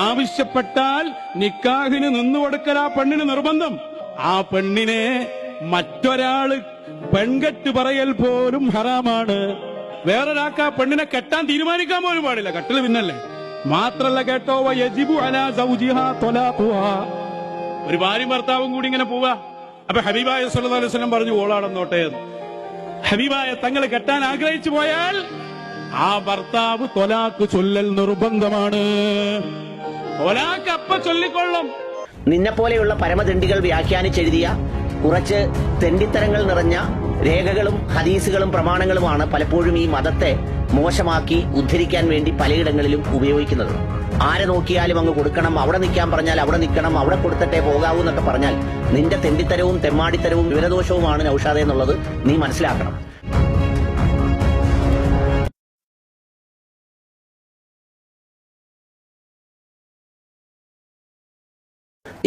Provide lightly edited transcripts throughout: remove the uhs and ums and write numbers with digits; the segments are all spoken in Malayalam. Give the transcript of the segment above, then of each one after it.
ആവശ്യപ്പെട്ടാൽ നിക്കാഹിന് നിന്നുകൊടുക്കൽ ആ പെണ്ണിന് നിർബന്ധം. ആ പെണ്ണിനെ മറ്റൊരാള് പെൺകെട്ട് പറയൽ പോലും ഹറാമാണ്. വേറൊരാൾക്ക് ആ പെണ്ണിനെ കെട്ടാൻ തീരുമാനിക്കാൻ പോലും പാടില്ല. കട്ടില് പിന്നല്ലേ. മാത്രല്ല കേട്ടോ, യജിബു അലാ സൗജിഹാ ത്വലാഖുഹാ. ഒരു ഭാര്യയും ഭർത്താവും കൂടി ഇങ്ങനെ പോവാ. അപ്പൊ ഹബീബായ സല്ലല്ലാഹു അലൈഹി വസല്ലം പറഞ്ഞു, ഓളാടന്നോട്ടെ. ഹബീബായ തങ്ങൾ കെട്ടാൻ ആഗ്രഹിച്ചു പോയാൽ ആ ഭർത്താവ് ത്വലാഖ് ചൊല്ലൽ നിർബന്ധമാണ്. ത്വലാഖ് അപ്പ ചൊല്ലിക്കൊള്ളും. നിന്നെപ്പോലെയുള്ള പരമദണ്ഡികൾ വ്യാഖ്യാനിച്ചെഴുതിയ കുറച്ച് തെണ്ടിത്തരങ്ങൾ നിറഞ്ഞ രേഖകളും ഹദീസുകളും പ്രമാണങ്ങളുമാണ് പലപ്പോഴും ഈ മതത്തെ മോശമാക്കി ഉദ്ധരിക്കാൻ വേണ്ടി പലയിടങ്ങളിലും ഉപയോഗിക്കുന്നത്. ആരെ നോക്കിയാലും അങ്ങ് കൊടുക്കണം, അവിടെ നിൽക്കാൻ പറഞ്ഞാൽ അവിടെ നിൽക്കണം, അവിടെ കൊടുത്തിട്ടേ പോകാവൂ എന്നൊക്കെ പറഞ്ഞാൽ നിന്റെ തെണ്ടിത്തരവും തെമ്മാടിത്തരവും വിവരദോഷവുമാണ് നൗഷാദ് എന്നുള്ളത് നീ മനസ്സിലാക്കണം.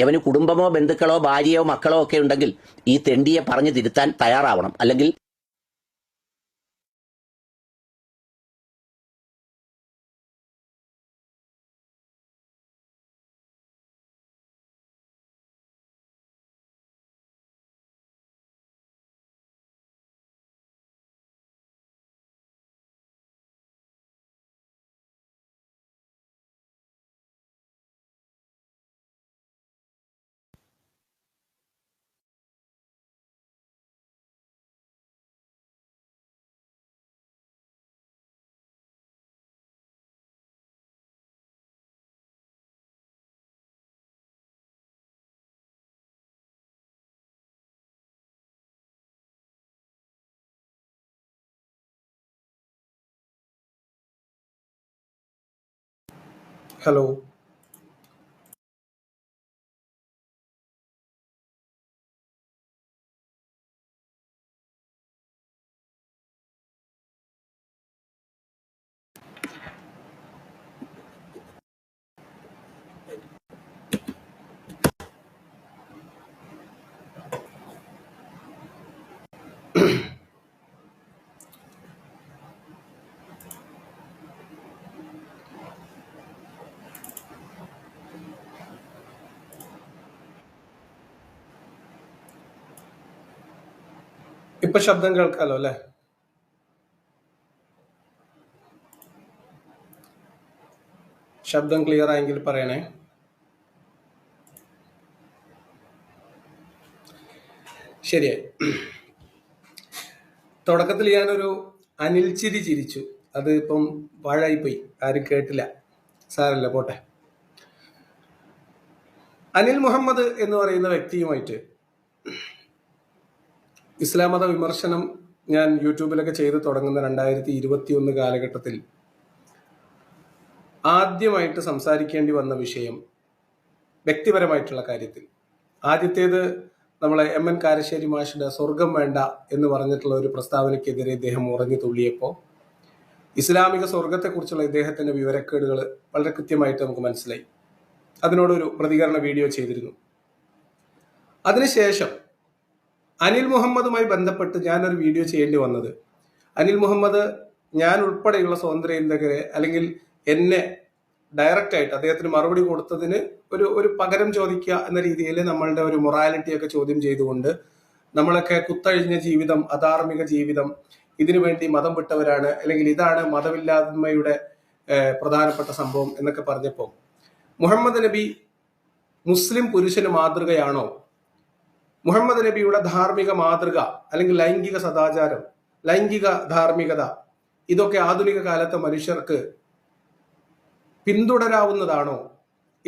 യവന് കുടുംബമോ ബന്ധുക്കളോ ഭാര്യയോ മക്കളോ ഒക്കെ ഉണ്ടെങ്കിൽ ഈ തെണ്ടിയെ പറഞ്ഞു തിരുത്താൻ തയ്യാറാവണം. അല്ലെങ്കിൽ ഹലോ, ഇപ്പൊ ശബ്ദം കേൾക്കാലോ അല്ലെ? ശബ്ദം ക്ലിയർ ആയെങ്കിൽ പറയണേ. ശരിയായി. തുടക്കത്തിൽ ഞാനൊരു അനിൽ ചിരി ചിരിച്ചു. അത് ഇപ്പം പാഴായിപ്പോയി, ആരും കേട്ടില്ല. സാരല്ല, പോട്ടെ. അനിൽ മുഹമ്മദ് എന്ന് പറയുന്ന വ്യക്തിയുമായിട്ട് ഇസ്ലാം മത വിമർശനം ഞാൻ യൂട്യൂബിലൊക്കെ ചെയ്ത് തുടങ്ങുന്ന 2021 കാലഘട്ടത്തിൽ ആദ്യമായിട്ട് സംസാരിക്കേണ്ടി വന്ന വിഷയം വ്യക്തിപരമായിട്ടുള്ള കാര്യത്തിൽ. ആദ്യത്തേത് നമ്മളെ MN കാരശ്ശേരി മാഷിന്റെ സ്വർഗം വേണ്ട എന്ന് പറഞ്ഞിട്ടുള്ള ഒരു പ്രസ്താവനയ്ക്കെതിരെ ഇദ്ദേഹം ഉറഞ്ഞു തുള്ളിയപ്പോൾ ഇസ്ലാമിക സ്വർഗത്തെക്കുറിച്ചുള്ള ഇദ്ദേഹത്തിന്റെ വിവരക്കേടുകൾ വളരെ കൃത്യമായിട്ട് നമുക്ക് മനസ്സിലായി. അതിനോടൊരു പ്രതികരണ വീഡിയോ ചെയ്തിരുന്നു. അതിനുശേഷം അനിൽ മുഹമ്മദുമായി ബന്ധപ്പെട്ട് ഞാനൊരു വീഡിയോ ചെയ്യേണ്ടി വന്നത്, അനിൽ മുഹമ്മദ് ഞാൻ ഉൾപ്പെടെയുള്ള സ്വാതന്ത്ര്യേന്ദകരെ അല്ലെങ്കിൽ എന്നെ ഡയറക്റ്റ് ആയിട്ട് അദ്ദേഹത്തിന് മറുപടി കൊടുത്തതിന് ഒരു പകരം ചോദിക്കുക എന്ന രീതിയിൽ നമ്മളുടെ ഒരു മൊറാലിറ്റിയൊക്കെ ചോദ്യം ചെയ്തുകൊണ്ട് നമ്മളൊക്കെ കുത്തഴിഞ്ഞ ജീവിതം, അധാർമിക ജീവിതം, ഇതിനു വേണ്ടി മതം വിട്ടവരാണ്, അല്ലെങ്കിൽ ഇതാണ് മതമില്ലായ്മയുടെ പ്രധാനപ്പെട്ട സംഭവം എന്നൊക്കെ പറഞ്ഞപ്പോൾ മുഹമ്മദ് നബി മുസ്ലിം പുരുഷന് മാതൃകയാണോ? മുഹമ്മദ് നബിയുടെ ധാർമ്മിക മാതൃക അല്ലെങ്കിൽ ലൈംഗിക സദാചാരം, ലൈംഗിക ധാർമ്മികത, ഇതൊക്കെ ആധുനിക കാലത്തെ മനുഷ്യർക്ക് പിന്തുടരാവുന്നതാണോ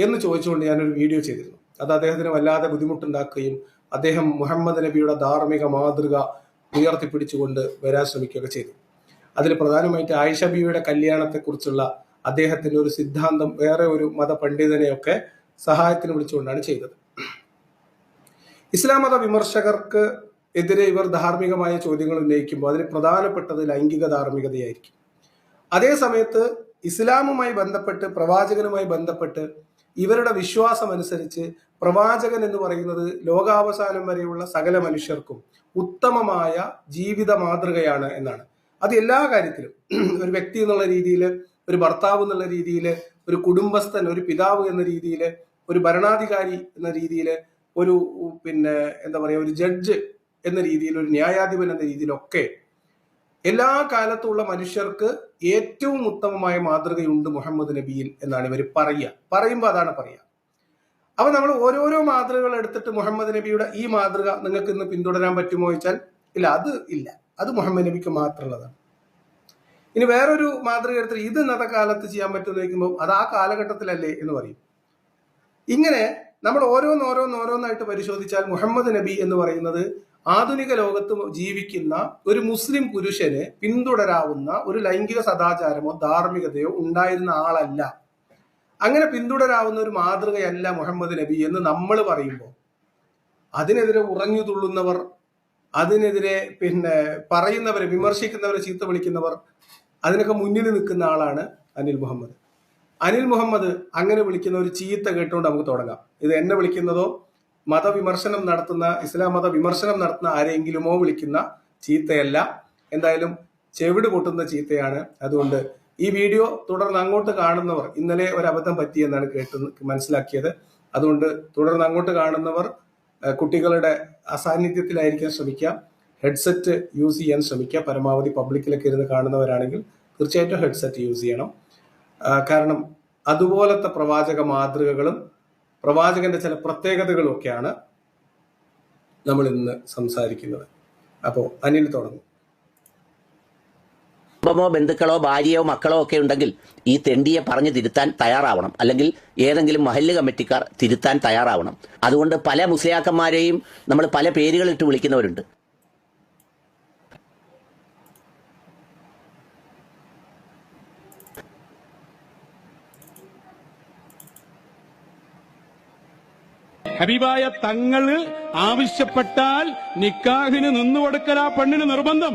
എന്ന് ചോദിച്ചുകൊണ്ട് ഞാനൊരു വീഡിയോ ചെയ്തിരുന്നു. അത് അദ്ദേഹത്തിന് വല്ലാതെ ബുദ്ധിമുട്ടുണ്ടാക്കുകയും അദ്ദേഹം മുഹമ്മദ് നബിയുടെ ധാർമ്മിക മാതൃക ഉയർത്തിപ്പിടിച്ചുകൊണ്ട് വരാൻ ശ്രമിക്കുകയൊക്കെ ചെയ്തു. അതിൽ പ്രധാനമായിട്ട് ആയിഷ ബീവിയുടെ കല്യാണത്തെക്കുറിച്ചുള്ള അദ്ദേഹത്തിന്റെ ഒരു സിദ്ധാന്തം വേറെ ഒരു മതപണ്ഡിതനെയൊക്കെ സഹായത്തിന് വിളിച്ചുകൊണ്ടാണ് ചെയ്തത്. ഇസ്ലാം മത വിമർശകർക്ക് എതിരെ ഇവർ ധാർമ്മികമായ ചോദ്യങ്ങൾ ഉന്നയിക്കുമ്പോൾ അതിന് പ്രധാനപ്പെട്ടത് ലൈംഗിക ധാർമ്മികതയായിരിക്കും. അതേ സമയത്ത് ഇസ്ലാമുമായി ബന്ധപ്പെട്ട്, പ്രവാചകനുമായി ബന്ധപ്പെട്ട് ഇവരുടെ വിശ്വാസം അനുസരിച്ച് പ്രവാചകൻ എന്ന് പറയുന്നത് ലോകാവസാനം വരെയുള്ള സകല മനുഷ്യർക്കും ഉത്തമമായ ജീവിത മാതൃകയാണ് എന്നാണ്. അത് എല്ലാ കാര്യത്തിലും ഒരു വ്യക്തി എന്നുള്ള രീതിയിൽ, ഒരു ഭർത്താവ് എന്നുള്ള രീതിയിൽ, ഒരു കുടുംബസ്ഥൻ, ഒരു പിതാവ് എന്ന രീതിയിൽ, ഒരു ഭരണാധികാരി എന്ന രീതിയിൽ, ഒരു എന്താ പറയുക, ഒരു ജഡ്ജ് എന്ന രീതിയിൽ, ഒരു ന്യായാധിപൻ എന്ന രീതിയിലൊക്കെ എല്ലാ കാലത്തുള്ള മനുഷ്യർക്ക് ഏറ്റവും ഉത്തമമായ മാതൃകയുണ്ട് മുഹമ്മദ് നബിയിൽ എന്നാണ് ഇവർ പറയുമ്പോൾ അതാണ് പറയുക. അപ്പൊ നമ്മൾ ഓരോരോ മാതൃകകൾ എടുത്തിട്ട് മുഹമ്മദ് നബിയുടെ ഈ മാതൃക നിങ്ങൾക്ക് ഇന്ന് പിന്തുടരാൻ പറ്റുമോ ചോദിച്ചാൽ ഇല്ല, അത് മുഹമ്മദ് നബിക്ക് മാത്രമുള്ളതാണ്. ഇനി വേറൊരു മാതൃക എടുത്തിട്ട് ഇത് ഇന്നത്തെ കാലത്ത് ചെയ്യാൻ പറ്റുമെന്ന് ചോദിക്കുമ്പോൾ അത് ആ കാലഘട്ടത്തിലല്ലേ എന്ന് പറയും. ഇങ്ങനെ നമ്മൾ ഓരോന്നായിട്ട് പരിശോധിച്ചാൽ മുഹമ്മദ് നബി എന്ന് പറയുന്നത് ആധുനിക ലോകത്ത് ജീവിക്കുന്ന ഒരു മുസ്ലിം പുരുഷന് പിന്തുടരാവുന്ന ഒരു ലൈംഗിക സദാചാരമോ ധാർമ്മികതയോ ഉണ്ടായിരുന്ന ആളല്ല. അങ്ങനെ പിന്തുടരാവുന്ന ഒരു മാതൃകയല്ല മുഹമ്മദ് നബി എന്ന് നമ്മൾ പറയുമ്പോൾ അതിനെതിരെ ഉറഞ്ഞു തുള്ളുന്നവർ, അതിനെതിരെ പറയുന്നവരെ, വിമർശിക്കുന്നവരെ, ചീത്ത വിളിക്കുന്നവർ, അതിനൊക്കെ മുന്നിൽ നിൽക്കുന്ന ആളാണ് അനിൽ മുഹമ്മദ്. അനിൽ മുഹമ്മദ് അങ്ങനെ വിളിക്കുന്ന ഒരു ചീത്ത കേട്ടുകൊണ്ട് നമുക്ക് തുടങ്ങാം. ഇത് എന്നെ വിളിക്കുന്നതോ മതവിമർശനം നടത്തുന്ന, ഇസ്ലാം മത വിമർശനം നടത്തുന്ന ആരെങ്കിലുമോ വിളിക്കുന്ന ചീത്തയല്ല. എന്തായാലും ചെവിട് പൊട്ടുന്ന ചീത്തയാണ്. അതുകൊണ്ട് ഈ വീഡിയോ തുടർന്ന് അങ്ങോട്ട് കാണുന്നവർ, ഇന്നലെ ഒരു അബദ്ധം പറ്റിയെന്നാണ് മനസ്സിലാക്കിയത്. അതുകൊണ്ട് തുടർന്ന് അങ്ങോട്ട് കാണുന്നവർ കുട്ടികളുടെ അസാന്നിധ്യത്തിലായിരിക്കാൻ ശ്രമിക്കുക. ഹെഡ്സെറ്റ് യൂസ് ചെയ്യാൻ ശ്രമിക്കുക. പരമാവധി പബ്ലിക്കിലൊക്കെ ഇരുന്ന് കാണുന്നവരാണെങ്കിൽ തീർച്ചയായിട്ടും ഹെഡ്സെറ്റ് യൂസ് ചെയ്യണം. കാരണം അതുപോലത്തെ പ്രവാചക മാതൃകകളും പ്രവാചകന്റെ ചില പ്രത്യേകതകളും ഒക്കെയാണ് നമ്മൾ ഇന്ന് സംസാരിക്കുന്നത്. അപ്പോൾ അനിൽ തുടങ്ങും. കുടുംബമോ ബന്ധുക്കളോ ഭാര്യയോ മക്കളോ ഒക്കെ ഉണ്ടെങ്കിൽ ഈ തെണ്ടിയെ പറഞ്ഞു തിരുത്താൻ തയ്യാറാവണം, അല്ലെങ്കിൽ ഏതെങ്കിലും മഹല്ല് കമ്മിറ്റിക്കാർ തിരുത്താൻ തയ്യാറാവണം. അതുകൊണ്ട് പല മുസ്ലിയാക്കന്മാരെയും നമ്മൾ പല പേരുകളിട്ട് വിളിക്കുന്നവരുണ്ട്. ഹബീബായ തങ്ങള് ആവശ്യപ്പെട്ടാൽ നിക്കാഹിന് നിന്നുകൊടുക്കൽ ആ പെണ്ണിന് നിർബന്ധം.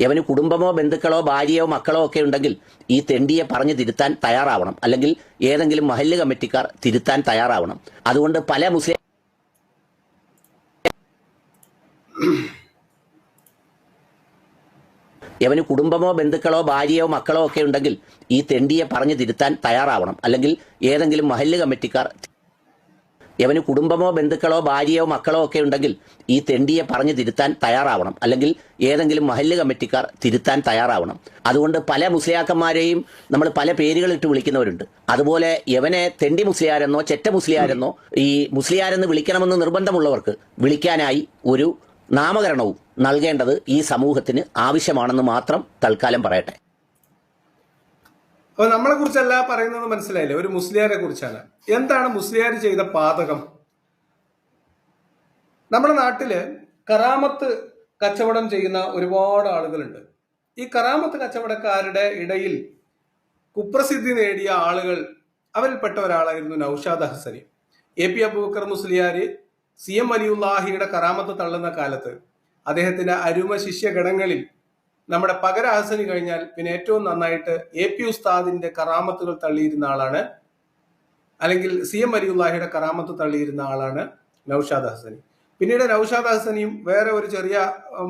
യവന് കുടുംബമോ ബന്ധുക്കളോ ഭാര്യയോ മക്കളോ ഒക്കെ ഉണ്ടെങ്കിൽ ഈ തെണ്ടിയെ പറഞ്ഞു തിരുത്താൻ തയ്യാറാവണം, അല്ലെങ്കിൽ ഏതെങ്കിലും മഹല്ല് കമ്മിറ്റിക്കാർ തിരുത്താൻ തയ്യാറാവണം. അതുകൊണ്ട് പല മുസ്ലിം യവന് കുടുംബമോ ബന്ധുക്കളോ ഭാര്യയോ മക്കളോ ഒക്കെ ഉണ്ടെങ്കിൽ ഈ തെണ്ടിയെ പറഞ്ഞു തിരുത്താൻ തയ്യാറാവണം, അല്ലെങ്കിൽ ഏതെങ്കിലും മഹല്ല് കമ്മിറ്റിക്കാർ യവന് കുടുംബമോ ബന്ധുക്കളോ ഭാര്യയോ മക്കളോ ഒക്കെ ഉണ്ടെങ്കിൽ ഈ തെണ്ടിയെ പറഞ്ഞു തിരുത്താൻ തയ്യാറാവണം, അല്ലെങ്കിൽ ഏതെങ്കിലും മഹല്ല് കമ്മിറ്റിക്കാർ തിരുത്താൻ തയ്യാറാവണം. അതുകൊണ്ട് പല മുസ്ലിയാക്കന്മാരെയും നമ്മൾ പല പേരുകളിട്ട് വിളിക്കുന്നവരുണ്ട്. അതുപോലെ യവനെ തെണ്ടി മുസ്ലിയാരെന്നോ ചെറ്റ മുസ്ലിയാരെന്നോ ഈ മുസ്ലിയാരെന്ന് വിളിക്കണമെന്ന് നിർബന്ധമുള്ളവർക്ക് വിളിക്കാനായി ഒരു നാമകരണവും നൽകേണ്ടത് ഈ സമൂഹത്തിന് ആവശ്യമാണെന്ന് മാത്രം തൽക്കാലം പറയട്ടെ. അപ്പൊ നമ്മളെ കുറിച്ചല്ല പറയുന്നത്, മനസ്സിലായില്ലേ? ഒരു മുസ്ലിയാരെ കുറിച്ചാണ്. എന്താണ് മുസ്ലിയാർ ചെയ്ത പാതകം? നമ്മുടെ നാട്ടില് കറാമത്ത് കച്ചവടം ചെയ്യുന്ന ഒരുപാട് ആളുകളുണ്ട്. ഈ കറാമത്ത് കച്ചവടക്കാരുടെ ഇടയിൽ കുപ്രസിദ്ധി നേടിയ ആളുകൾ, അവരിൽപ്പെട്ട ഒരാളായിരുന്നു നൌഷാദ് ഹസനി. AP അബൂബക്കർ മുസ്ലിയാര് CM വലിയുല്ലാഹിയുടെ കറാമത്ത് തള്ളുന്ന കാലത്ത് അദ്ദേഹത്തിന്റെ അരുമ ശിഷ്യഗണങ്ങളിൽ നമ്മുടെ പകര ഹസനി കഴിഞ്ഞാൽ പിന്നെ ഏറ്റവും നന്നായിട്ട് AP ഉസ്താദിന്റെ കറാമത്തുകൾ തള്ളിയിരുന്ന ആളാണ്, അല്ലെങ്കിൽ CM വലിയുല്ലാഹിയുടെ കറാമത്ത് തള്ളിയിരുന്ന ആളാണ് നൌഷാദ് ഹസനി. പിന്നീട് നൌഷാദ് ഹസനിയും വേറെ ഒരു ചെറിയ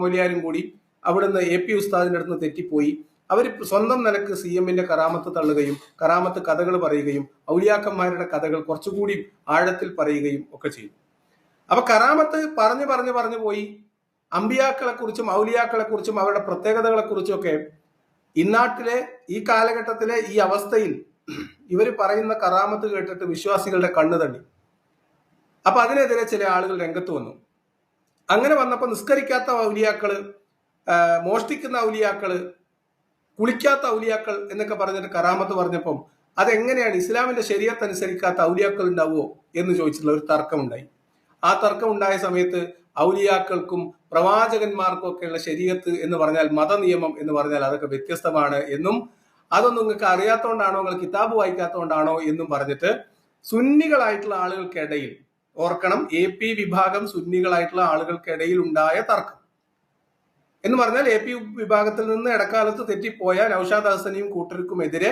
മൊലിയാരും കൂടി അവിടുന്ന് AP ഉസ്താദിന്റെ അടുത്ത് തെറ്റിപ്പോയി. അവർ സ്വന്തം നിലക്ക് CMന്റെ കറാമത്ത് തള്ളുകയും കറാമത്ത് കഥകൾ പറയുകയും ഔലിയാക്കന്മാരുടെ കഥകൾ കുറച്ചുകൂടി ആഴത്തിൽ പറയുകയും ഒക്കെ ചെയ്തു. അപ്പൊ കറാമത്ത് പറഞ്ഞു പോയി അമ്പിയാക്കളെ കുറിച്ചും ഔലിയാക്കളെ കുറിച്ചും അവരുടെ പ്രത്യേകതകളെ കുറിച്ചും ഒക്കെ ഇന്നാട്ടിലെ ഈ കാലഘട്ടത്തിലെ ഈ അവസ്ഥയിൽ ഇവർ പറയുന്ന കറാമത്ത് കേട്ടിട്ട് വിശ്വാസികളുടെ കണ്ണു തള്ളി. അപ്പൊ അതിനെതിരെ ചില ആളുകൾ രംഗത്ത് വന്നു. അങ്ങനെ വന്നപ്പോൾ നിസ്കരിക്കാത്ത ഔലിയാക്കള്, മോഷ്ടിക്കുന്ന ഔലിയാക്കള്, കുളിക്കാത്ത ഔലിയാക്കൾ എന്നൊക്കെ പറഞ്ഞിട്ട് കറാമത്ത് പറഞ്ഞപ്പം അതെങ്ങനെയാണ് ഇസ്ലാമിന്റെ ശരീഅത്ത് അനുസരിക്കാത്ത ഔലിയാക്കൾ ഉണ്ടാവുമോ എന്ന് ചോദിച്ചിട്ടുള്ള ഒരു തർക്കമുണ്ടായി. ആ തർക്കം ഉണ്ടായ സമയത്ത് ഔലിയാക്കൾക്കും പ്രവാചകന്മാർക്കും ഒക്കെയുള്ള ശരീഅത്ത് എന്ന് പറഞ്ഞാൽ, മതനിയമം എന്ന് പറഞ്ഞാൽ അതൊക്കെ വ്യത്യസ്തമാണ് എന്നും അതൊന്നും നിങ്ങൾക്ക് അറിയാത്തതുകൊണ്ടാണോ, നിങ്ങൾ കിതാബ് വായിക്കാത്തതുകൊണ്ടാണോ എന്നും പറഞ്ഞിട്ട് സുന്നികളായിട്ടുള്ള ആളുകൾക്കിടയിൽ, ഓർക്കണം, AP വിഭാഗം സുന്നികളായിട്ടുള്ള ആളുകൾക്കിടയിൽ ഉണ്ടായ തർക്കം എന്ന് പറഞ്ഞാൽ AP വിഭാഗത്തിൽ നിന്ന് ഇടക്കാലത്ത് തെറ്റിപ്പോയ നൌഷാദ് ഹസനിയും കൂട്ടർക്കുമെതിരെ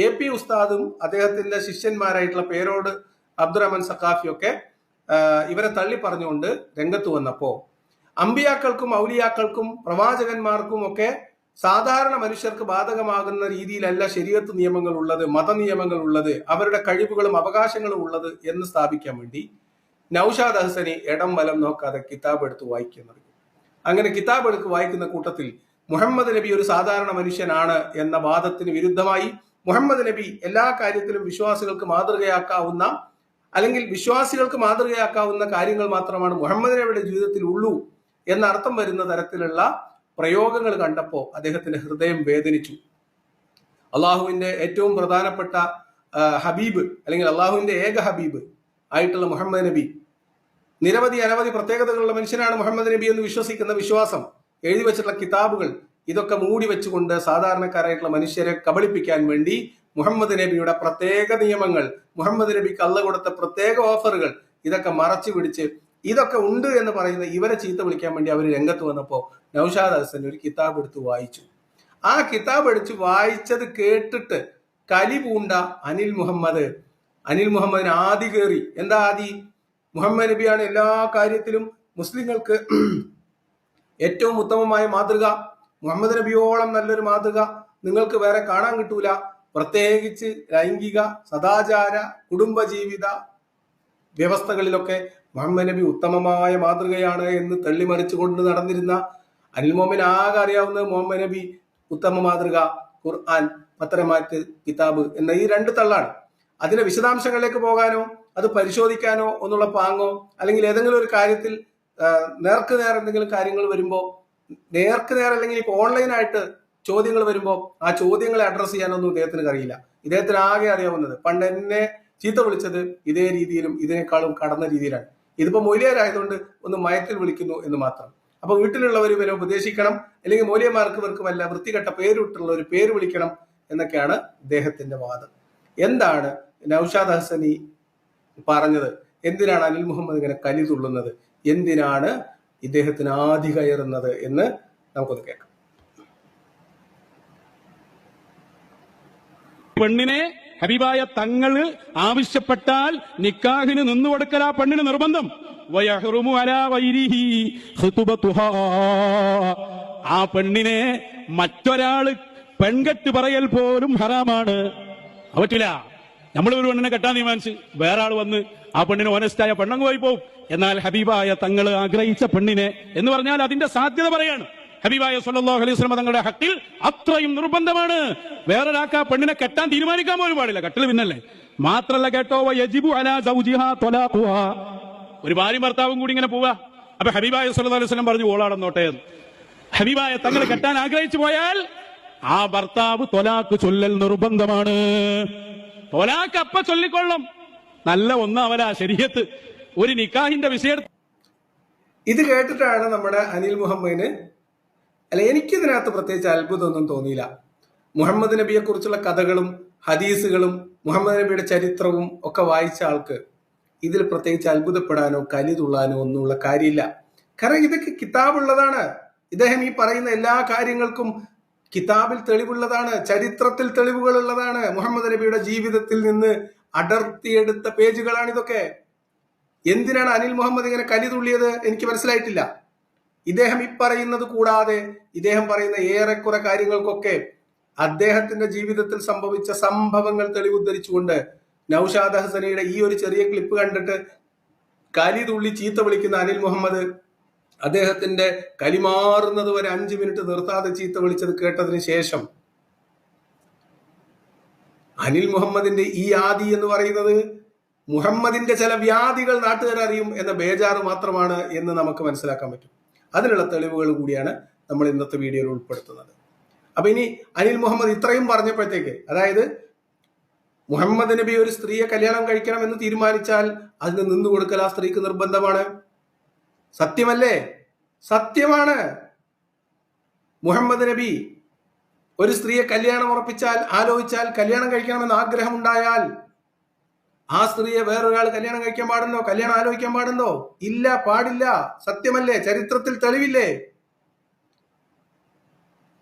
AP ഉസ്താദും അദ്ദേഹത്തിന്റെ ശിഷ്യന്മാരായിട്ടുള്ള പേരോട് അബ്ദുറഹ്മാൻ സഖാഫിയൊക്കെ ഇവരെ തള്ളി പറഞ്ഞുകൊണ്ട് രംഗത്ത് വന്നപ്പോ അമ്പിയാക്കൾക്കും ഔലിയാക്കൾക്കും പ്രവാചകന്മാർക്കും ഒക്കെ സാധാരണ മനുഷ്യർക്ക് ബാധകമാകുന്ന രീതിയിലല്ല ശരീഅത്ത് നിയമങ്ങൾ ഉള്ളത്, മതനിയമങ്ങൾ ഉള്ളത്, അവരുടെ കഴിവുകളും അവകാശങ്ങളും ഉള്ളത് എന്ന് സ്ഥാപിക്കാൻ വേണ്ടി നൗഷാദ് ഹസനി ഇടം വലം നോക്കാതെ കിതാബ് എടുത്ത് വായിക്കുന്നത്. അങ്ങനെ കിതാബ് എടുത്ത് വായിക്കുന്ന കൂട്ടത്തിൽ മുഹമ്മദ് നബി ഒരു സാധാരണ മനുഷ്യനാണ് എന്ന വാദത്തിന് വിരുദ്ധമായി മുഹമ്മദ് നബി എല്ലാ കാര്യത്തിലും വിശ്വാസികൾക്ക് മാതൃകയാക്കാവുന്ന അല്ലെങ്കിൽ വിശ്വാസികൾക്ക് മാതൃകയാക്കാവുന്ന കാര്യങ്ങൾ മാത്രമാണ് മുഹമ്മദ് നബിയുടെ ജീവിതത്തിൽ ഉള്ളൂ എന്ന അർത്ഥം വരുന്ന തരത്തിലുള്ള പ്രയോഗങ്ങൾ കണ്ടപ്പോൾ അദ്ദേഹത്തിന്റെ ഹൃദയം വേദനിച്ചു. അള്ളാഹുവിന്റെ ഏറ്റവും പ്രധാനപ്പെട്ട ഹബീബ് അല്ലെങ്കിൽ അള്ളാഹുവിന്റെ ഏക ഹബീബ് ആയിട്ടുള്ള മുഹമ്മദ് നബി നിരവധി അനവധി പ്രത്യേകതകളുള്ള മനുഷ്യനാണ് മുഹമ്മദ് നബി എന്ന് വിശ്വസിക്കുന്ന വിശ്വാസം, എഴുതി വെച്ചിട്ടുള്ള കിതാബുകൾ, ഇതൊക്കെ മൂടി വെച്ചുകൊണ്ട് സാധാരണക്കാരായിട്ടുള്ള മനുഷ്യരെ കബളിപ്പിക്കാൻ വേണ്ടി മുഹമ്മദ് നബിയുടെ പ്രത്യേക നിയമങ്ങൾ, മുഹമ്മദ് നബിക്ക് അള്ള കൊടുത്ത പ്രത്യേക ഓഫറുകൾ, ഇതൊക്കെ മറച്ചു പിടിച്ച് ഇതൊക്കെ ഉണ്ട് എന്ന് പറയുന്ന ഇവരെ ചീത്ത വിളിക്കാൻ വേണ്ടി അവർ രംഗത്ത് വന്നപ്പോൾ നൗഷാദ് ഹസൻ ഒരു കിതാബ് എടുത്ത് വായിച്ചു. ആ കിതാബ് എടുത്ത് വായിച്ചത് കേട്ടിട്ട് കലി പൂണ്ട അനിൽ മുഹമ്മദിന് ആദി കയറി. എന്താ ആദി? മുഹമ്മദ് നബിയാണ് എല്ലാ കാര്യത്തിലും മുസ്ലിങ്ങൾക്ക് ഏറ്റവും ഉത്തമമായ മാതൃക. മുഹമ്മദ് നബിയോളം നല്ലൊരു മാതൃക നിങ്ങൾക്ക് വേറെ കാണാൻ കിട്ടൂല. പ്രത്യേകിച്ച് ലൈംഗിക, സദാചാര, കുടുംബജീവിത വ്യവസ്ഥകളിലൊക്കെ മുഹമ്മദ് നബി ഉത്തമമായ മാതൃകയാണ് എന്ന് തള്ളിമറിച്ചുകൊണ്ട് നടന്നിരുന്ന അനിൽ മുഹമ്മദിന് ആകെ അറിയാവുന്നത് മുഹമ്മദ് നബി ഉത്തമ മാതൃക, ഖുർആൻ, പത്രമാറ്റ്, കിതാബ് എന്ന ഈ രണ്ട് തള്ളാണ്. അതിന്റെ വിശദാംശങ്ങളിലേക്ക് പോകാനോ അത് പരിശോധിക്കാനോ ഒന്നുള്ള പാങ്ങോ അല്ലെങ്കിൽ ഏതെങ്കിലും ഒരു കാര്യത്തിൽ നേർക്ക് നേർ എന്തെങ്കിലും കാര്യങ്ങൾ വരുമ്പോൾ നേർക്ക് നേർ അല്ലെങ്കിൽ ഇപ്പോൾ ഓൺലൈനായിട്ട് ചോദ്യങ്ങൾ വരുമ്പോൾ ആ ചോദ്യങ്ങളെ അഡ്രസ്സ് ചെയ്യാനൊന്നും ഇദ്ദേഹത്തിന് അറിയില്ല. ഇദ്ദേഹത്തിന് ആകെ അറിയാവുന്നത് പണ്ട് എന്നെ ചീത്ത വിളിച്ചത് ഇതേ രീതിയിലും ഇതിനേക്കാളും കടന്ന രീതിയിലാണ്. ഇതിപ്പോ മൊയ്ലിയാരായതുകൊണ്ട് ഒന്ന് മയത്തിൽ വിളിക്കുന്നു എന്ന് മാത്രം. അപ്പൊ വീട്ടിലുള്ളവർ ഇവരെ ഉപദേശിക്കണം, അല്ലെങ്കിൽ മൗലിയമാർക്ക് ഇവർക്ക് വല്ല വൃത്തികെട്ട പേരിട്ടുള്ള ഒരു പേര് വിളിക്കണം എന്നൊക്കെയാണ് ഇദ്ദേഹത്തിന്റെ വാദം. എന്താണ് നൗഷാദ് ഹസനി പറഞ്ഞത്? എന്തിനാണ് അനിൽ മുഹമ്മദ് ഇങ്ങനെ കലി തുള്ളുന്നത്? എന്തിനാണ് ഇദ്ദേഹത്തിന് ആദി കയറുന്നത് എന്ന് നമുക്കൊന്ന് കേൾക്കാം. പെണ്ണിനെ ഹബീബായ തങ്ങള് ആവശ്യപ്പെട്ടാൽ നിക്കാഹിന് നിന്നുകൊടുക്കൽ ആ പെണ്ണിന് നിർബന്ധം. ആ പെണ്ണിനെ മറ്റൊരാള് പെൺകെട്ട് പറയൽ പോലും ഹറാമാണ്. പറ്റില്ല. നമ്മളൊരു പെണ്ണിനെ കെട്ടാൻ തീരുമാനിച്ച് വേറെ ആൾ വന്ന് ആ പെണ്ണിന് ഓനസ്റ്റായ പെണ്ണങ്ങ് പോയി പോവും. എന്നാൽ ഹബീബായ തങ്ങള് ആഗ്രഹിച്ച പെണ്ണിനെ എന്ന് പറഞ്ഞാൽ അതിന്റെ സാധ്യത പറയാണ്. ഹബീബായ സ്വല്ലല്ലാഹു അലൈഹി വസല്ലം തങ്ങളുടെ ഹക്കിൽ അത്രയും നിർബന്ധമാണ്. വേറൊരാൾക്ക് ആ പെണ്ണിനെ കെട്ടാൻ തീരുമാനിക്കാൻ പോലും പാടില്ല. കെട്ടൽ പിന്നല്ലേ. മാത്രല്ല കേട്ടോ, യജിബു അലാ സൗജിഹാ ത്വലാഖുഹാ. ഒരു ഭാര്യയും ഭർത്താവും കൂടി ഇങ്ങനെ പോവാ. അപ്പൊ ഹബീബായ സ്വല്ലല്ലാഹു അലൈഹി വസല്ലം പറഞ്ഞു ഓളാടന്നോട്ടെ. ഹബീബായ തങ്ങൾ കെട്ടാൻ ആഗ്രഹിച്ചു പോയാൽ ആ ഭർത്താവ് ത്വലാഖ് ചൊല്ലൽ നിർബന്ധമാണ്. ത്വലാഖ് അപ്പ ചൊല്ലിക്കൊള്ളും. നല്ല ഒന്നാവല ശരീഅത്ത് ഒരു നിക്കാഹിന്റെ വിഷയം. ഇത് കേട്ടിട്ടാണ് നമ്മുടെ അനിൽ മുഹമ്മദിന്, അല്ല എനിക്കിതിനകത്ത് പ്രത്യേകിച്ച് അത്ഭുതമൊന്നും തോന്നിയില്ല. മുഹമ്മദ് നബിയെ കുറിച്ചുള്ള കഥകളും ഹദീസുകളും മുഹമ്മദ് നബിയുടെ ചരിത്രവും ഒക്കെ വായിച്ച ആൾക്ക് ഇതിൽ പ്രത്യേകിച്ച് അത്ഭുതപ്പെടാനോ കലി തുള്ളാനോ ഒന്നുമുള്ള കാര്യമില്ല. കാരണം ഇതൊക്കെ കിതാബുള്ളതാണ്. ഇദ്ദേഹം ഈ പറയുന്ന എല്ലാ കാര്യങ്ങൾക്കും കിതാബിൽ തെളിവുള്ളതാണ്, ചരിത്രത്തിൽ തെളിവുകളുള്ളതാണ്. മുഹമ്മദ് നബിയുടെ ജീവിതത്തിൽ നിന്ന് അടർത്തിയെടുത്ത പേജുകളാണ് ഇതൊക്കെ. എന്തിനാണ് അനിൽ മുഹമ്മദ് ഇങ്ങനെ കലി തുള്ളിയത് എനിക്ക് മനസ്സിലായിട്ടില്ല. ഇദ്ദേഹം ഈ പറയുന്നത് കൂടാതെ ഇദ്ദേഹം പറയുന്ന ഏറെക്കുറെ കാര്യങ്ങൾക്കൊക്കെ അദ്ദേഹത്തിന്റെ ജീവിതത്തിൽ സംഭവിച്ച സംഭവങ്ങൾ തെളിവുദ്ധരിച്ചുകൊണ്ട് നൗഷാദ് ഹസനിയുടെ ഈ ഒരു ചെറിയ ക്ലിപ്പ് കണ്ടിട്ട് കലി തുള്ളി ചീത്ത വിളിക്കുന്ന അനിൽ മുഹമ്മദ് അദ്ദേഹത്തിന്റെ കലിമാറുന്നത് വരെ 5 മിനിറ്റ് നിർത്താതെ ചീത്ത വിളിച്ചത് കേട്ടതിന് ശേഷം അനിൽ മുഹമ്മദിന്റെ ഈ ആദി എന്ന് പറയുന്നത് മുഹമ്മദിന്റെ ചില വ്യാധികൾ നാട്ടുകാരറിയും എന്ന ബേജാറ് മാത്രമാണ് എന്ന് നമുക്ക് മനസ്സിലാക്കാൻ പറ്റും. അതിനുള്ള തെളിവുകൾ കൂടിയാണ് നമ്മൾ ഇന്നത്തെ വീഡിയോയിൽ ഉൾപ്പെടുത്തുന്നത്. അപ്പൊ ഇനി അനിൽ മുഹമ്മദ് ഇത്രയും പറഞ്ഞപ്പോഴത്തേക്ക്, അതായത് മുഹമ്മദ് നബി ഒരു സ്ത്രീയെ കല്യാണം കഴിക്കണം എന്ന് തീരുമാനിച്ചാൽ അതിന് നിന്നു കൊടുക്കൽ ആ സ്ത്രീക്ക് നിർബന്ധമാണ്. സത്യമല്ലേ? സത്യമാണ്. മുഹമ്മദ് നബി ഒരു സ്ത്രീയെ കല്യാണം ഉറപ്പിച്ചാൽ, ആലോചിച്ചാൽ, കല്യാണം കഴിക്കണമെന്ന് ആഗ്രഹം ഉണ്ടായാൽ ആ സ്ത്രീയെ വേറൊരാൾ കല്യാണം കഴിക്കാൻ പാടുന്നോ? കല്യാണം ആലോചിക്കാൻ പാടുന്നോ? ഇല്ല, പാടില്ല. സത്യമല്ലേ? ചരിത്രത്തിൽ തെളിവില്ലേ?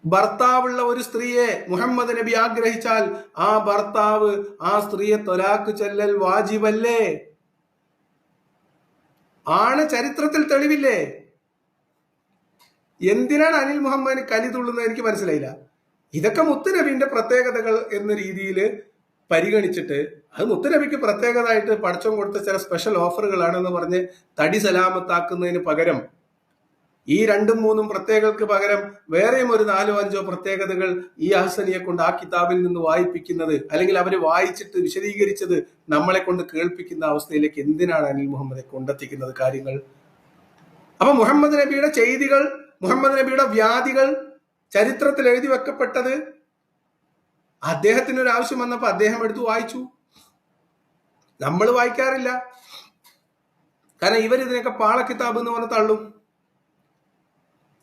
ഭർത്താവുള്ള ഒരു സ്ത്രീയെ മുഹമ്മദ് നബി ആഗ്രഹിച്ചാൽ ആ ഭർത്താവ് ആ സ്ത്രീയെ ത്വലാഖ് ചൊല്ലൽ വാജിബല്ലേ? ആണ്. ചരിത്രത്തിൽ തെളിവില്ലേ? എന്തിനാണ് അനിൽ മുഹമ്മദിന് കലി തുള്ളുന്നത് എനിക്ക് മനസ്സിലായില്ല. ഇതൊക്കെ മുത്തുനബിന്റെ പ്രത്യേകതകൾ എന്ന രീതിയിൽ പരിഗണിച്ചിട്ട് അത് മുത്തുനബിക്ക് പ്രത്യേകതയായിട്ട് പടച്ചോൻ കൊടുത്ത ചില സ്പെഷ്യൽ ഓഫറുകളാണെന്ന് പറഞ്ഞ് തടി സലാമത്താക്കുന്നതിന് പകരം ഈ 2-3 പ്രത്യേകതകൾക്ക് പകരം വേറെയും ഒരു 4-5 പ്രത്യേകതകൾ ഈ അഹ്സനിയെ കൊണ്ട് ആ കിതാബിൽ നിന്ന് വായിപ്പിക്കുന്നത്, അല്ലെങ്കിൽ അവര് വായിച്ചിട്ട് വിശദീകരിച്ചത് നമ്മളെ കൊണ്ട് കേൾപ്പിക്കുന്ന അവസ്ഥയിലേക്ക് എന്തിനാണ് അനിൽ മുഹമ്മദെ കൊണ്ടെത്തിക്കുന്നത് കാര്യങ്ങൾ? അപ്പൊ മുഹമ്മദ് നബിയുടെ ചെയ്തികൾ, മുഹമ്മദ് നബിയുടെ വ്യാധികൾ ചരിത്രത്തിൽ എഴുതി വെക്കപ്പെട്ടത് അദ്ദേഹത്തിന് ഒരു ആവശ്യം വന്നപ്പോ അദ്ദേഹം എടുത്ത് വായിച്ചു. നമ്മൾ വായിക്കാറില്ല. കാരണം ഇവരിതിനൊക്കെ പാള കിതാബ് എന്ന് പറഞ്ഞ് തള്ളും.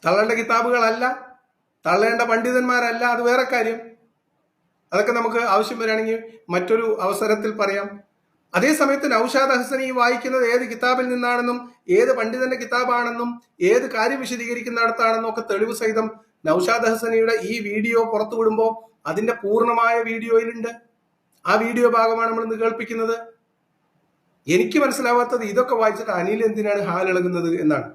തള്ളേണ്ട കിതാബുകളല്ല, തള്ളേണ്ട പണ്ഡിതന്മാരല്ല, അത് വേറെ കാര്യം. അതൊക്കെ നമുക്ക് ആവശ്യം വരികയാണെങ്കിൽ മറ്റൊരു അവസരത്തിൽ പറയാം. അതേസമയത്ത് നൗഷാദ് അഹ്സനി വായിക്കുന്നത് ഏത് കിതാബിൽ നിന്നാണെന്നും ഏത് പണ്ഡിതന്റെ കിതാബാണെന്നും ഏത് കാര്യം വിശദീകരിക്കുന്നിടത്താണെന്നും ഒക്കെ തെളിവ് സഹിതം നൗഷാദ് അഹ്സനിയുടെ ഈ വീഡിയോ പുറത്തു വിടുമ്പോൾ അതിന്റെ പൂർണ്ണമായ വീഡിയോയിലുണ്ട്. ആ വീഡിയോ ഭാഗമാണ് നമ്മൾ ഇന്ന് കേൾപ്പിക്കുന്നത്. എനിക്ക് മനസ്സിലാവാത്തത് ഇതൊക്കെ വായിച്ചിട്ട് അനിൽ എന്തിനാണ് ഹാലിളകുന്നത് എന്നാണ്.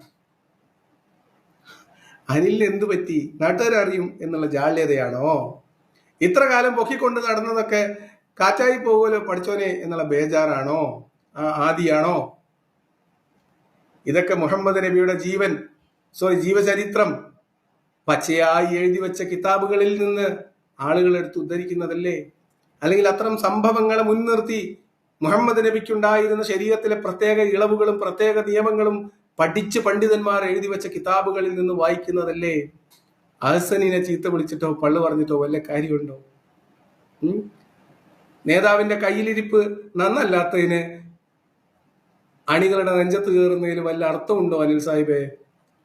അനിലിന് എന്തു പറ്റി, നാട്ടുകാരറിയും എന്നുള്ള ജാള്യതയാണോ? ഇത്ര കാലം പൊക്കിക്കൊണ്ട് നടന്നതൊക്കെ കാറ്റായി പോകുമല്ലോ പഠിച്ചോനെ എന്നുള്ള ബേജാറാണോ? ആദിയാണോ? ഇതൊക്കെ മുഹമ്മദ് നബിയുടെ ജീവചരിത്രം പച്ചയായി എഴുതി വെച്ച കിതാബുകളിൽ നിന്ന് ആളുകൾ എടുത്ത് ഉദ്ധരിക്കുന്നതല്ലേ? അല്ലെങ്കിൽ അത്തരം സംഭവങ്ങളെ മുൻനിർത്തി മുഹമ്മദ് നബിക്കുണ്ടായിരുന്ന ശരീരത്തിലെ പ്രത്യേക ഇളവുകളും പ്രത്യേക നിയമങ്ങളും പഠിച്ച് പണ്ഡിതന്മാർ എഴുതി വെച്ച കിതാബുകളിൽ നിന്ന് വായിക്കുന്നതല്ലേ? അഹ്സനിനെ ചീത്ത വിളിച്ചിട്ടോ പള്ളു പറഞ്ഞിട്ടോ വല്ല കാര്യമുണ്ടോ? നേതാവിന്റെ കയ്യിലിരിപ്പ് നന്നല്ലാത്തതിന് അണികളുടെ നെഞ്ചത്ത് കയറുന്നതിൽ വല്ല അർത്ഥമുണ്ടോ അനിൽ സാഹിബേ?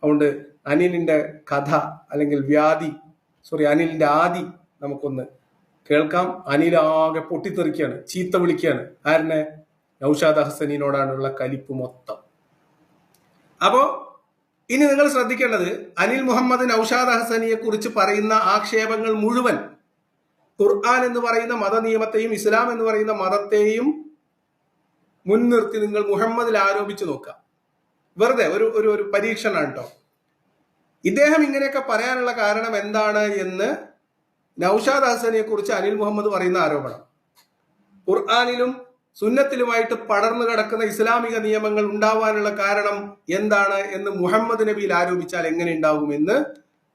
അതുകൊണ്ട് അനിലിന്റെ കഥ അല്ലെങ്കിൽ അനിലിന്റെ ആദി നമുക്കൊന്ന് കേൾക്കാം. അനിലാകെ പൊട്ടിത്തെറിക്കുകയാണ്, ചീത്ത വിളിക്കുകയാണ്. ആരനെ? നൗഷാദ് അഹ്സനിനോടാണുള്ള കലിപ്പ് മൊത്തം. അപ്പോ ഇനി നിങ്ങൾ ശ്രദ്ധിക്കേണ്ടത്, അനിൽ മുഹമ്മദ് നൗഷാദ് അഹ്സനിയെ കുറിച്ച് പറയുന്ന ആക്ഷേപങ്ങൾ മുഴുവൻ ഖുർആൻ എന്ന് പറയുന്ന മതനിയമത്തെയും ഇസ്ലാം എന്ന് പറയുന്ന മതത്തെയും മുൻനിർത്തി നിങ്ങൾ മുഹമ്മദിൽ ആരോപിച്ചു നോക്കുക. വെറുതെ ഒരു പരീക്ഷണമാണ് കേട്ടോ. ഇദ്ദേഹം ഇങ്ങനെയൊക്കെ പറയാനുള്ള കാരണം എന്താണ് എന്ന് നൗഷാദ് അഹ്സനിയെ കുറിച്ച് അനിൽ മുഹമ്മദ് പറയുന്ന ആരോപണം, ഖുർആനിലും സുന്നത്തിലുമായിട്ട് പടർന്നു കിടക്കുന്ന ഇസ്ലാമിക നിയമങ്ങൾ ഉണ്ടാവാനുള്ള കാരണം എന്താണ് എന്ന് മുഹമ്മദ് നബിയിൽ ആരോപിച്ചാൽ എങ്ങനെ ഉണ്ടാകുമെന്ന്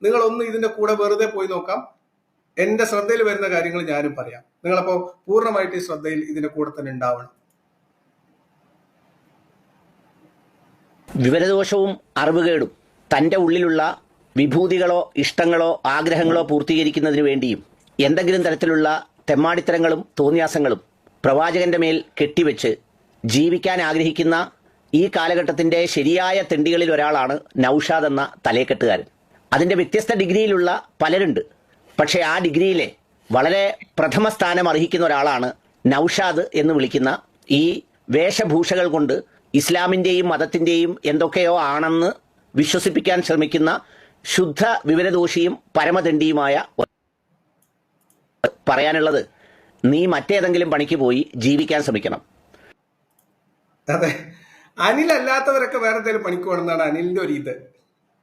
നിങ്ങളൊന്ന് ഇതിന്റെ കൂടെ വെറുതെ പോയി നോക്കാം. എന്റെ ശ്രദ്ധയിൽ വരുന്ന കാര്യങ്ങൾ ഞാനും പറയാം. നിങ്ങളപ്പോ പൂർണ്ണമായിട്ട് ഈ ശ്രദ്ധയിൽ ഇതിന്റെ കൂടെ തന്നെ ഉണ്ടാവണം. വിവരദോഷവും അറിവുകേടും തൻ്റെ ഉള്ളിലുള്ള വിഭൂതികളോ ഇഷ്ടങ്ങളോ ആഗ്രഹങ്ങളോ പൂർത്തീകരിക്കുന്നതിന് വേണ്ടിയും എന്തെങ്കിലും തരത്തിലുള്ള തെമ്മാടിത്തരങ്ങളും തോന്നിയാസങ്ങളും പ്രവാചകന്റെ മേൽ കെട്ടിവെച്ച് ജീവിക്കാൻ ആഗ്രഹിക്കുന്ന ഈ കാലഘട്ടത്തിൻ്റെ ശരിയായ തെണ്ടികളിൽ ഒരാളാണ് നൗഷാദ് എന്ന തലേക്കെട്ടുകാരൻ. അതിൻ്റെ വ്യത്യസ്ത ഡിഗ്രിയിലുള്ള പലരുണ്ട്. പക്ഷേ ആ ഡിഗ്രിയിലെ വളരെ പ്രഥമ സ്ഥാനം അർഹിക്കുന്ന ഒരാളാണ് നൗഷാദ് എന്ന് വിളിക്കുന്ന ഈ വേഷഭൂഷകൾ കൊണ്ട് ഇസ്ലാമിൻ്റെയും മതത്തിൻ്റെയും എന്തൊക്കെയോ ആണെന്ന് വിശ്വസിപ്പിക്കാൻ ശ്രമിക്കുന്ന ശുദ്ധ വിവരദോഷിയും പരമദണ്ഡിയുമായ പറയാനുള്ളത്, നീ മറ്റേതെങ്കിലും പണിക്ക് പോയി ജീവിക്കാൻ ശ്രമിക്കണം. അതെ, അനിലല്ലാത്തവരൊക്കെ വേറെ എന്തെങ്കിലും പണിക്ക് പോകണമെന്നാണ് അനിലിന്റെ ഒരു ഇത്.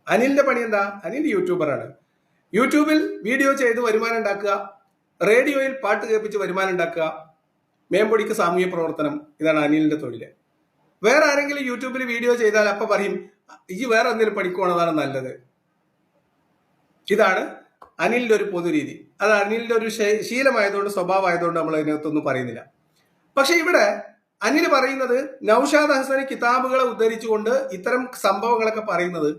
അനിലിന്റെ പണി എന്താ? അനിൽ യൂട്യൂബറാണ്. യൂട്യൂബിൽ വീഡിയോ ചെയ്ത് വരുമാനം ഉണ്ടാക്കുക, റേഡിയോയിൽ പാട്ട് കേൾപ്പിച്ച് വരുമാനം ഉണ്ടാക്കുക, മേമ്പൊടിക്ക് സാമൂഹ്യ പ്രവർത്തനം, ഇതാണ് അനിലിന്റെ തൊഴില്. വേറെ ആരെങ്കിലും യൂട്യൂബിൽ വീഡിയോ ചെയ്താൽ അപ്പൊ പറയും ഈ വേറെ എന്തെങ്കിലും പണിക്ക് പോകണതാണ് നല്ലത്. ഇതാണ് അനിലിന്റെ ഒരു പൊതുരീതി. അത് അനിലിന്റെ ഒരു ശീലമായതുകൊണ്ട്, സ്വഭാവമായതുകൊണ്ട് നമ്മൾ അതിനകത്തൊന്നും പറയുന്നില്ല. പക്ഷെ ഇവിടെ അനിൽ പറയുന്നത് നൗഷാദ് അഹ്സനി കിതാബുകളെ ഉദ്ധരിച്ചുകൊണ്ട് ഇത്തരം സംഭവങ്ങളൊക്കെ പറയുന്നത്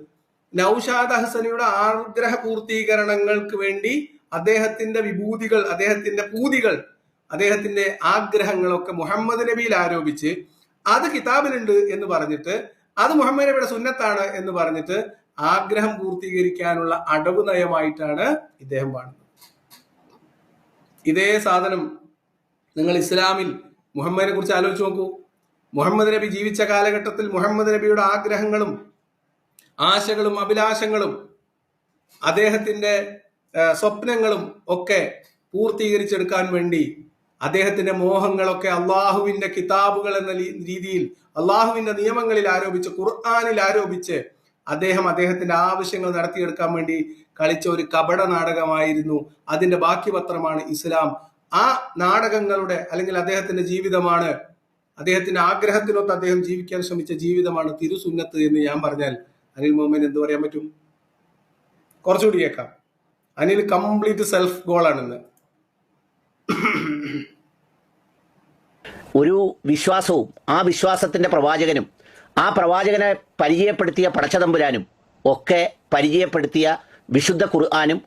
നൗഷാദ് അഹ്സനിയുടെ ആഗ്രഹ പൂർത്തീകരണങ്ങൾക്ക് വേണ്ടി അദ്ദേഹത്തിന്റെ വിഭൂതികൾ, അദ്ദേഹത്തിന്റെ പൂതികൾ, അദ്ദേഹത്തിന്റെ ആഗ്രഹങ്ങളൊക്കെ മുഹമ്മദ് നബിയിൽ ആരോപിച്ച് അത് കിതാബിലുണ്ട് എന്ന് പറഞ്ഞിട്ട്, അത് മുഹമ്മദ് നബിയുടെ സുന്നത്താണ് എന്ന് പറഞ്ഞിട്ട് ആഗ്രഹം പൂർത്തീകരിക്കാനുള്ള അടവ് നയമായിട്ടാണ് ഇദ്ദേഹം കാണുന്നത്. ഇതേ സാധനം നിങ്ങൾ ഇസ്ലാമിൽ മുഹമ്മദിനെ കുറിച്ച് ആലോചിച്ച് നോക്കൂ. മുഹമ്മദ് നബി ജീവിച്ച കാലഘട്ടത്തിൽ മുഹമ്മദ് നബിയുടെ ആഗ്രഹങ്ങളും ആശകളും അഭിലാഷങ്ങളും അദ്ദേഹത്തിന്റെ സ്വപ്നങ്ങളും ഒക്കെ പൂർത്തീകരിച്ചെടുക്കാൻ വേണ്ടി അദ്ദേഹത്തിന്റെ മോഹങ്ങളൊക്കെ അള്ളാഹുവിന്റെ കിതാബുകൾ എന്ന രീതിയിൽ അള്ളാഹുവിന്റെ നിയമങ്ങളിൽ ആരോപിച്ച്, ഖുർആനിൽ ആരോപിച്ച് അദ്ദേഹത്തിന്റെ ആവശ്യങ്ങൾ നടത്തിയെടുക്കാൻ വേണ്ടി കളിച്ച ഒരു കപട നാടകമായിരുന്നു. അതിന്റെ ബാക്കി പത്രമാണ് ഇസ്ലാം. ആ നാടകങ്ങളുടെ അല്ലെങ്കിൽ അദ്ദേഹത്തിന്റെ ജീവിതമാണ്, അദ്ദേഹത്തിന്റെ ആഗ്രഹത്തിനൊത്ത് അദ്ദേഹം ജീവിക്കാൻ ശ്രമിച്ച ജീവിതമാണ് തിരുസുന്നത്ത് എന്ന് ഞാൻ പറഞ്ഞാൽ അനിൽ മുഹമ്മദ് എന്ത് പറയാൻ പറ്റും? കുറച്ചുകൂടി കേൾക്കാം. അനിൽ കംപ്ലീറ്റ് സെൽഫ് ഗോളാണെന്ന്. ഒരു വിശ്വാസവും ആ വിശ്വാസത്തിന്റെ പ്രവാചകനും ആ പ്രവാചകനെ പരിചയപ്പെടുത്തിയ പടച്ചതമ്പുരാനും ഒക്കെ പരിചയപ്പെടുത്തിയ വിശുദ്ധ ഖുർആനും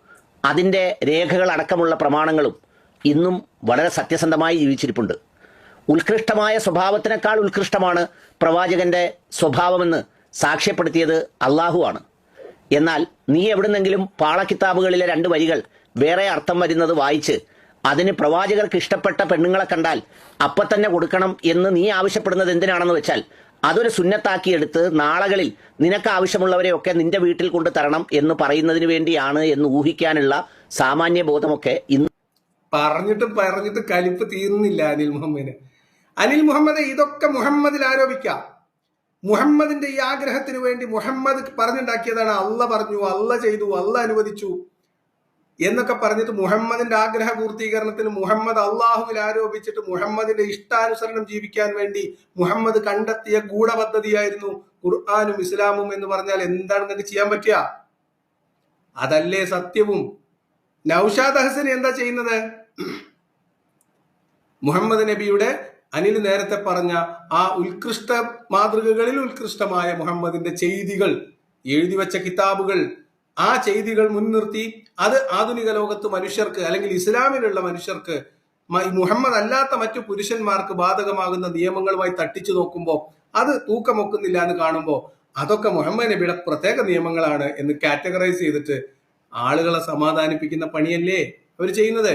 അതിൻ്റെ രേഖകളടക്കമുള്ള പ്രമാണങ്ങളും ഇന്നും വളരെ സത്യസന്ധമായി ജീവിച്ചിരിപ്പുണ്ട്. ഉത്കൃഷ്ടമായ സ്വഭാവത്തിനേക്കാൾ ഉത്കൃഷ്ടമാണ് പ്രവാചകന്റെ സ്വഭാവമെന്ന് സാക്ഷ്യപ്പെടുത്തിയത് അള്ളാഹുവാണ്. എന്നാൽ നീ എവിടുന്നെങ്കിലും പാളക്കിതാബുകളിലെ 2 വരികൾ വേറെ അർത്ഥം വരുന്നത് വായിച്ച് അതിന് പ്രവാചകർക്ക് ഇഷ്ടപ്പെട്ട പെണ്ണുങ്ങളെ കണ്ടാൽ അപ്പം തന്നെ കൊടുക്കണം എന്ന് നീ ആവശ്യപ്പെടുന്നത് എന്തിനാണെന്ന് വെച്ചാൽ അതൊരു സുന്നത്താക്കിയെടുത്ത് നാളകളിൽ നിനക്ക് ആവശ്യമുള്ളവരെയൊക്കെ നിന്റെ വീട്ടിൽ കൊണ്ട് തരണം എന്ന് പറയുന്നതിന് വേണ്ടിയാണ് എന്ന് ഊഹിക്കാനുള്ള സാമാന്യ ബോധമൊക്കെ ഇന്ന് പറഞ്ഞിട്ട് കലിപ്പ് തീർന്നില്ല അനിൽ മുഹമ്മദ് ഇതൊക്കെ മുഹമ്മദിൽ ആരോപിക്കാം. മുഹമ്മദിന്റെ ഈ ആഗ്രഹത്തിന് വേണ്ടി മുഹമ്മദ് പറഞ്ഞുണ്ടാക്കിയതാണ്. അള്ള പറഞ്ഞു, അള്ള ചെയ്തു, അള്ള അനുവദിച്ചു എന്നൊക്കെ പറഞ്ഞിട്ട് മുഹമ്മദിന്റെ ആഗ്രഹ പൂർത്തീകരണത്തിന് മുഹമ്മദ് അള്ളാഹുവിൽ ആരോപിച്ചിട്ട് മുഹമ്മദിന്റെ ഇഷ്ടാനുസരണം ജീവിക്കാൻ വേണ്ടി മുഹമ്മദ് കണ്ടെത്തിയ ഗൂഢപദ്ധതിയായിരുന്നു ഖുർആനും ഇസ്ലാമും എന്ന് പറഞ്ഞാൽ എന്താണ് നിങ്ങൾക്ക് ചെയ്യാൻ പറ്റുക? അതല്ലേ സത്യവും. നൗഷാദ് ഹസൻ എന്താ ചെയ്യുന്നത്? മുഹമ്മദ് നബിയുടെ അനിൽ നേരത്തെ പറഞ്ഞ ആ ഉത്കൃഷ്ട മാതൃകകളിൽ ഉത്കൃഷ്ടമായ മുഹമ്മദിന്റെ ചെയ്തികൾ, എഴുതി വെച്ച കിതാബുകൾ, ആ ചെയ്തികൾ മുൻനിർത്തി അത് ആധുനിക ലോകത്ത് മനുഷ്യർക്ക് അല്ലെങ്കിൽ ഇസ്ലാമിലുള്ള മനുഷ്യർക്ക് മുഹമ്മദ് അല്ലാത്ത മറ്റു പുരുഷന്മാർക്ക് ബാധകമാകുന്ന നിയമങ്ങളുമായി തട്ടിച്ചു നോക്കുമ്പോൾ അത് തൂക്കമൊക്കുന്നില്ല എന്ന് കാണുമ്പോൾ അതൊക്കെ മുഹമ്മദ് നബിയുടെ പ്രത്യേക നിയമങ്ങളാണ് എന്ന് കാറ്റഗറൈസ് ചെയ്തിട്ട് ആളുകളെ സമാധാനിപ്പിക്കുന്ന പണിയല്ലേ അവർ ചെയ്യുന്നത്?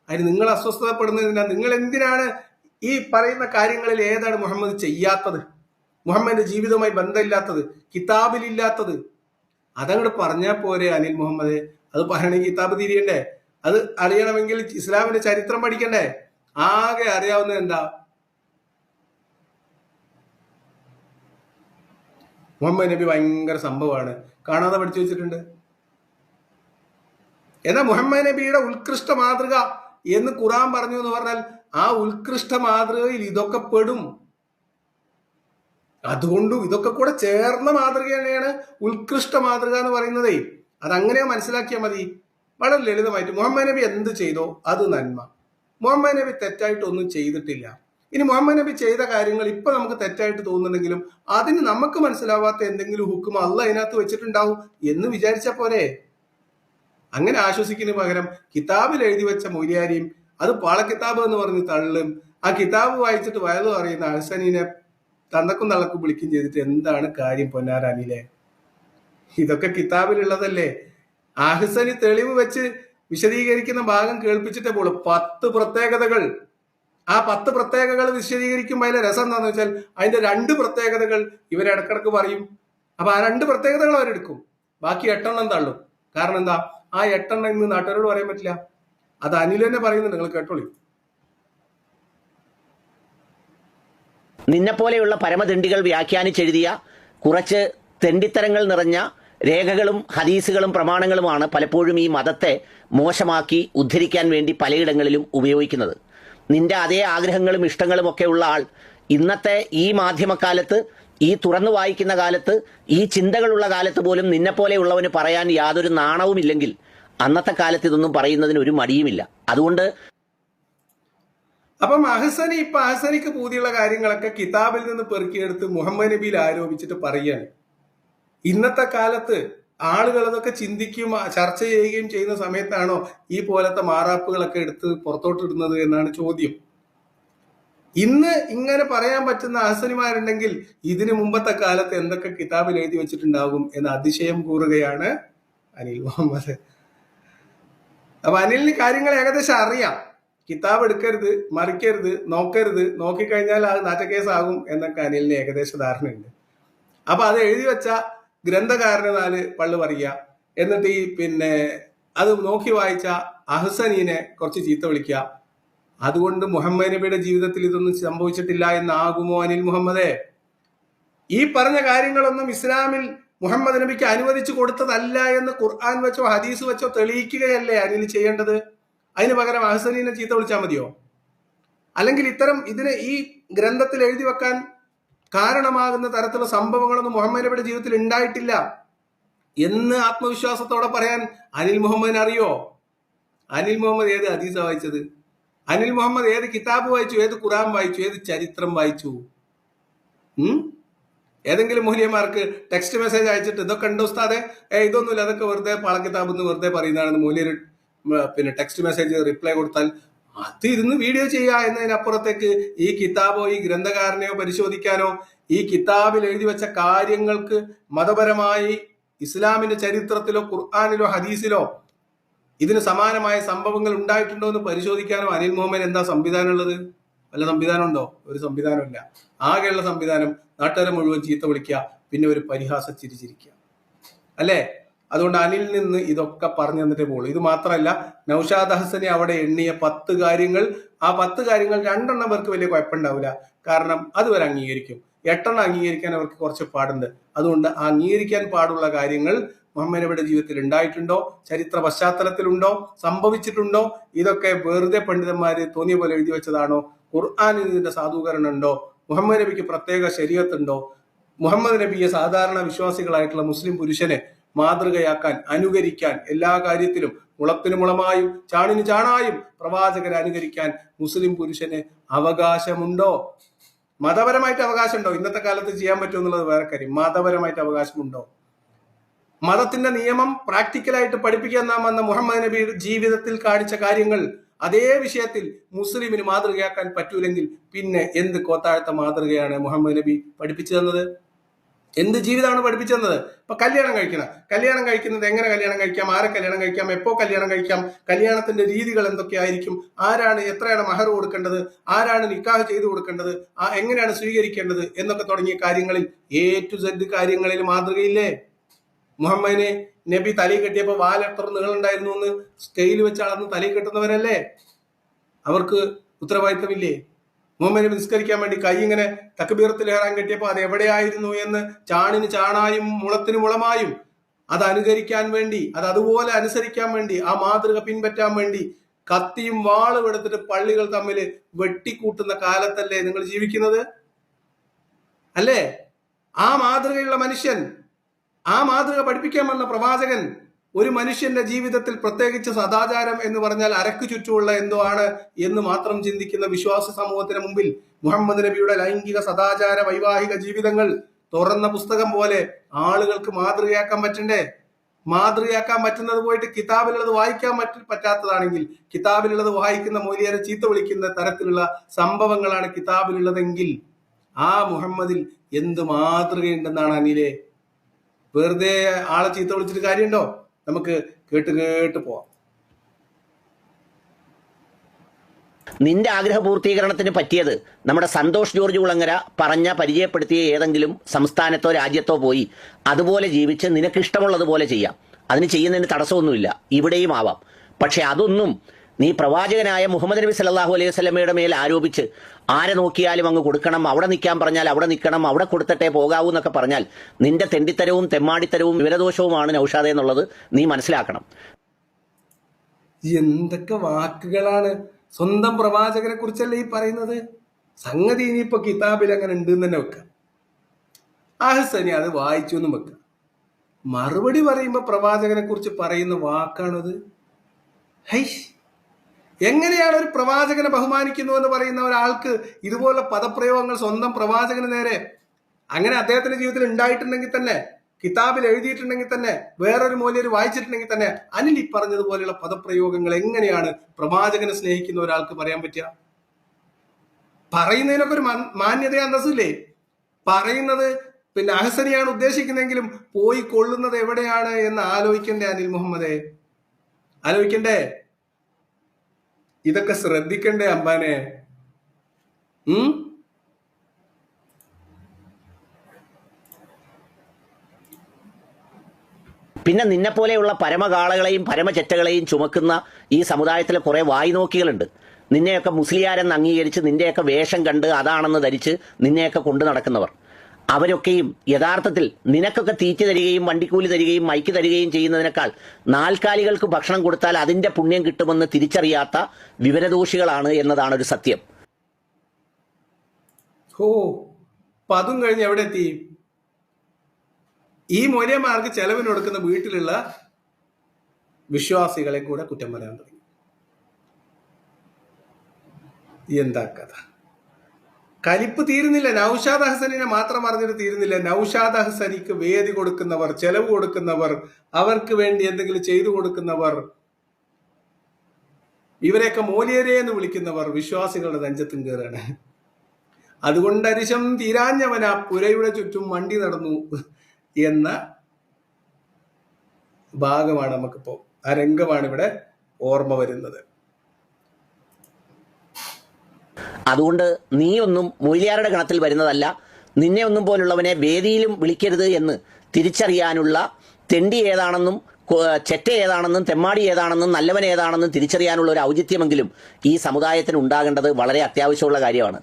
അതിന് നിങ്ങൾ അസ്വസ്ഥതപ്പെടുന്നതിനാ? നിങ്ങൾ എന്തിനാണ് ഈ പറയുന്ന കാര്യങ്ങളിൽ ഏതാണ് മുഹമ്മദ് ചെയ്യാത്തത്, മുഹമ്മദിന്റെ ജീവിതവുമായി ബന്ധമില്ലാത്തത്, കിതാബിലില്ലാത്തത്? അതങ്ങോട്ട് പറഞ്ഞാൽ പോരെ അനിൽ മുഹമ്മദ്? അത് പറയണമെങ്കിൽ കിതാബ് തിരിയണ്ടേ? അത് അറിയണമെങ്കിൽ ഇസ്ലാമിന്റെ ചരിത്രം പഠിക്കണ്ടേ? ആകെ അറിയാവുന്നത് എന്താ? മുഹമ്മദ് നബി ഭയങ്കര സംഭവമാണ്, കാണാതെ പഠിച്ചു വെച്ചിട്ടുണ്ട്. എന്നാൽ മുഹമ്മദ് നബിയുടെ ഉത്കൃഷ്ട മാതൃക എന്ന് ഖുർആൻ പറഞ്ഞു എന്ന് പറഞ്ഞാൽ ആ ഉത്കൃഷ്ട മാതൃകയിൽ ഇതൊക്കെ പെടും. അതുകൊണ്ടും ഇതൊക്കെ കൂടെ ചേർന്ന മാതൃക തന്നെയാണ് ഉത്കൃഷ്ട മാതൃക എന്ന് പറയുന്നതേ. അതങ്ങനെ മനസ്സിലാക്കിയാൽ മതി. വളരെ ലളിതമായിട്ട് മുഹമ്മദ് നബി എന്ത് ചെയ്തോ അത് നന്മ. മുഹമ്മദ് നബി തെറ്റായിട്ടൊന്നും ചെയ്തിട്ടില്ല. ഇനി മുഹമ്മദ് നബി ചെയ്ത കാര്യങ്ങൾ ഇപ്പൊ നമുക്ക് തെറ്റായിട്ട് തോന്നുന്നുണ്ടെങ്കിലും അതിന് നമുക്ക് മനസ്സിലാവാത്ത എന്തെങ്കിലും ഹുക്കും അള്ളാഹ് അതിനകത്ത് വെച്ചിട്ടുണ്ടാവും എന്ന് വിചാരിച്ച പോരെ. അങ്ങനെ ആശ്വസിക്കുന്നതിന് പകരം കിതാബിൽ എഴുതി വെച്ച മൊയ്ലിയാരിയും അത് പാളക്കിതാബ് എന്ന് പറഞ്ഞ് തള്ളും, ആ കിതാബ് വായിച്ചിട്ട് വയലു അറിയുന്ന അഹ്സനീനെ തന്നക്കും തള്ളക്കും വിളിക്കുകയും ചെയ്തിട്ട് എന്താണ് കാര്യം പൊന്നാരനിലെ? ഇതൊക്കെ കിതാബിലുള്ളതല്ലേ. അഹ്സനി തെളിവ് വെച്ച് വിശദീകരിക്കുന്ന ഭാഗം കേൾപ്പിച്ചിട്ടേ പോളൂ. 10 പ്രത്യേകതകൾ. ആ 10 പ്രത്യേകതകൾ വിശദീകരിക്കുമ്പോൾ അതിന്റെ രസം എന്താണെന്ന് വെച്ചാൽ അതിന്റെ 2 പ്രത്യേകതകൾ ഇവരിടക്കിടക്ക് പറയും. അപ്പൊ ആ 2 പ്രത്യേകതകൾ അവരെടുക്കും, ബാക്കി 8 എണ്ണം തള്ളും. കാരണം എന്താ? ആ 8 എണ്ണം ഇന്ന് നാട്ടുകാരോട് പറയാൻ പറ്റില്ല. അത് അനിൽ തന്നെ പറയുന്നുണ്ട്, നിങ്ങൾ കേട്ടോളി. നിന്നെപ്പോലെയുള്ള പരമദണ്ഡികൾ വ്യാഖ്യാനിച്ചെഴുതിയ കുറച്ച് തെണ്ടിത്തരങ്ങൾ നിറഞ്ഞ രേഖകളും ഹദീസുകളും പ്രമാണങ്ങളുമാണ് പലപ്പോഴും ഈ മതത്തെ മോശമാക്കി ഉദ്ധരിക്കാൻ വേണ്ടി പലയിടങ്ങളിലും ഉപയോഗിക്കുന്നത്. നിന്റെ അതേ ആഗ്രഹങ്ങളും ഇഷ്ടങ്ങളും ഒക്കെ ഉള്ള ആൾ ഇന്നത്തെ ഈ മാധ്യമകാലത്ത്, ഈ തുറന്നു വായിക്കുന്ന കാലത്ത്, ഈ ചിന്തകളുള്ള കാലത്ത് പോലും നിന്നെപ്പോലെയുള്ളവന് പറയാൻ യാതൊരു നാണവുമില്ലെങ്കിൽ അന്നത്തെ കാലത്ത് ഇതൊന്നും പറയുന്നതിന് ഒരു മടിയുമില്ല. അതുകൊണ്ട് അപ്പം അഹ്സനിക്ക് പൂതിയുള്ള കാര്യങ്ങളൊക്കെ കിതാബിൽ നിന്ന് പെറുക്കിയെടുത്ത് മുഹമ്മദ് നബിയിൽ ആരോപിച്ചിട്ട് പറയാണ്. ഇന്നത്തെ കാലത്ത് ആളുകൾ അതൊക്കെ ചിന്തിക്കുകയും ചർച്ച ചെയ്യുകയും ചെയ്യുന്ന സമയത്താണോ ഈ പോലത്തെ മാറാപ്പുകളൊക്കെ എടുത്ത് പുറത്തോട്ട് ഇടുന്നത് എന്നാണ് ചോദ്യം. ഇന്ന് ഇങ്ങനെ പറയാൻ പറ്റുന്ന അഹ്സനിമാരുണ്ടെങ്കിൽ ഇതിനു മുമ്പത്തെ കാലത്ത് എന്തൊക്കെ കിതാബിൽ എഴുതി വെച്ചിട്ടുണ്ടാകും എന്ന് അതിശയം കൂറുകയാണ് അനിൽ മുഹമ്മദ്. അപ്പൊ അനിലിന് കാര്യങ്ങൾ ഏകദേശം അറിയാം. കിതാബ് എടുക്കരുത്, മറിക്കരുത്, നോക്കരുത്, നോക്കിക്കഴിഞ്ഞാൽ അത് നാറ്റക്കേസാകും എന്നൊക്കെ അനിലിന് ഏകദേശ ധാരണയുണ്ട്. അപ്പൊ അത് എഴുതി വെച്ച ഗ്രന്ഥകാരന് 4 പള്ളു പറയുക, എന്നിട്ട് അത് നോക്കി വായിച്ച അഹ്സനീനെ കുറച്ച് ചീത്ത വിളിക്കുക. അതുകൊണ്ട് മുഹമ്മദ് നബിയുടെ ജീവിതത്തിൽ ഇതൊന്നും സംഭവിച്ചിട്ടില്ല എന്നാകുമോ അനിൽ മുഹമ്മദേ? ഈ പറഞ്ഞ കാര്യങ്ങളൊന്നും ഇസ്ലാമിൽ മുഹമ്മദ് നബിക്ക് അനുവദിച്ചു കൊടുത്തതല്ല എന്ന് ഖുർആൻ വെച്ചോ ഹദീസ് വെച്ചോ തെളിയിക്കുകയല്ലേ അനിൽ ചെയ്യേണ്ടത്? അതിന് പകരം അഹ്സനീനെ ചീത്ത വിളിച്ചാൽ മതിയോ? അല്ലെങ്കിൽ ഇതിനെ ഈ ഗ്രന്ഥത്തിൽ എഴുതി വെക്കാൻ കാരണമാകുന്ന തരത്തിലുള്ള സംഭവങ്ങളൊന്നും മുഹമ്മദ് നബിയുടെ ജീവിതത്തിൽ ഉണ്ടായിട്ടില്ല എന്ന് ആത്മവിശ്വാസത്തോടെ പറയാൻ അനിൽ മുഹമ്മദിന് അറിയോ? അനിൽ മുഹമ്മദ് ഏത് ഹദീസ വായിച്ചത്? അനിൽ മുഹമ്മദ് ഏത് കിതാബ് വായിച്ചു? ഏത് ഖുർആൻ വായിച്ചു? ഏത് ചരിത്രം വായിച്ചു? ഏതെങ്കിലും മൂല്യന്മാർക്ക് ടെക്സ്റ്റ് മെസ്സേജ് അയച്ചിട്ട് ഇതൊക്കെ ഉണ്ടോ ഉസ്താദെ? ഇതൊന്നുമില്ല, അതൊക്കെ വെറുതെ പാളക്കിതാബ് എന്ന് വെറുതെ പറയുന്നതാണെന്ന് മൂല്യർ പിന്നെ ടെക്സ്റ്റ് മെസ്സേജ് റിപ്ലൈ കൊടുത്താൽ അത് ഇരുന്ന് വീഡിയോ ചെയ്യുക എന്നതിനപ്പുറത്തേക്ക് ഈ കിതാബോ ഈ ഗ്രന്ഥകാരനെയോ പരിശോധിക്കാനോ ഈ കിതാബിൽ എഴുതി വെച്ച കാര്യങ്ങൾക്ക് മതപരമായി ഇസ്ലാമിന്റെ ചരിത്രത്തിലോ ഖുർആാനിലോ ഹദീസിലോ ഇതിന് സമാനമായ സംഭവങ്ങൾ ഉണ്ടായിട്ടുണ്ടോ എന്ന് പരിശോധിക്കാനോ അനിൽ മുഹമ്മദ് എന്താ സംവിധാനം ഉള്ളത്? വല്ല സംവിധാനം ഉണ്ടോ? ഒരു സംവിധാനമില്ല. ആകെയുള്ള സംവിധാനം നാട്ടുകാരെ മുഴുവൻ ചീത്ത വിളിക്കുക, പിന്നെ ഒരു പരിഹാസ ചിരിച്ചിരിക്കുക, അല്ലേ? അതുകൊണ്ട് അനിലിൽ നിന്ന് ഇതൊക്കെ പറഞ്ഞു തന്നിട്ടേ പോകുള്ളൂ. ഇത് മാത്രമല്ല, നൗഷാദ് ഹസനെ അവിടെ എണ്ണിയ 10 കാര്യങ്ങൾ, ആ 10 കാര്യങ്ങൾ 2 എണ്ണം പേർക്ക് വലിയ കുഴപ്പമുണ്ടാവില്ല. കാരണം അതുവരെ അംഗീകരിക്കും. 8 എണ്ണം അംഗീകരിക്കാൻ അവർക്ക് കുറച്ച് പാടുണ്ട്. അതുകൊണ്ട് അംഗീകരിക്കാൻ പാടുള്ള കാര്യങ്ങൾ മുഹമ്മദ് നബിയുടെ ജീവിതത്തിൽ ഉണ്ടായിട്ടുണ്ടോ, ചരിത്ര പശ്ചാത്തലത്തിലുണ്ടോ, സംഭവിച്ചിട്ടുണ്ടോ? ഇതൊക്കെ വെറുതെ പണ്ഡിതന്മാര് തോന്നിയ പോലെ എഴുതി വെച്ചതാണോ? ഖുർആനിൽ ഇതിന്റെ സാധൂകരണം ഉണ്ടോ? മുഹമ്മദ് നബിക്ക് പ്രത്യേക ശരീഅത്തുണ്ടോ? മുഹമ്മദ് നബിയെ സാധാരണ വിശ്വാസികളായിട്ടുള്ള മുസ്ലിം പുരുഷനെ മാതൃകയാക്കാൻ, അനുകരിക്കാൻ, എല്ലാ കാര്യത്തിലും മുളത്തിന് മുളമായും ചാണിന് ചാണായും പ്രവാചകരെ അനുകരിക്കാൻ മുസ്ലിം പുരുഷന് അവകാശമുണ്ടോ? മതപരമായിട്ട് അവകാശമുണ്ടോ? ഇന്നത്തെ കാലത്ത് ചെയ്യാൻ പറ്റുമോ എന്നുള്ളത് വേറെ കാര്യം. മതപരമായിട്ട് അവകാശമുണ്ടോ? മതത്തിന്റെ നിയമം പ്രാക്ടിക്കലായിട്ട് പഠിപ്പിക്കാൻ നാം വന്ന മുഹമ്മദ് നബി ജീവിതത്തിൽ കാണിച്ച കാര്യങ്ങൾ അതേ വിഷയത്തിൽ മുസ്ലിമിന് മാതൃകയാക്കാൻ പറ്റൂലെങ്കിൽ പിന്നെ എന്ത് കോത്താഴത്ത മാതൃകയാണ് മുഹമ്മദ് നബി പഠിപ്പിച്ചു തന്നത്? എന്ത് ജീവിതമാണ് പഠിപ്പിച്ചു തന്നത്? ഇപ്പൊ കല്യാണം കഴിക്കുന്നത് എങ്ങനെ കല്യാണം കഴിക്കാം, ആരെ കല്യാണം കഴിക്കാം, എപ്പോ കല്യാണം കഴിക്കാം, കല്യാണത്തിന്റെ രീതികൾ എന്തൊക്കെയായിരിക്കും, ആരാണ് എത്രയാണ് മഹർ കൊടുക്കേണ്ടത്, ആരാണ് നിക്കാഹ് ചെയ്തു കൊടുക്കേണ്ടത്, എങ്ങനെയാണ് സ്വീകരിക്കേണ്ടത് എന്നൊക്കെ തുടങ്ങിയ കാര്യങ്ങളിൽ A to Z കാര്യങ്ങളിൽ മാതൃകയില്ലേ? മുഹമ്മദിനെ നബി തലയിൽ കെട്ടിയപ്പോ വാൽ എത്ര നീളുണ്ടായിരുന്നു എന്ന് സ്കെയിൽ വെച്ച് അളന്ന് തലയിൽ കെട്ടുന്നവരല്ലേ? അവർക്ക് ഉത്തരവാദിത്തമില്ലേ? മുഹമ്മദ് നബി നിസ്കരിക്കാൻ വേണ്ടി കൈ ഇങ്ങനെ തക്ബീറത്തിൽ ഏറാൻ കെട്ടിയപ്പോ അത് എവിടെയായിരുന്നു എന്ന് ചാണിന് ചാണായും മുളത്തിന് മുളമായും അത് അനുകരിക്കാൻ വേണ്ടി, അത് അതുപോലെ അനുസരിക്കാൻ വേണ്ടി, ആ മാതൃക പിൻപറ്റാൻ വേണ്ടി കത്തിയും വാളും എടുത്തിട്ട് പള്ളികൾ തമ്മിൽ വെട്ടിക്കൂട്ടുന്ന കാലത്തല്ലേ നിങ്ങൾ ജീവിക്കുന്നത്? അല്ലേ? ആ മാതൃകയുള്ള മനുഷ്യൻ, ആ മാതൃക പഠിപ്പിക്കാൻ വന്ന പ്രവാചകൻ ഒരു മനുഷ്യന്റെ ജീവിതത്തിൽ പ്രത്യേകിച്ച് സദാചാരം എന്ന് പറഞ്ഞാൽ അരക്കു ചുറ്റുമുള്ള എന്തോ ആണ് എന്ന് മാത്രം ചിന്തിക്കുന്ന വിശ്വാസ സമൂഹത്തിന് മുമ്പിൽ മുഹമ്മദ് നബിയുടെ ലൈംഗിക സദാചാര വൈവാഹിക ജീവിതങ്ങൾ തുറന്ന പുസ്തകം പോലെ ആളുകൾക്ക് മാതൃകയാക്കാൻ പറ്റണ്ടേ? മാതൃകയാക്കാൻ പറ്റുന്നത് പോയിട്ട് കിതാബിലുള്ളത് വായിക്കാൻ പറ്റാത്തതാണെങ്കിൽ, കിതാബിലുള്ളത് വായിക്കുന്ന മൂല്യരെ ചീത്ത വിളിക്കുന്ന തരത്തിലുള്ള സംഭവങ്ങളാണ് കിതാബിലുള്ളതെങ്കിൽ ആ മുഹമ്മദിൽ എന്ത് മാതൃകയുണ്ടെന്നാണ് അനിലെ? വെറുതെ ആളെ ചീത്ത വിളിച്ചിട്ട് കാര്യമുണ്ടോ? നമുക്ക് കേട്ട് പോവാം. നിന്റെ ആഗ്രഹ പൂർത്തീകരണത്തിന് പറ്റിയത് നമ്മുടെ സന്തോഷ് ജോർജ് കുളങ്ങര പരിചയപ്പെടുത്തിയ ഏതെങ്കിലും സംസ്ഥാനത്തോ രാജ്യത്തോ പോയി അതുപോലെ ജീവിച്ച് നിനക്ക് ഇഷ്ടമുള്ളതുപോലെ ചെയ്യാം. അതിന് ചെയ്യുന്നതിന് തടസ്സമൊന്നുമില്ല, ഇവിടെയും ആവാം. പക്ഷെ അതൊന്നും നീ പ്രവാചകനായ മുഹമ്മദ് നബി സല്ലല്ലാഹു അലൈഹി വസല്ലമയുടെ മേൽ ആരോപിച്ച് ആരെ നോക്കിയാലും അങ്ങ് കൊടുക്കണം, അവിടെ നിൽക്കാൻ പറഞ്ഞാൽ അവിടെ നിൽക്കണം, അവിടെ കൊടുത്തിട്ടേ പോകാവൂ എന്നൊക്കെ പറഞ്ഞാൽ നിന്റെ തെണ്ടിത്തരവും തെമ്മാടിത്തരവും വിവരദോഷവുമാണ് നൗഷാദ് എന്നുള്ളത് നീ മനസ്സിലാക്കണം. എന്തൊക്കെ വാക്കുകളാണ്! സ്വന്തം പ്രവാചകനെ കുറിച്ചല്ലേ ഈ പറയുന്നത്? സംഗതി ഇനിയിപ്പോ കിതാബിൽ അങ്ങനെ ഉണ്ട് എന്ന് തന്നെ വെക്കാം. അഹ്സനി അത് വായിച്ചു എന്നും വെക്കാം. മറുപടി പറയുമ്പോ പ്രവാചകനെ കുറിച്ച് പറയുന്ന വാക്കാണത്. ഹൈഷ്! എങ്ങനെയാണ് ഒരു പ്രവാചകനെ ബഹുമാനിക്കുന്നു എന്ന് പറയുന്ന ഒരാൾക്ക് ഇതുപോലെ പദപ്രയോഗങ്ങൾ സ്വന്തം പ്രവാചകന് നേരെ, അങ്ങനെ അദ്ദേഹത്തിന്റെ ജീവിതത്തിൽ ഉണ്ടായിട്ടുണ്ടെങ്കിൽ തന്നെ, കിതാബിൽ എഴുതിയിട്ടുണ്ടെങ്കിൽ തന്നെ, വേറൊരു മൂല്യർ വായിച്ചിട്ടുണ്ടെങ്കിൽ തന്നെ, അനിൽ ഈ പറഞ്ഞതുപോലെയുള്ള പദപ്രയോഗങ്ങൾ എങ്ങനെയാണ് പ്രവാചകനെ സ്നേഹിക്കുന്ന ഒരാൾക്ക് പറയാൻ പറ്റുക? പറയുന്നതിനൊക്കെ ഒരു മാന്യത അന്തസ്സില്ലേ? പറയുന്നത് പിന്നെ അഹ്സനിയാണ് ഉദ്ദേശിക്കുന്നതെങ്കിലും പോയി കൊള്ളുന്നത് എവിടെയാണ് എന്ന് ആലോചിക്കണ്ടേ അനിൽ മുഹമ്മദേ? ആലോചിക്കണ്ടേ? ഇതൊക്കെ ശ്രദ്ധിക്കണ്ടേ അമ്പാനെ? പിന്നെ നിന്നെ പോലെയുള്ള പരമകാളകളെയും പരമചെറ്റകളെയും ചുമക്കുന്ന ഈ സമുദായത്തിലെ കുറെ വായിനോക്കികളുണ്ട്. നിന്നെയൊക്കെ മുസ്ലിയാരെന്ന് അംഗീകരിച്ച് നിന്റെയൊക്കെ വേഷം കണ്ട് അതാണെന്ന് ധരിച്ച് നിന്നെയൊക്കെ കൊണ്ടു നടക്കുന്നവർ. അവരൊക്കെയും യഥാർത്ഥത്തിൽ നിനക്കൊക്കെ തീറ്റ തരികയും വണ്ടിക്കൂലി തരികയും മൈക്ക് തരികയും ചെയ്യുന്നതിനേക്കാൾ നാൽക്കാലികൾക്ക് ഭക്ഷണം കൊടുത്താൽ അതിന്റെ പുണ്യം കിട്ടുമെന്ന് തിരിച്ചറിയാത്ത വിവരദോഷികളാണ് എന്നതാണ് ഒരു സത്യം. ഓ, അപ്പൊ അതും കഴിഞ്ഞ് എവിടെ എത്തി? ഈ മൊര്യമാർക്ക് ചെലവിന് കൊടുക്കുന്ന വീട്ടിലുള്ള വിശ്വാസികളെ കൂടെ കുറ്റം പറയാൻ തുടങ്ങി. എന്താ കഥ? കലിപ്പ് തീരുന്നില്ല. നൗഷാദ് ഹസനിനെ മാത്രം പറഞ്ഞിട്ട് തീരുന്നില്ല. നൗഷാദ് ഹസനിക്ക് വേദി കൊടുക്കുന്നവർ, ചെലവ് കൊടുക്കുന്നവർ, അവർക്ക് വേണ്ടി എന്തെങ്കിലും ചെയ്തു കൊടുക്കുന്നവർ, ഇവരെയൊക്കെ മോലിയരെ എന്ന് വിളിക്കുന്നവർ വിശ്വാസികളുടെ നെഞ്ചത്തും കയറാണ്. അതുകൊണ്ട് അരിശം തീരാഞ്ഞവൻ ആ പുരയുടെ ചുറ്റും മണ്ടി നടന്നു എന്ന ഭാഗമാണ് നമുക്കിപ്പോ, ആ രംഗമാണ് ഇവിടെ ഓർമ്മ വരുന്നത്. അതുകൊണ്ട് നീയൊന്നും മൊയ്ലിയാരുടെ ഗണത്തിൽ വരുന്നതല്ല. നിന്നെ ഒന്നും പോലുള്ളവനെ വേദിയിലും വിളിക്കരുത് എന്ന് തിരിച്ചറിയാനുള്ള തെണ്ടി ഏതാണെന്നും ചെറ്റ ഏതാണെന്നും തെമ്മാടി ഏതാണെന്നും നല്ലവൻ ഏതാണെന്നും തിരിച്ചറിയാനുള്ള ഒരു ഔചിത്യമെങ്കിലും ഈ സമുദായത്തിന് ഉണ്ടാകേണ്ടത് വളരെ അത്യാവശ്യമുള്ള കാര്യമാണ്.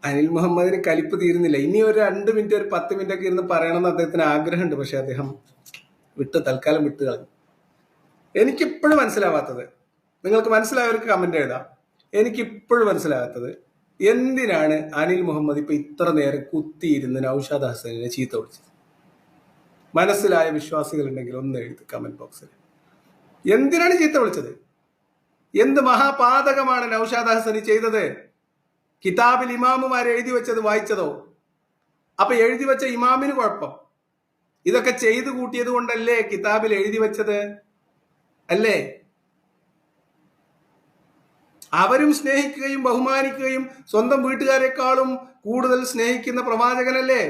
അനിൽ മുഹമ്മദിന് കലിപ്പ് തീരുന്നില്ല. ഇനി ഒരു 2 മിനിറ്റ്, ഒരു 10 മിനിറ്റ് ഒക്കെ ഇരുന്ന് പറയണമെന്ന് അദ്ദേഹത്തിന് ആഗ്രഹമുണ്ട്. പക്ഷെ അദ്ദേഹം തൽക്കാലം വിട്ട് കളഞ്ഞു. എനിക്കിപ്പോഴും മനസ്സിലാവാത്തത്, നിങ്ങൾക്ക് മനസ്സിലായവർക്ക് കമന്റ് എഴുതാം, എനിക്കിപ്പോഴും മനസ്സിലാകാത്തത് എന്തിനാണ് അനിൽ മുഹമ്മദ് ഇപ്പൊ ഇത്ര നേരം കുത്തിയിരുന്ന് നൗഷാദ് ഹസനിനെ ചീത്ത വിളിച്ചത്? മനസ്സിലായ വിശ്വാസികളുണ്ടെങ്കിൽ ഒന്ന് എഴുതി കമന്റ് ബോക്സിൽ. എന്തിനാണ് ചീത്ത വിളിച്ചത്? എന്ത് മഹാപാതകമാണ് നൗഷാദ് ഹസനി ചെയ്തത്? കിതാബിൽ ഇമാമുമാർ എഴുതി വെച്ചത് വായിച്ചതോ? അപ്പൊ എഴുതി വെച്ച ഇമാമിന് കുഴപ്പം? ഇതൊക്കെ ചെയ്തു കൂട്ടിയത് കൊണ്ടല്ലേ കിതാബിൽ എഴുതി വെച്ചത്? അല്ലേ? അവരും സ്നേഹിക്കുകയും ബഹുമാനിക്കുകയും സ്വന്തം വീട്ടുകാരെക്കാളും കൂടുതൽ സ്നേഹിക്കുന്ന പ്രവാചകനല്ലേ?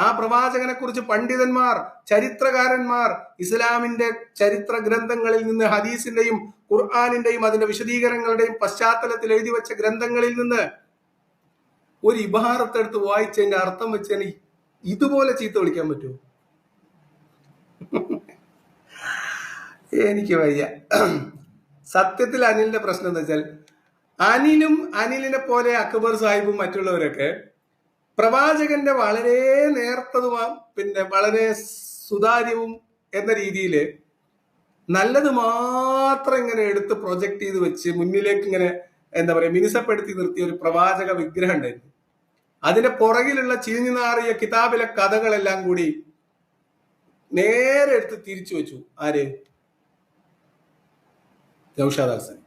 ആ പ്രവാചകനെ കുറിച്ച് പണ്ഡിതന്മാർ, ചരിത്രകാരന്മാർ ഇസ്ലാമിന്റെ ചരിത്ര ഗ്രന്ഥങ്ങളിൽ നിന്ന്, ഹദീസിന്റെയും ഖുർആാനിന്റെയും അതിന്റെ വിശദീകരണങ്ങളുടെയും പശ്ചാത്തലത്തിൽ എഴുതി വെച്ച ഗ്രന്ഥങ്ങളിൽ നിന്ന് ഒരു ഇബാറത്തെടുത്ത് വായിച്ചതിന്റെ അർത്ഥം വെച്ചാൽ ഇതുപോലെ ചീത്ത വിളിക്കാൻ പറ്റുമോ? എനിക്ക് വയ്യ. സത്യത്തിൽ അനിലിന്റെ പ്രശ്നം എന്താ വെച്ചാൽ, അനിലിനെ പോലെ അക്ബർ സാഹിബും മറ്റുള്ളവരൊക്കെ പ്രവാചകന്റെ വളരെ നേർത്തതും പിന്നെ വളരെ സുതാര്യവും എന്ന രീതിയിൽ നല്ലത് മാത്രം ഇങ്ങനെ എടുത്ത് പ്രൊജക്ട് ചെയ്ത് വെച്ച് മുന്നിലേക്ക് ഇങ്ങനെ എന്താ പറയാ മിനുസപ്പെടുത്തി നിർത്തിയ ഒരു പ്രവാചക വിഗ്രഹം ഉണ്ടായിരുന്നു. അതിന്റെ പുറകിലുള്ള ചീഞ്ഞു നാറിയ കിതാബിലെ കഥകളെല്ലാം കൂടി നേരെ എടുത്ത് തിരിച്ചു വെച്ചു. ആര്? നൗഷാദ് ഹസൻ.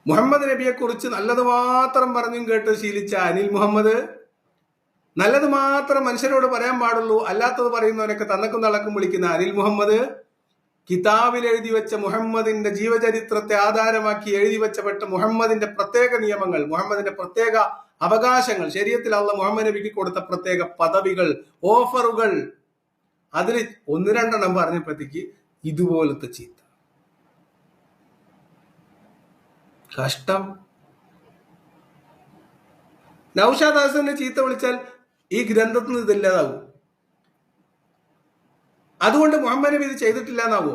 മുഹമ്മദ് നബിയെ കുറിച്ച് നല്ലത് മാത്രം പറഞ്ഞും കേട്ട് ശീലിച്ച അനിൽ മുഹമ്മദ്, നല്ലത് മാത്രം മനുഷ്യരോട് പറയാൻ പാടുള്ളൂ, അല്ലാത്തത് പറയുന്നവനൊക്കെ തന്നക്കും തള്ളക്കും വിളിക്കുന്ന അനിൽ മുഹമ്മദ്, കിതാബിൽ എഴുതി വെച്ച മുഹമ്മദിന്റെ ജീവചരിത്രത്തെ ആധാരമാക്കി എഴുതി വെച്ചപ്പെട്ട മുഹമ്മദിന്റെ പ്രത്യേക നിയമങ്ങൾ, മുഹമ്മദിന്റെ പ്രത്യേക അവകാശങ്ങൾ, ശരീഅത്തിൽ അല്ലാഹു മുഹമ്മദ് നബിക്ക് കൊടുത്ത പ്രത്യേക പദവികൾ, ഓഫറുകൾ, അതിൽ 1-2 പറഞ്ഞപ്പോഴത്തേക്ക് ഇതുപോലത്തെ ചീത്ത. കഷ്ടം. നൗഷാദ് ഹസനെ ചീത്ത വിളിച്ചാൽ ഈ ഗ്രന്ഥത്തിൽ നിന്ന് ഇതില്ലാതാവും. അതുകൊണ്ട് മുഹമ്മദ് നബി ഇത് ചെയ്തിട്ടില്ല എന്നാവോ?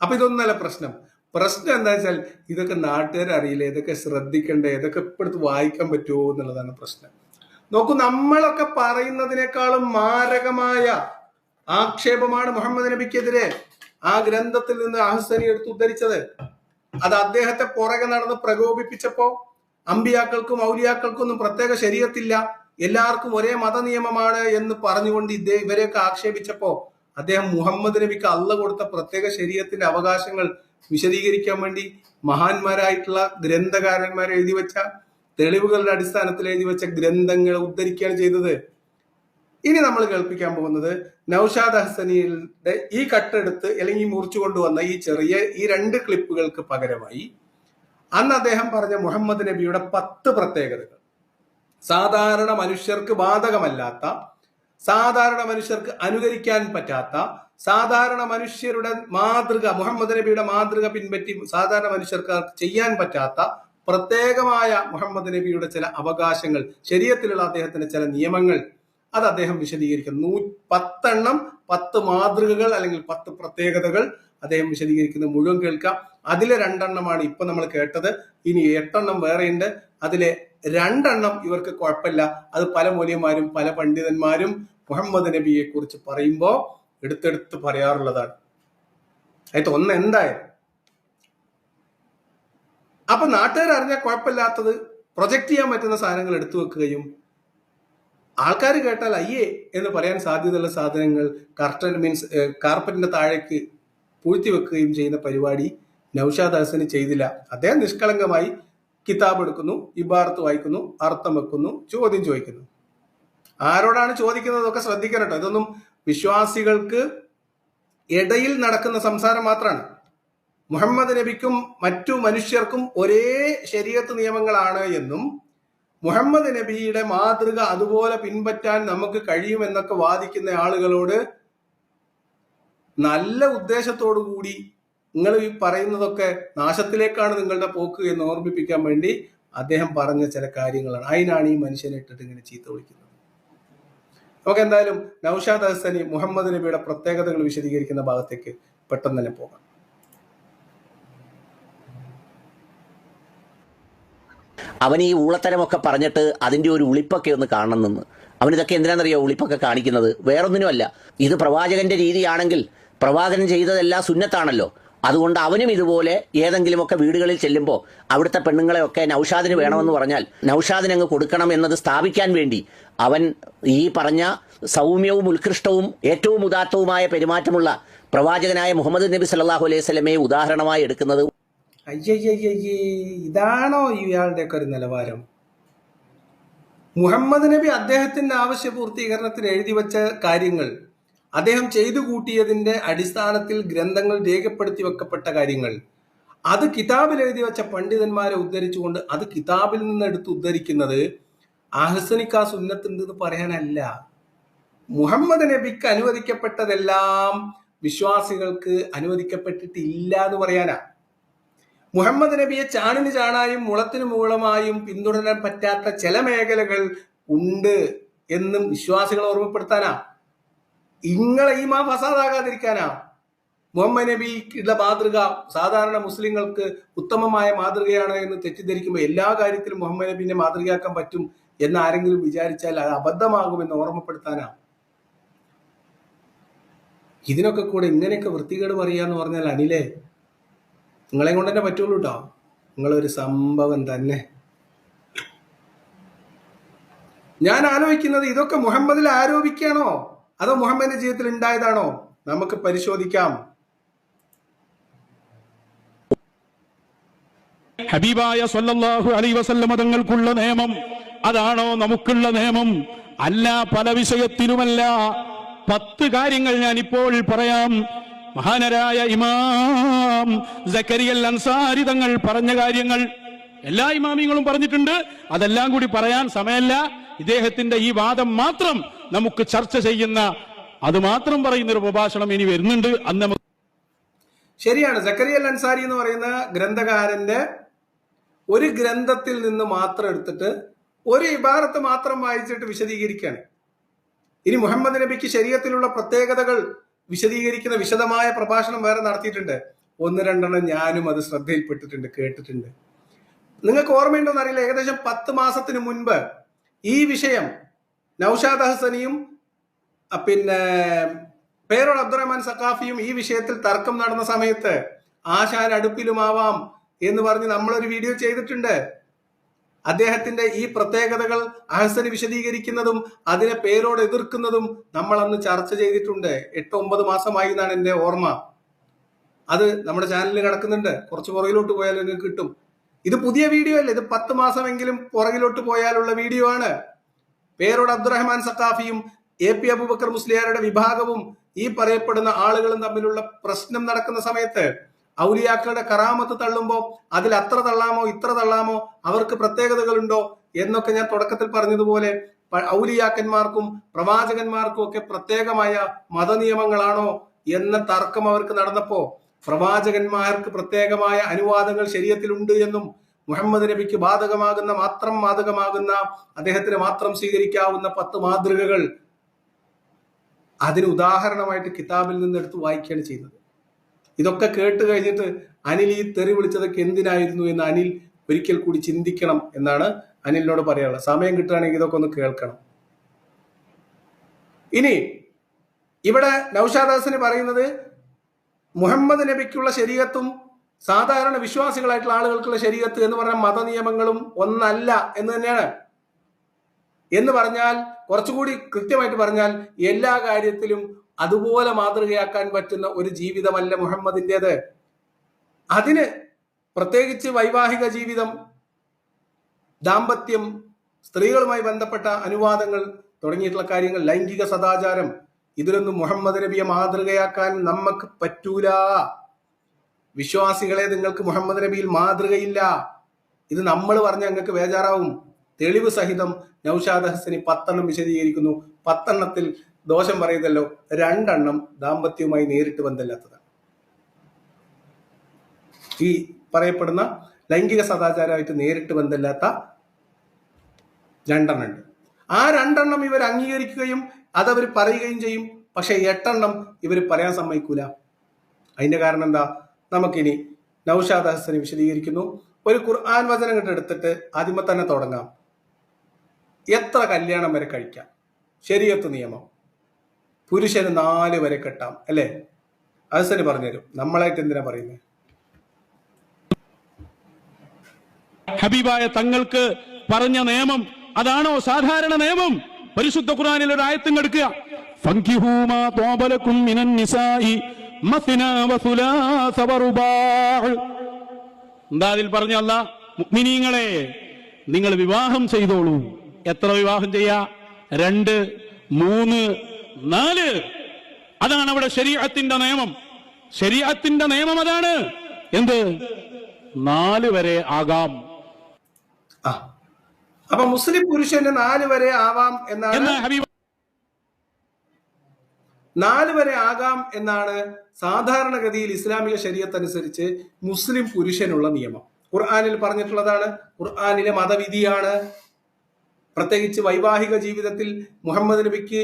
അപ്പൊ ഇതൊന്നല്ല പ്രശ്നം. പ്രശ്നം എന്താ വെച്ചാൽ ഇതൊക്കെ നാട്ടുകാർ അറിയില്ല, ഇതൊക്കെ ശ്രദ്ധിക്കണ്ടേ, ഇതൊക്കെ ഇപ്പോഴത്തെ വായിക്കാൻ പറ്റുമോ എന്നുള്ളതാണ് പ്രശ്നം. നോക്കൂ, നമ്മളൊക്കെ പറയുന്നതിനേക്കാളും മാരകമായ ആക്ഷേപമാണ് മുഹമ്മദ് നബിക്കെതിരെ ആ ഗ്രന്ഥത്തിൽ നിന്ന് അഹ്സനി എടുത്ത് ഉദ്ധരിച്ചത്. അത് അദ്ദേഹത്തെ പുറകെ നടന്ന് പ്രകോപിപ്പിച്ചപ്പോ അമ്പിയാക്കൾക്കും ഔലിയാക്കൾക്കും ഒന്നും പ്രത്യേക ശരീഅത്തില്ല, എല്ലാവർക്കും ഒരേ മതനിയമമാണ് എന്ന് പറഞ്ഞുകൊണ്ട് ഇവരെയൊക്കെ ആക്ഷേപിച്ചപ്പോ അദ്ദേഹം മുഹമ്മദ് നബിക്ക് അള്ളാഹ് കൊടുത്ത പ്രത്യേക ശരീഅത്തിന്റെ അവകാശങ്ങൾ വിശദീകരിക്കാൻ വേണ്ടി മഹാന്മാരായിട്ടുള്ള ഗ്രന്ഥകാരന്മാർ എഴുതി വെച്ച തെളിവുകളുടെ അടിസ്ഥാനത്തിൽ എഴുതി വെച്ച ഗ്രന്ഥങ്ങൾ ഉദ്ധരിക്കുകയാണ് ചെയ്തത്. ഇനി നമ്മൾ കേൾപ്പിക്കാൻ പോകുന്നത് നൗഷാദ് ഹസനിയുടെ ഈ കട്ടെടുത്ത് അല്ലെങ്കിൽ മുറിച്ചു കൊണ്ടുവന്ന ഈ 2 ക്ലിപ്പുകൾക്ക് പകരമായി അന്ന് അദ്ദേഹം പറഞ്ഞ മുഹമ്മദ് നബിയുടെ 10 പ്രത്യേകതകൾ, സാധാരണ മനുഷ്യർക്ക് ബാധകമല്ലാത്ത, സാധാരണ മനുഷ്യർക്ക് അനുകരിക്കാൻ പറ്റാത്ത, സാധാരണ മനുഷ്യരുടെ മാതൃക, മുഹമ്മദ് നബിയുടെ മാതൃക പിൻപറ്റി സാധാരണ മനുഷ്യർക്ക് ചെയ്യാൻ പറ്റാത്ത പ്രത്യേകമായ മുഹമ്മദ് നബിയുടെ ചില അവകാശങ്ങൾ, ശരീഅത്തിലുള്ള അദ്ദേഹത്തിന്റെ ചില നിയമങ്ങൾ, അത് അദ്ദേഹം വിശദീകരിക്കുന്നു. 10 മാതൃകകൾ അല്ലെങ്കിൽ 10 പ്രത്യേകതകൾ അദ്ദേഹം വിശദീകരിക്കുന്നത് മുഴുവൻ കേൾക്കാം. അതിലെ 2 എണ്ണമാണ് ഇപ്പൊ നമ്മൾ കേട്ടത്. ഇനി 8 എണ്ണം വേറെയുണ്ട്. അതിലെ 2 എണ്ണം ഇവർക്ക് കുഴപ്പമില്ല. അത് പല മൗലവിമാരും പല പണ്ഡിതന്മാരും മുഹമ്മദ് നബിയെ കുറിച്ച് പറയുമ്പോൾ എടുത്തെടുത്ത് പറയാറുള്ളതാണ്. അതിൽ ഒന്ന് എന്തായാലും അപ്പൊ നാട്ടുകാർ അറിഞ്ഞാൽ കുഴപ്പമില്ലാത്തത് പ്രൊജക്ട് ചെയ്യാൻ പറ്റുന്ന സാധനങ്ങൾ എടുത്തു വെക്കുകയും ആൾക്കാർ കേട്ടാൽ അയ്യേ എന്ന് പറയാൻ സാധ്യതയുള്ള സാധനങ്ങൾ കർട്ടൻ മീൻസ് കാർപ്പറ്റിന്റെ താഴേക്ക് പൂഴ്ത്തി വെക്കുകയും ചെയ്യുന്ന പരിപാടി നൗഷാദ് ഹസന് ചെയ്തില്ല. അദ്ദേഹം നിഷ്കളങ്കമായി കിതാബ് എടുക്കുന്നു, ഇബാറത്ത് വായിക്കുന്നു, അർത്ഥം വെക്കുന്നു, ചോദ്യം ചോദിക്കുന്നു. ആരോടാണ് ചോദിക്കുന്നതൊക്കെ ശ്രദ്ധിക്കണം കേട്ടോ. ഇതൊന്നും വിശ്വാസികൾക്ക് ഇടയിൽ നടക്കുന്ന സംസാരം മാത്രമാണ്. മുഹമ്മദ് നബിക്കും മറ്റു മനുഷ്യർക്കും ഒരേ ശരീഅത്ത് നിയമങ്ങളാണ് എന്നും മുഹമ്മദ് നബിയുടെ മാതൃക അതുപോലെ പിൻപറ്റാൻ നമുക്ക് കഴിയുമെന്നൊക്കെ വാദിക്കുന്ന ആളുകളോട് നല്ല ഉദ്ദേശത്തോടു കൂടി നിങ്ങൾ ഈ പറയുന്നതൊക്കെ നാശത്തിലേക്കാണ് നിങ്ങളുടെ പോക്ക് എന്ന് ഓർമ്മിപ്പിക്കാൻ വേണ്ടി അദ്ദേഹം പറഞ്ഞ ചില കാര്യങ്ങളാണ്. അതിനാണ് ഈ മനുഷ്യനെ ഇട്ടിട്ട് ഇങ്ങനെ ചീത്ത വിളിക്കുന്നത്. നമുക്ക് എന്തായാലും നൗഷാദ് ഹസനി മുഹമ്മദ് നബിയുടെ പ്രത്യേകതകൾ വിശദീകരിക്കുന്ന ഭാഗത്തേക്ക് പെട്ടെന്ന് തന്നെ പോകാം. അവൻ ഈ ഊളത്തരമൊക്കെ പറഞ്ഞിട്ട് അതിന്റെ ഒരു ഉളിപ്പൊക്കെ ഒന്ന് കാണണം നിന്ന്. അവനിതൊക്കെ എന്തിനാണെന്നറിയോ ഉളിപ്പൊക്കെ കാണിക്കുന്നത്? വേറൊന്നിനുമല്ല. ഇത് പ്രവാചകന്റെ രീതിയാണെങ്കിൽ പ്രവാചകൻ ചെയ്തതെല്ലാം സുന്നത്താണല്ലോ. അതുകൊണ്ട് അവനും ഇതുപോലെ ഏതെങ്കിലുമൊക്കെ വീടുകളിൽ ചെല്ലുമ്പോൾ അവിടുത്തെ പെണ്ണുങ്ങളെയൊക്കെ നൗഷാദിന് വേണമെന്ന് പറഞ്ഞാൽ നൗഷാദിന് അങ്ങ് കൊടുക്കണം എന്നത് സ്ഥാപിക്കാൻ വേണ്ടി അവൻ ഈ പറഞ്ഞ സൗമ്യവും ഉത്കൃഷ്ടവും ഏറ്റവും ഉദാത്തവുമായ പെരുമാറ്റമുള്ള പ്രവാചകനായ മുഹമ്മദ് നബി സല്ലല്ലാഹു അലൈഹി വസല്ലമയെ ഉദാഹരണമായി എടുക്കുന്നത്. അയ്യയ്യയ്യേ, ഇതാണോ ഇയാളുടെ ഒക്കെ ഒരു നിലവാരം? മുഹമ്മദ് നബി അദ്ദേഹത്തിന്റെ ആവശ്യ പൂർത്തീകരണത്തിന് എഴുതി വെച്ച കാര്യങ്ങൾ, അദ്ദേഹം ചെയ്തു കൂട്ടിയതിന്റെ അടിസ്ഥാനത്തിൽ ഗ്രന്ഥങ്ങൾ രേഖപ്പെടുത്തി വെക്കപ്പെട്ട കാര്യങ്ങൾ, അത് കിതാബിൽ എഴുതി വെച്ച പണ്ഡിതന്മാരെ ഉദ്ധരിച്ചുകൊണ്ട് അത് കിതാബിൽ നിന്ന് എടുത്ത് ഉദ്ധരിക്കുന്നത് അഹ്സനിക്കാ സുന്നത്തുണ്ടെന്ന് പറയാനല്ല. മുഹമ്മദ് നബിക്ക് അനുവദിക്കപ്പെട്ടതെല്ലാം വിശ്വാസികൾക്ക് അനുവദിക്കപ്പെട്ടിട്ടില്ല എന്ന് പറയാനാ. മുഹമ്മദ് നബിയെ ചാണിന് ചാണായും മുളത്തിന് മൂളമായും പിന്തുടരാൻ പറ്റാത്ത ചില മേഖലകൾ ഉണ്ട് എന്നും വിശ്വാസികളെ ഓർമ്മപ്പെടുത്താനാ. ഇങ്ങളെ ഈമാ ഫസാദാകാതിരിക്കാനാ. മുഹമ്മദ് നബിയുടെ മാതൃക സാധാരണ മുസ്ലിങ്ങൾക്ക് ഉത്തമമായ മാതൃകയാണ് എന്ന് തെറ്റിദ്ധരിക്കുമ്പോൾ എല്ലാ കാര്യത്തിലും മുഹമ്മദ് നബിനെ മാതൃകയാക്കാൻ പറ്റും എന്ന് ആരെങ്കിലും വിചാരിച്ചാൽ അത് അബദ്ധമാകുമെന്ന് ഓർമ്മപ്പെടുത്താനാ. ഇതിനൊക്കെ കൂടെ ഇങ്ങനെയൊക്കെ വൃത്തികേട് പറയാന്ന് പറഞ്ഞാൽ അനിലേ, നിങ്ങളെ കൊണ്ട് തന്നെ പറ്റുള്ളൂ കേട്ടോ. നിങ്ങളൊരു സംഭവം തന്നെ. ഞാൻ ആലോചിക്കുന്നത് ഇതൊക്കെ മുഹമ്മദിൽ ആരോപിക്കുകയാണോ അതോ മുഹമ്മദിന്റെ ജീവിതത്തിൽ ഉണ്ടായതാണോ? നമുക്ക് പരിശോധിക്കാം. ഹബീബായ സ്വല്ലല്ലാഹു അലൈഹി വസല്ലമ തങ്ങൾക്കുള്ള നിയമം അതാണോ നമുക്കുള്ള നിയമം? അല്ല, പല വിഷയത്തിലുമല്ല. 10 കാര്യങ്ങൾ ഞാൻ ഇപ്പോൾ പറയാം. മഹാനരായ ഇമാം സക്കരിയൽ അൻസാരി തങ്ങൾ പറഞ്ഞ കാര്യങ്ങൾ എല്ലാ ഇമാമിങ്ങളും പറഞ്ഞിട്ടുണ്ട്. അതെല്ലാം കൂടി പറയാൻ സമയമല്ല. ഇദ്ദേഹത്തിന്റെ ഈ വാദം മാത്രം നമുക്ക് ചർച്ച ചെയ്യുന്ന, അത് മാത്രം പറയുന്ന ഒരു പ്രഭാഷണം ഇനി വരുന്നുണ്ട്. അന്ന് ശരിയാണ്. സക്കരിയൽ അൻസാരി എന്ന് പറയുന്ന ഗ്രന്ഥകാരന്റെ ഒരു ഗ്രന്ഥത്തിൽ നിന്ന് മാത്രം എടുത്തിട്ട് ഒരു ഇബാറത്ത് മാത്രം വായിച്ചിട്ട് വിശദീകരിക്കുകയാണ്. ഇനി മുഹമ്മദ് നബിക്ക് ശരീഅത്തിലുള്ള പ്രത്യേകതകൾ വിശദീകരിക്കുന്ന വിശദമായ പ്രഭാഷണം വേറെ നടത്തിയിട്ടുണ്ട്. 1-2 എണ്ണം ഞാനും അത് ശ്രദ്ധയിൽപ്പെട്ടിട്ടുണ്ട്, കേട്ടിട്ടുണ്ട്. നിങ്ങൾക്ക് ഓർമ്മയുണ്ടോന്ന് അറിയില്ല, ഏകദേശം 10 മാസത്തിന് മുൻപ് ഈ വിഷയം നൗഷാദ് ഹസനിയും പിന്നെ പേരോട് അബ്ദുറഹ്മാൻ സഖാഫിയും ഈ വിഷയത്തിൽ തർക്കം നടന്ന സമയത്ത് ആശാൻ അടുപ്പിലുമാവാം എന്ന് പറഞ്ഞ് നമ്മളൊരു വീഡിയോ ചെയ്തിട്ടുണ്ട്. അദ്ദേഹത്തിന്റെ ഈ പ്രത്യേകതകൾ അഹ്സനി വിശദീകരിക്കുന്നതും അതിനെ പേരോട് എതിർക്കുന്നതും നമ്മൾ അന്ന് ചർച്ച ചെയ്തിട്ടുണ്ട്. 8-9 മാസമായി എന്നാണ് എന്റെ ഓർമ്മ. അത് നമ്മുടെ ചാനലിൽ കിടക്കുന്നുണ്ട്. കുറച്ച് പുറകിലോട്ട് പോയാൽ നിങ്ങൾക്ക് കിട്ടും. ഇത് പുതിയ വീഡിയോ അല്ല, ഇത് 10 മാസമെങ്കിലും പുറകിലോട്ട് പോയാലുള്ള വീഡിയോ ആണ്. പേരോട് അബ്ദുറഹ്മാൻ സഖാഫിയും AP അബൂബക്കർ മുസ്ലിയാരുടെ വിഭാഗവും ഈ പറയപ്പെടുന്ന ആളുകളും തമ്മിലുള്ള പ്രശ്നം നടക്കുന്ന സമയത്ത് ഔലിയാക്കളുടെ കറാമത്ത് തള്ളുമ്പോൾ അതിൽ അത്ര തള്ളാമോ ഇത്ര തള്ളാമോ, അവർക്ക് പ്രത്യേകതകളുണ്ടോ എന്നൊക്കെ ഞാൻ തുടക്കത്തിൽ പറഞ്ഞതുപോലെ ഔലിയാക്കന്മാർക്കും പ്രവാചകന്മാർക്കും ഒക്കെ പ്രത്യേകമായ മതനിയമങ്ങളാണോ എന്ന തർക്കം അവർക്ക് നടന്നപ്പോ പ്രവാചകന്മാർക്ക് പ്രത്യേകമായ അനുവാദങ്ങൾ ശരീഅത്തിലുണ്ട് എന്നും മുഹമ്മദ് നബിക്ക് ബാധകമാകുന്ന അദ്ദേഹത്തിന് മാത്രം സ്വീകരിക്കാവുന്ന 10 മാതൃകകൾ അതിന് ഉദാഹരണമായിട്ട് കിതാബിൽ നിന്ന് എടുത്ത് വായിക്കുകയാണ് ചെയ്യുന്നത്. ഇതൊക്കെ കേട്ട് കഴിഞ്ഞിട്ട് അനിൽ ഈ തെറി വിളിച്ചതൊക്കെ എന്തിനായിരുന്നു എന്ന് അനിൽ ഒരിക്കൽ കൂടി ചിന്തിക്കണം എന്നാണ് അനിലിനോട് പറയാനുള്ളത്. സമയം കിട്ടുകയാണെങ്കിൽ ഇതൊക്കെ ഒന്ന് കേൾക്കണം. ഇനി ഇവിടെ നൗഷാദ് ഹസന് പറയുന്നത് മുഹമ്മദ് നബിക്കുള്ള ശരീഅത്തും സാധാരണ വിശ്വാസികളായിട്ടുള്ള ആളുകൾക്കുള്ള ശരീഅത്ത് എന്ന് പറഞ്ഞ മതനിയമങ്ങളും ഒന്നല്ല എന്ന് തന്നെയാണ്. എന്ന് പറഞ്ഞാൽ, കുറച്ചുകൂടി കൃത്യമായിട്ട് പറഞ്ഞാൽ, എല്ലാ കാര്യത്തിലും അതുപോലെ മാതൃകയാക്കാൻ പറ്റുന്ന ഒരു ജീവിതമല്ല മുഹമ്മദിൻ്റെത്. അതിന് പ്രത്യേകിച്ച് വൈവാഹിക ജീവിതം, ദാമ്പത്യം, സ്ത്രീകളുമായി ബന്ധപ്പെട്ട അനുവാദങ്ങൾ തുടങ്ങിയിട്ടുള്ള കാര്യങ്ങൾ, ലൈംഗിക സദാചാരം, ഇതിലൊന്നും മുഹമ്മദ് നബിയെ മാതൃകയാക്കാൻ നമുക്ക് പറ്റൂല. വിശ്വാസികളെ, നിങ്ങൾക്ക് മുഹമ്മദ് നബിയിൽ മാതൃകയില്ല. ഇത് നമ്മൾ പറഞ്ഞ നിങ്ങൾക്ക് ബേജാറാവും. തെളിവ് സഹിതം നൗഷാദ് ഹസനി 10 എണ്ണം വിശദീകരിക്കുന്നു. 10 എണ്ണത്തിൽ ദോഷം പറയുന്നല്ലോ, 2 എണ്ണം ദാമ്പത്യവുമായി നേരിട്ട് ബന്ധമില്ലാത്തതാണ്. ഈ പറയപ്പെടുന്ന ലൈംഗിക സദാചാരമായിട്ട് നേരിട്ട് ബന്ധമില്ലാത്ത 2 എണ്ണം ഉണ്ട്. ആ 2 എണ്ണം ഇവർ അംഗീകരിക്കുകയും അതവർ പറയുകയും ചെയ്യും. പക്ഷെ 8 എണ്ണം ഇവർ പറയാൻ സമ്മതിക്കൂല. അതിന്റെ കാരണം എന്താ? നമുക്കിനി നൗഷാദ് ഹസനി വിശദീകരിക്കുന്നു. ഒരു ഖുർആൻ വചനം കണ്ട് എടുത്തിട്ട് ആദ്യമേ തന്നെ തുടങ്ങാം. എത്ര കല്യാണം വരെ കഴിക്കാം? ശരീഅത്ത് നിയമം, പുരുഷന് 4 വരെ കെട്ടാം, അല്ലേ? ഹസനി പറഞ്ഞുതരും. നമ്മളായിട്ട് എന്തിനാ പറയുന്നത്? ഹബീബായ തങ്ങൾക്ക് പറഞ്ഞ നിയമം അതാണോ സാധാരണ നിയമം? പരിശുദ്ധ ഖുർആനിൽ ഒരു ആയത്ത് എടുക്കുക, ഫൻകിഹൂ മാ ത്വാബലകും മിനൻ നിസാഇ മസ്നാ വസുലാസ വറുബാഅ്. എന്താ അതിൽ പറഞ്ഞ അല്ലാഹ്? മുഅ്മിനീങ്ങളെ, നിങ്ങൾ വിവാഹം ചെയ്തോളൂ. എത്ര വിവാഹം ചെയ്യാ? 2, 3, 4. അതാണ് അവിടെ ശരീഅത്തിന്റെ നിയമം. ശരീഅത്തിന്റെ നിയമം അതാണ്. എന്ത്? 4 വരെ ആകാം. അപ്പൊ മുസ്ലിം പുരുഷന് 4 വരെ ആവാം എന്നാണ്, 4 വരെ ആകാം എന്നാണ് സാധാരണഗതിയിൽ ഇസ്ലാമിക ശരീഅത്ത് അനുസരിച്ച് മുസ്ലിം പുരുഷനുള്ള നിയമം. ഖുർആനിൽ പറഞ്ഞിട്ടുള്ളതാണ്, ഖുർആനിലെ മതവിധിയാണ്. പ്രത്യേകിച്ച് വൈവാഹിക ജീവിതത്തിൽ മുഹമ്മദ് നബിക്ക്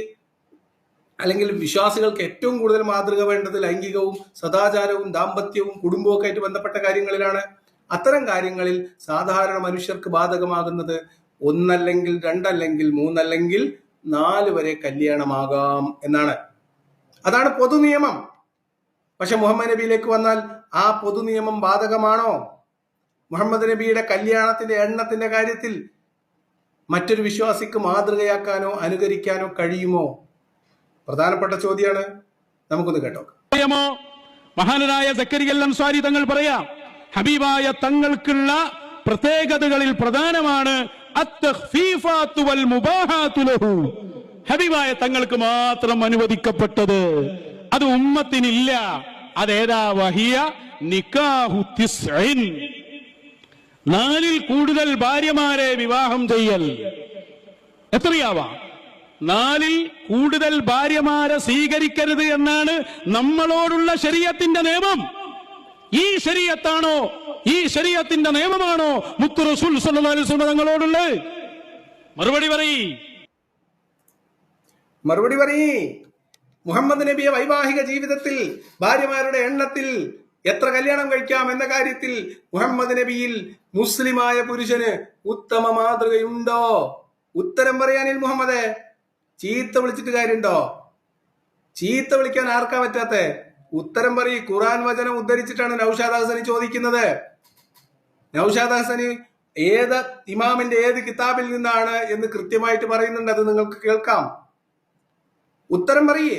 അല്ലെങ്കിൽ വിശ്വാസികൾക്ക് ഏറ്റവും കൂടുതൽ മാതൃക വേണ്ടത് ലൈംഗികവും സദാചാരവും ദാമ്പത്യവും കുടുംബവും ഒക്കെ ആയിട്ട് ബന്ധപ്പെട്ട കാര്യങ്ങളിലാണ്. അത്തരം കാര്യങ്ങളിൽ സാധാരണ മനുഷ്യർക്ക് ബാധകമാകുന്നത് 1 അല്ലെങ്കിൽ 2 അല്ലെങ്കിൽ 3 അല്ലെങ്കിൽ 4 വരെ കല്യാണമാകാം എന്നാണ്. അതാണ് പൊതു നിയമം. പക്ഷെ മുഹമ്മദ് നബിയിലേക്ക് വന്നാൽ ആ പൊതു നിയമം ബാധകമാണോ? മുഹമ്മദ് നബിയുടെ കല്യാണത്തിന്റെ എണ്ണത്തിന്റെ കാര്യത്തിൽ മറ്റൊരു വിശ്വാസിക്ക് മാതൃകയാക്കാനോ അനുകരിക്കാനോ കഴിയുമോ? പ്രധാനപ്പെട്ട ചോദ്യമാണ്. നമുക്കൊന്ന് കേട്ടോ. മഹാനായ സക്കരിയ അൻസാരി തങ്ങൾ പറയാം, ഹബീബായ തങ്ങൾക്കുള്ള പ്രത്യേകതകളിൽ പ്രധാനമാണ് അത്തഖ്ഫീഫാത്തു വൽ മുബാഹാത്തു ലഹു. ഹബീബായ തങ്ങൾക്ക് മാത്രം അനുവദിക്കപ്പെട്ടത്, അത് ഉമ്മത്തിനില്ല. അതേതാ? വഹിയ നിക്കാഹു തിസ്ഇൻ. 4ൽ കൂടുതൽ ഭാര്യമാരെ വിവാഹം ചെയ്യൽ. എത്രയാവാം? 4ൽ കൂടുതൽ ഭാര്യമാരെ സ്വീകരിക്കരുത് എന്നാണ് നമ്മളോടുള്ള ശരീഅത്തിന്റെ നിയമം. ഈ ശരീഅത്താണോ, ഈ ശരീഅത്തിന്റെ നിയമമാണോ മുത്തു റസൂൽ സ്വല്ലല്ലാഹു അലൈഹി വസല്ലം തങ്ങളോടുള്ളത്? മറുപടി പറയ്. മുഹമ്മദ് നബിയെ വൈവാഹിക ജീവിതത്തിൽ ഭാര്യമാരുടെ എണ്ണത്തിൽ എത്ര കല്യാണം കഴിക്കാം എന്ന കാര്യത്തിൽ മുഹമ്മദ് നബിയിൽ മുസ്ലിമായ പുരുഷന് ഉത്തമ മാതൃകയുണ്ടോ? ഉത്തരം പറയാനിൽ മുഹമ്മദ്. ചീത്ത വിളിച്ചിട്ട് കാര്യമുണ്ടോ? ചീത്ത വിളിക്കാൻ ആർക്കാ പറ്റാത്ത? ഉത്തരം പറയ്. ഖുർആൻ വചനം ഉദ്ധരിച്ചിട്ടാണ് നൗഷാദ് ഹസനി ചോദിക്കുന്നത്. നൗഷാദ് ഹസനി ഏത് ഇമാമിന്റെ ഏത് കിതാബിൽ നിന്നാണ് എന്ന് കൃത്യമായിട്ട് പറയുന്നുണ്ട്. അത് നിങ്ങൾക്ക് കേൾക്കാം. ഉത്തരം പറയേ.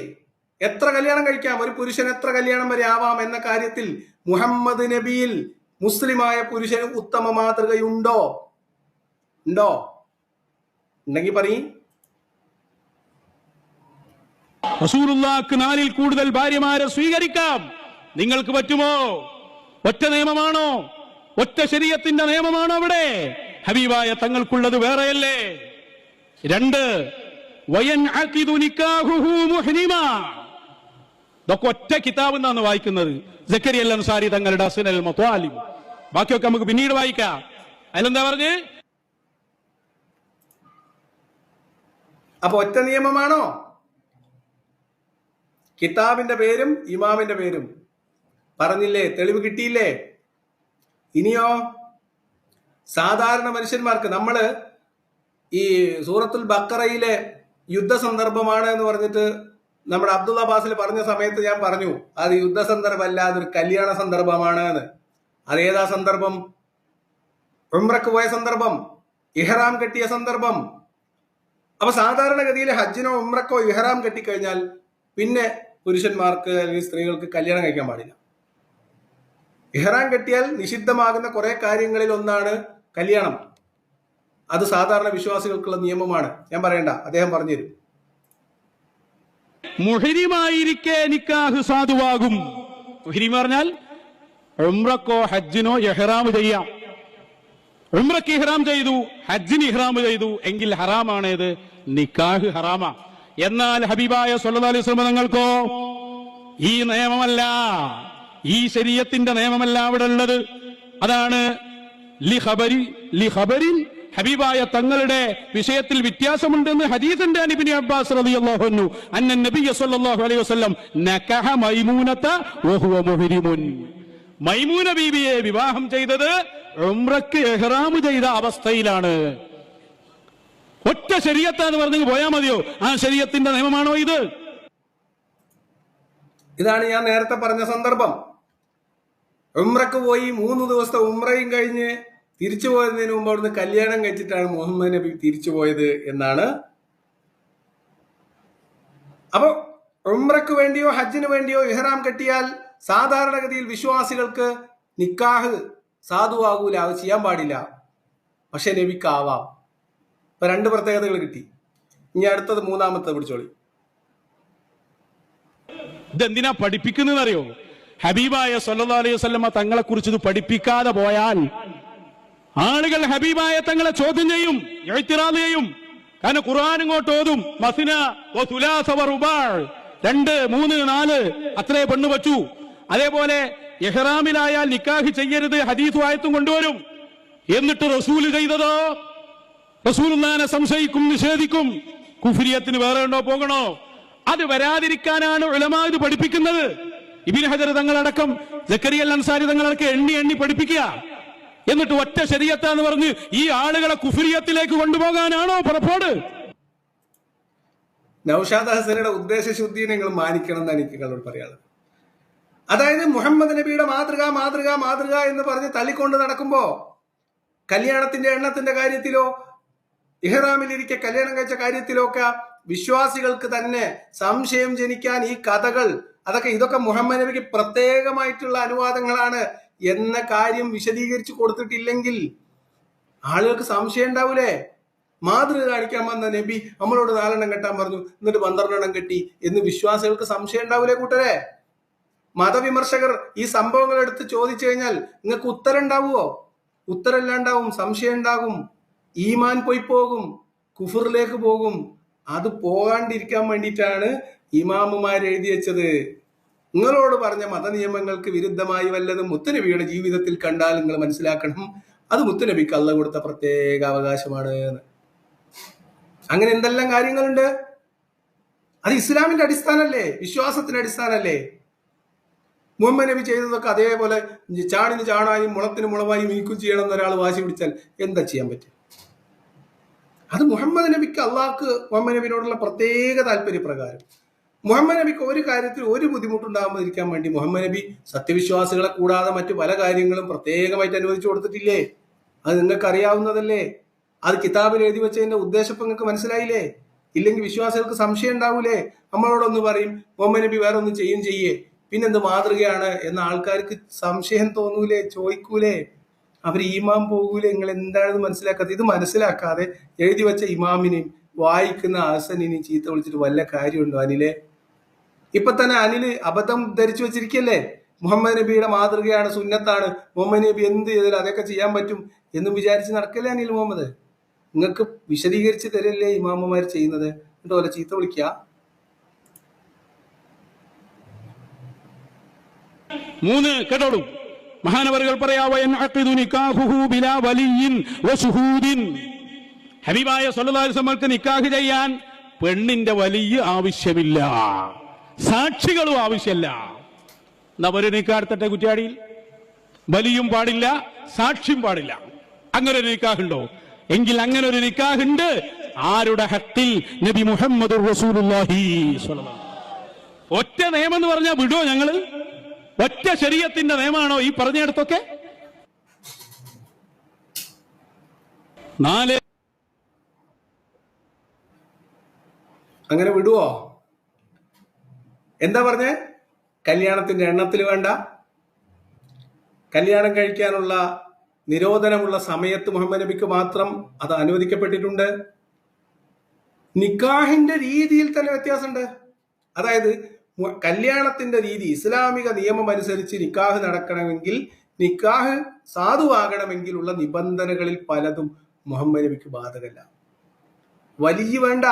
എത്ര കല്യാണം കഴിക്കാം? ഒരു പുരുഷൻ എത്ര കല്യാണം വരെ ആവാം എന്ന കാര്യത്തിൽ മുഹമ്മദ് നബിയിൽ മുസ്ലിമായ പുരുഷന് ഉത്തമ മാതൃകയുണ്ടോ? ഉണ്ടോ? ഉണ്ടെങ്കിൽ പറയ്. റസൂലുള്ളാഹിക്ക് 4ൽ കൂടുതൽ ഭാര്യമാരെ സ്വീകരിക്കാം. നിങ്ങൾക്ക് പറ്റുമോ? ഒറ്റ നിയമമാണോ? ഒറ്റ ശരീഅത്തിന്റെ നിയമമാണോ അവിടെ? ഹബീബായ തങ്ങൾക്കുള്ളത് വേറെയല്ലേ? 2 വയൻഅഖിദു നിക്കാഹുഹു മുഹ്രിമാ. ഇതൊക്കെ ഒറ്റ കിതാബ് എന്നാണ് വായിക്കുന്നത്. സക്കരിയ അൻസാരി തങ്ങളുടെ അസ്നൽ മത്വാലിബ്. ബാക്കിയൊക്കെ നമുക്ക് പിന്നീട് വായിക്കാം. അതിലെന്താ പറഞ്ഞ്? അപ്പൊ ഒറ്റ നിയമമാണോ? കിതാബിന്റെ പേരും ഇമാമിന്റെ പേരും പറഞ്ഞില്ലേ? തെളിവ് കിട്ടിയില്ലേ? ഇനിയോ സാധാരണ മനുഷ്യന്മാർക്ക് നമ്മള് ഈ സൂറത്തുൽ ബക്കറയിലെ യുദ്ധ സന്ദർഭമാണ് എന്ന് പറഞ്ഞിട്ട് നമ്മുടെ അബ്ദുള്ള ബാസിൽ പറഞ്ഞ സമയത്ത് ഞാൻ പറഞ്ഞു അത് യുദ്ധ സന്ദർഭമല്ല, അതൊരു കല്യാണ സന്ദർഭമാണ് എന്ന്. അതേതാ സന്ദർഭം? ഉംറക്ക് പോയ സന്ദർഭം, ഇഹ്റാം കെട്ടിയ സന്ദർഭം. അപ്പൊ സാധാരണഗതിയിൽ ഹജ്ജിനോ ഉംറക്കോ ഇഹ്റാം കെട്ടിക്കഴിഞ്ഞാൽ പിന്നെ പുരുഷന്മാർക്ക് അല്ലെങ്കിൽ സ്ത്രീകൾക്ക് കല്യാണം കഴിക്കാൻ പാടില്ല. ഇഹ്റാം കെട്ടിയാൽ നിഷിദ്ധമാകുന്ന കുറെ കാര്യങ്ങളിൽ ഒന്നാണ് കല്യാണം. അത് സാധാരണ വിശ്വാസികൾക്കുള്ള നിയമമാണ്. ഞാൻ പറയണ്ട, അദ്ദേഹം പറഞ്ഞുതരും. മുഹരിമായിരിക്കെ നിക്കാഹ് സാധുവാകും. മുഹരിം പറഞ്ഞാൽ ഉംറക്കോ ഹജ്ജിനോ ഇഹ്റാം ചെയ്യാം. ഉംറക്ക് ഇഹ്റാം ചെയ്തു, ഹജ്ജിന് ഇഹ്റാം ചെയ്തു എങ്കിൽ ഹറാമാണേത്? നിക്കാഹ് ഹറാമാ. എന്നാൽ ഹബീബായ സ്വല്ലല്ലാഹു അലൈഹി വസല്ലം തങ്ങൾക്കോ ഈ നിയമമല്ല, ഈ ശരീഅത്തിന്റെ നിയമമല്ല അവിടെ ഉള്ളത്. അതാണ് ലിഖബരിൻ ഹബീബായ തങ്ങളുടെ വിഷയത്തിൽ വ്യത്യാസമുണ്ടെന്ന് ഹദീസിന്റെ ഇബ്നു അബ്ബാസ് റളിയല്ലാഹു അൻഹു അന്ന നബിയ സ്വല്ലല്ലാഹു അലൈഹി വസല്ലം നകഹ മൈമൂനത വഹുവ മുഹരിമുൻ. മൈമൂന ബീവിയെ വിവാഹം ചെയ്തത് ഉംറക്ക് ഇഹ്റാം ചെയ്ത അവസ്ഥയിലാണ്. ഒറ്റ ശരീഅത്താന്ന് പറഞ്ഞു പോയാൽ മതിയോ? ആ ശരീഅത്തിന്റെ നിയമമാണോ ഇത്? ഇതാണ് ഞാൻ നേരത്തെ പറഞ്ഞ സന്ദർഭം. ഉംറക്ക് പോയി 3 ദിവസത്തെ ഉംറയും കഴിഞ്ഞ് തിരിച്ചു പോയതിനു മുമ്പ് അവിടുന്ന് കല്യാണം കഴിച്ചിട്ടാണ് മുഹമ്മദ് നബി തിരിച്ചു പോയത് എന്നാണ്. അപ്പൊ ഉംറക്ക് വേണ്ടിയോ ഹജ്ജിന് വേണ്ടിയോ ഇഹ്റാം കെട്ടിയാൽ സാധാരണഗതിയിൽ വിശ്വാസികൾക്ക് നിക്കാഹ് സാധുവാകൂല, അത് ചെയ്യാൻ പാടില്ല. പക്ഷെ നബിക്കാവാം. ഇപ്പൊ 2 പ്രത്യേകതകൾ കിട്ടി. ഇനി അടുത്തത് മൂന്നാമത്തെ പിടിച്ചോളി. ഇതെന്തിനാ പഠിപ്പിക്കുന്നത് അറിയോ? ഹബീബായ സ്വല്ലല്ലാഹു അലൈഹി വസല്ലമ തങ്ങളെ കുറിച്ച് ഇത് പഠിപ്പിക്കാതെ പോയാൽ ആളുകൾ ഹബീബായ തങ്ങളെ ചോദ്യം ചെയ്യും, ഇഅ്തിറാദ് ചെയ്യും. കാരണം ഖുർആൻ ഇങ്ങോട്ട് ഓതും, മസ്ന വ സുലാസ വ റുബാ, 2, 3, 4 അത്രേ പെണ്ണു വച്ചു. അതേപോലെ ഇഹ്റാമിലായാൽ നിക്കാഹ് ചെയ്യരുത് ഹദീസും ആയത്തും കൊണ്ടുവരും. എന്നിട്ട് റസൂൽ ചെയ്തതോ? റസൂലുള്ളാഹിനെ സംശയിക്കും, നിഷേധിക്കും. കുഫ്രിയത്തിന് വേറെ ഉണ്ടോ, പോകണോ? അത് വരാതിരിക്കാനാണ് ഉലമാ ഇത് പഠിപ്പിക്കുന്നത്. ഇബ്നു ഹജർ തങ്ങളടക്കം സക്കരിയ അൽ അൻസാരി തങ്ങളടക്കം എണ്ണി പഠിപ്പിക്കുക. എന്നിട്ട് ഒറ്റ ശരീഅത്താന്ന് പറഞ്ഞ് ഈ ആളുകളെ കുഫ്രിയത്തിലേക്ക് കൊണ്ടുപോകാനാണോ പുറപ്പാട്? നൗഷാദ് ഹസനയുടെ ഉദ്ദേശശുദ്ധി നിങ്ങൾ മാനിക്കണം എന്നാണ് എനിക്ക് നിങ്ങളോട് പറയാനുള്ളത്. അതായത് മുഹമ്മദ് നബിയുടെ മാതൃക എന്ന് പറഞ്ഞ് തള്ളിക്കൊണ്ട് നടക്കുമ്പോ കല്യാണത്തിന്റെ എണ്ണത്തിന്റെ കാര്യത്തിലോ ഇഹ്റാമിലിരിക്കെ കല്യാണം കഴിച്ച കാര്യത്തിലോ ഒക്കെ വിശ്വാസികൾക്ക് തന്നെ സംശയം ജനിക്കാൻ ഈ കഥകൾ ഇതൊക്കെ മുഹമ്മദ് നബിക്ക് പ്രത്യേകമായിട്ടുള്ള അനുവാദങ്ങളാണ് എന്ന കാര്യം വിശദീകരിച്ചു കൊടുത്തിട്ടില്ലെങ്കിൽ ആളുകൾക്ക് സംശയം ഉണ്ടാവൂലേ? മാതൃക കാണിക്കാൻ വന്ന നബി നമ്മളോട് 4 എണ്ണം കെട്ടാൻ പറഞ്ഞു, എന്നിട്ട് 12 എണ്ണം കെട്ടി എന്ന് വിശ്വാസികൾക്ക് സംശയം ഉണ്ടാവൂലേ കൂട്ടരെ? മതവിമർശകർ ഈ സംഭവങ്ങൾ എടുത്ത് ചോദിച്ചു കഴിഞ്ഞാൽ നിങ്ങൾക്ക് ഉത്തരം ഉണ്ടാവുമോ? ഉത്തരമില്ലാണ്ടാവും, സംശയം ഉണ്ടാകും, ഈമാൻ പോയി പോകും, കുഫറിലേക്ക് പോകും. അത് പോകാണ്ടിരിക്കാൻ വേണ്ടിയിട്ടാണ് ഇമാമുമാർ എഴുതി വെച്ചത്. നിങ്ങളോട് പറഞ്ഞ മതനിയമങ്ങൾക്ക് വിരുദ്ധമായി വല്ലതും മുത്തുനബിയുടെ ജീവിതത്തിൽ കണ്ടാൽ നിങ്ങൾ മനസ്സിലാക്കണം, അത് മുത്തുനബിക്ക് അള്ളാഹു കൊടുത്ത പ്രത്യേക അവകാശമാണ്. അങ്ങനെ എന്തെല്ലാം കാര്യങ്ങളുണ്ട്. അത് ഇസ്ലാമിന്റെ അടിസ്ഥാനല്ലേ, വിശ്വാസത്തിന്റെ അടിസ്ഥാനല്ലേ? മുഹമ്മദ് നബി ചെയ്തതൊക്കെ അതേപോലെ ചാണിന് ചാണായും മുളത്തിന് മുളവായും നീക്കം ചെയ്യണം എന്നൊരാൾ വാശി പിടിച്ചാൽ എന്താ ചെയ്യാൻ പറ്റും? അത് മുഹമ്മദ് നബിക്ക് അള്ളാഹ്ക്ക് മുഹമ്മദ് നബിനോടുള്ള പ്രത്യേക താല്പര്യപ്രകാരം മുഹമ്മദ് നബിക്ക് ഒരു കാര്യത്തിൽ ഒരു ബുദ്ധിമുട്ടുണ്ടാകാതിരിക്കാൻ വേണ്ടി മുഹമ്മദ് നബി സത്യവിശ്വാസികളെ കൂടാതെ മറ്റു പല കാര്യങ്ങളും പ്രത്യേകമായിട്ട് അനുവദിച്ചു കൊടുത്തിട്ടില്ലേ? അത് നിങ്ങൾക്ക് അറിയാവുന്നതല്ലേ? അത് കിതാബിൽ എഴുതി വെച്ചതിന്റെ ഉദ്ദേശം നിങ്ങൾക്ക് മനസ്സിലായില്ലേ? ഇല്ലെങ്കിൽ വിശ്വാസികൾക്ക് സംശയം ഉണ്ടാവൂലേ? നമ്മളോടൊന്ന് പറയും മുഹമ്മദ് നബി വേറെ ഒന്നും ചെയ്യേ, പിന്നെന്ത് മാതൃകയാണ് എന്ന ആൾക്കാർക്ക് സംശയം തോന്നൂലേ, ചോദിക്കൂലേ? അവർ ഈമാം പോകൂലേ? നിങ്ങൾ എന്താണെന്ന് മനസ്സിലാക്കാത്ത ഇത് മനസ്സിലാക്കാതെ എഴുതി വെച്ച ഇമാമിനെയും വായിക്കുന്ന ഹസനിനെയും ചീത്ത വിളിച്ചിട്ട് വല്ല കാര്യമുണ്ടോ? അനിലെ ഇപ്പൊ തന്നെ അനില് അബദ്ധം ധരിച്ചു വെച്ചിരിക്കല്ലേ, മുഹമ്മദ് നബിയുടെ മാതൃകയാണ്, സുന്നത്താണ്, മുഹമ്മദ് നബി എന്ത് ചെയ്താലും അതൊക്കെ ചെയ്യാൻ പറ്റും എന്നും വിചാരിച്ച് നടക്കല്ലേ അനിൽ മുഹമ്മദ്? നിങ്ങൾക്ക് വിശദീകരിച്ച് തരല്ലേ ഇമാമുമാർ ചെയ്യുന്നത്? എന്നിട്ട് പോലെ ചീത്ത വിളിക്കുക. 3 കേട്ടോളൂ. മഹാനവറുകൾ ഹബീബായ സ്വല്ലല്ലാഹു അലൈഹി വസല്ലമക്ക് നിക്കാഹ് ചെയ്യാൻ പെണ്ണിന്റെ വലിയ ആവശ്യമില്ല, സാക്ഷികളും ആവശ്യമില്ല. എന്നാ ഒരു നിക്കാഹ് എടുത്തിട്ടെ കുറ്റ്യാടിയിൽ? വലിയും പാടില്ല, സാക്ഷ്യം പാടില്ല. അങ്ങനെ ഒരു നിക്കാഹുണ്ടോ? എങ്കിൽ അങ്ങനെ ഒരു നിക്കാഹുണ്ട്. ആരുടെ ഹഖിൽ? നബി മുഹമ്മദ് റസൂലുള്ളാഹി സ്വല്ലല്ലാഹു അലൈഹി വസല്ലം. ഒറ്റ നിയമം എന്ന് പറഞ്ഞാൽ വിടോ ഞങ്ങള്? ഒറ്റ ശരീഅത്തിന്റെ നിയമാണോ ഈ പറഞ്ഞിടത്തൊക്കെ? 4 അങ്ങനെ വിടുവോ? എന്താ പറഞ്ഞേ? കല്യാണത്തിന്റെ എണ്ണത്തിൽ വേണ്ട, കല്യാണം കഴിക്കാനുള്ള നിരോധനമുള്ള സമയത്ത് മുഹമ്മദ് നബിക്ക് മാത്രം അത് അനുവദിക്കപ്പെട്ടിട്ടുണ്ട്. നിക്കാഹിന്റെ രീതിയിൽ തന്നെ വ്യത്യാസമുണ്ട്. അതായത് കല്യാണത്തിന്റെ രീതി, ഇസ്ലാമിക നിയമം അനുസരിച്ച് നിക്കാഹ് നടക്കണമെങ്കിൽ, നിക്കാഹ് സാധുവാകണമെങ്കിലുള്ള നിബന്ധനകളിൽ പലതും മുഹമ്മദ് നബിക്ക് ബാധകമല്ല. വലിയ വേണ്ട,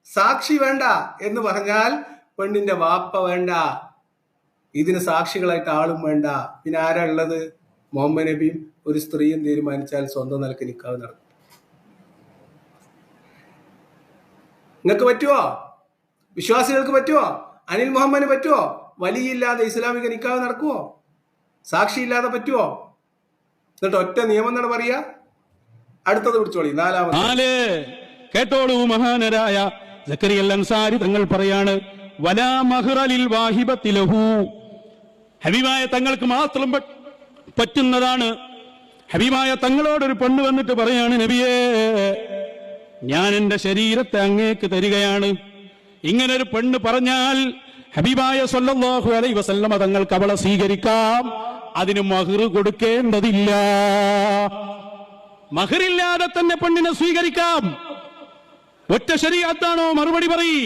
സാക്ഷി വേണ്ട എന്ന് പറഞ്ഞാൽ പെണ്ണിന്റെ വാപ്പ വേണ്ട, ഇതിന് സാക്ഷികളായിട്ട് ആളും വേണ്ട. പിന്നെ ആരാ ഉള്ളത്? മുഹമ്മദ് നബിയും ഒരു സ്ത്രീയും തീരുമാനിച്ചാൽ സ്വന്തം നിലക്ക് നിക്കാഹ് നടക്കും. നിങ്ങൾക്ക് പറ്റുമോ? വിശ്വാസികൾക്ക് പറ്റുമോ? അനിൽ മുഹമ്മദിന് പറ്റുമോ? വലിയില്ലാതെ ഇസ്ലാമിക നിക്കാഹ് നടക്കുവോ? സാക്ഷി ഇല്ലാതെ പറ്റുമോ? എന്നിട്ട് ഒറ്റ നിയമം എന്നാണ് പറയാ. അടുത്തത് പിടിച്ചോളി, 4. കേട്ടോളൂ, മഹാനരായ സക്കരിയൽ അൻസാരി തങ്ങൾ പറയാണ്, വലാ മഹ്റ ലിൽ വാഹിബത്തി ലഹു. ഹബീബായ തങ്ങൾക്ക് മാത്രം പറ്റുന്നതാണ്. ഹബീബായ തങ്ങളോടൊരു പെണ്ണ് വന്നിട്ട് പറയാണ്, നബിയേ, ഞാൻ എന്റെ ശരീരത്തെ അങ്ങേക്ക് തരികയാണ്. ഇങ്ങനെ ഒരു പെണ്ണ് പറഞ്ഞാൽ ഹബീബായ സ്വല്ലല്ലാഹു അലൈഹി വസല്ലമ തങ്ങൾക്ക് അവളെ സ്വീകരിക്കാം. അതിന് മഹ്ർ കൊടുക്കേണ്ടതില്ല. മഹറില്ലാതെ തന്നെ പെണ്ണിനെ സ്വീകരിക്കാം. ഒറ്റ ശരീഅത്താണോ? മറുപടി പറയ്.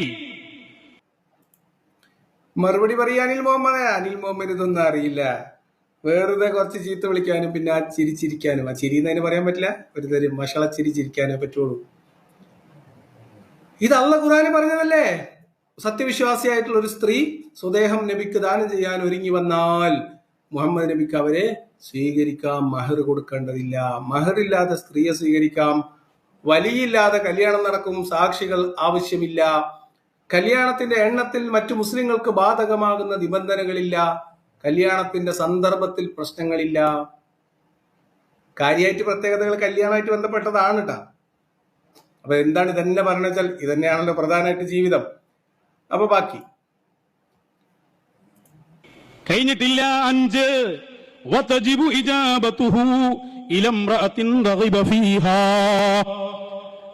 മറുപടി പറയാൻ അനിൽ മുഹമ്മദ് ഇതൊന്നും അറിയില്ല. വെറുതെ കുറച്ച് ചീത്ത വിളിക്കാനും പിന്നെ ആ ചിരിച്ചിരിക്കാനും, ആ ചിരിന്നതിന് പറയാൻ പറ്റില്ല, ഒരു തരം മഷള ചിരിച്ചിരിക്കാനേ പറ്റുള്ളൂ. ഇത് അള്ളാഹ് ഖുർആനിൽ പറഞ്ഞതല്ലേ? സത്യവിശ്വാസിയായിട്ടുള്ള ഒരു സ്ത്രീ സ്വദേഹം നബിക്ക് ദാനം ചെയ്യാൻ ഒരുങ്ങി വന്നാൽ മുഹമ്മദ് നബിക്ക് അവരെ സ്വീകരിക്കാം, മഹർ കൊടുക്കേണ്ടതില്ല. മഹറില്ലാതെ സ്ത്രീയെ സ്വീകരിക്കാം. വലിയില്ലാതെ കല്യാണം നടക്കും, സാക്ഷികൾ ആവശ്യമില്ല. കല്യാണത്തിന്റെ എണ്ണത്തിൽ മറ്റു മുസ്ലിങ്ങൾക്ക് ബാധകമാകുന്ന നിബന്ധനകളില്ല. കല്യാണത്തിന്റെ സന്ദർഭത്തിൽ പ്രശ്നങ്ങളില്ല. കാര്യമായിട്ട് പ്രത്യേകതകൾ കല്യാണമായിട്ട് ബന്ധപ്പെട്ടതാണ് കേട്ടോ. അപ്പൊ എന്താണ് ഇതന്നെ പറഞ്ഞു വെച്ചാൽ ഇതന്നെയാണല്ലോ പ്രധാനമായിട്ട് ജീവിതം. അപ്പൊ ബാക്കി കഴിഞ്ഞിട്ടില്ല. 5 വതജിബു ഇജാബതുഹു ഇല ഇംറഅത്തിൻ റഗിബ ഫീഹാ.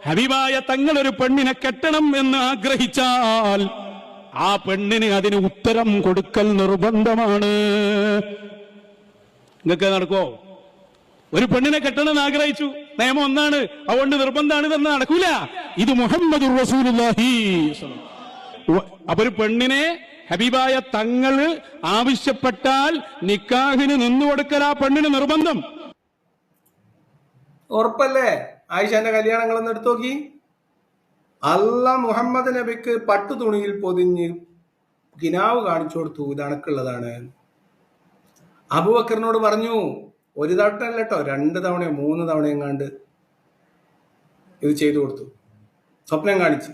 ഹബീബായ തങ്ങൾ ഒരു പെണ്ണിനെ കെട്ടണം എന്ന് ആഗ്രഹിച്ചാൽ ആ പെണ്ണിന് അതിന് ഉത്തരം കൊടുക്കൽ നിർബന്ധമാണ്. നിങ്ങൾക്ക് നടക്കോ? ഒരു പെണ്ണിനെ കെട്ടണമെന്ന് ആഗ്രഹിച്ചു, നിയമം ഒന്നാണ്, അതുകൊണ്ട് നിർബന്ധമാണ്, ഇതെന്ന് നടക്കൂല. ഇത് മുഹമ്മദുർ റസൂലുള്ളാഹി. അപ്പൊ ഒരു പെണ്ണിനെ ഹബീബായ തങ്ങൾ ആവശ്യപ്പെട്ടാൽ നിക്കാഹിന് നിന്നുകൊടുക്കൽ ആ പെണ്ണിന് നിർബന്ധം. ഉറപ്പല്ലേ? ആയിഷാന്റെ കല്യാണങ്ങളൊന്നും എടുത്തു നോക്കി. അല്ലാഹ് മുഹമ്മദ് നബിക്ക് പട്ടു തുണിയിൽ പൊതിഞ്ഞ് കിനാവ് കാണിച്ചു കൊടുത്തു, ഇത് അണക്കുള്ളതാണ്. അബൂബക്കറിനോട് പറഞ്ഞു, ഒരു തവണ കേട്ടോ, 2 തവണയോ 3 തവണയും കണ്ട് ഇത് ചെയ്തു കൊടുത്തു, സ്വപ്നം കാണിച്ച്.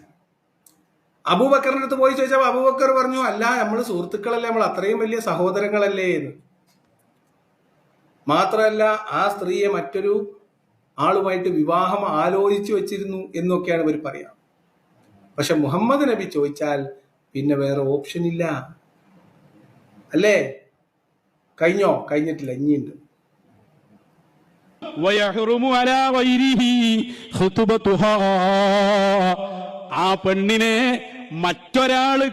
അബൂബക്കറിന്റെ അടുത്ത് പോയി ചോദിച്ചപ്പോൾ അബൂബക്കർ പറഞ്ഞു, അല്ല, നമ്മൾ സുഹൃത്തുക്കളല്ലേ, നമ്മൾ അത്രയും വലിയ സഹോദരങ്ങളല്ലേ എന്ന്. മാത്രമല്ല, ആ സ്ത്രീയെ മറ്റൊരു ആളുമായിട്ട് വിവാഹം ആലോചിച്ചു വെച്ചിരുന്നു എന്നൊക്കെയാണ് ഇവർ പറയാം. പക്ഷെ മുഹമ്മദ് നബി ചോദിച്ചാൽ പിന്നെ വേറെ ഓപ്ഷൻ ഇല്ല. അല്ലേ? കഴിഞ്ഞോ? കഴിഞ്ഞിട്ടില്ല, ഇനിയുണ്ട്. ആ പെണ്ണിനെ മറ്റൊരാള്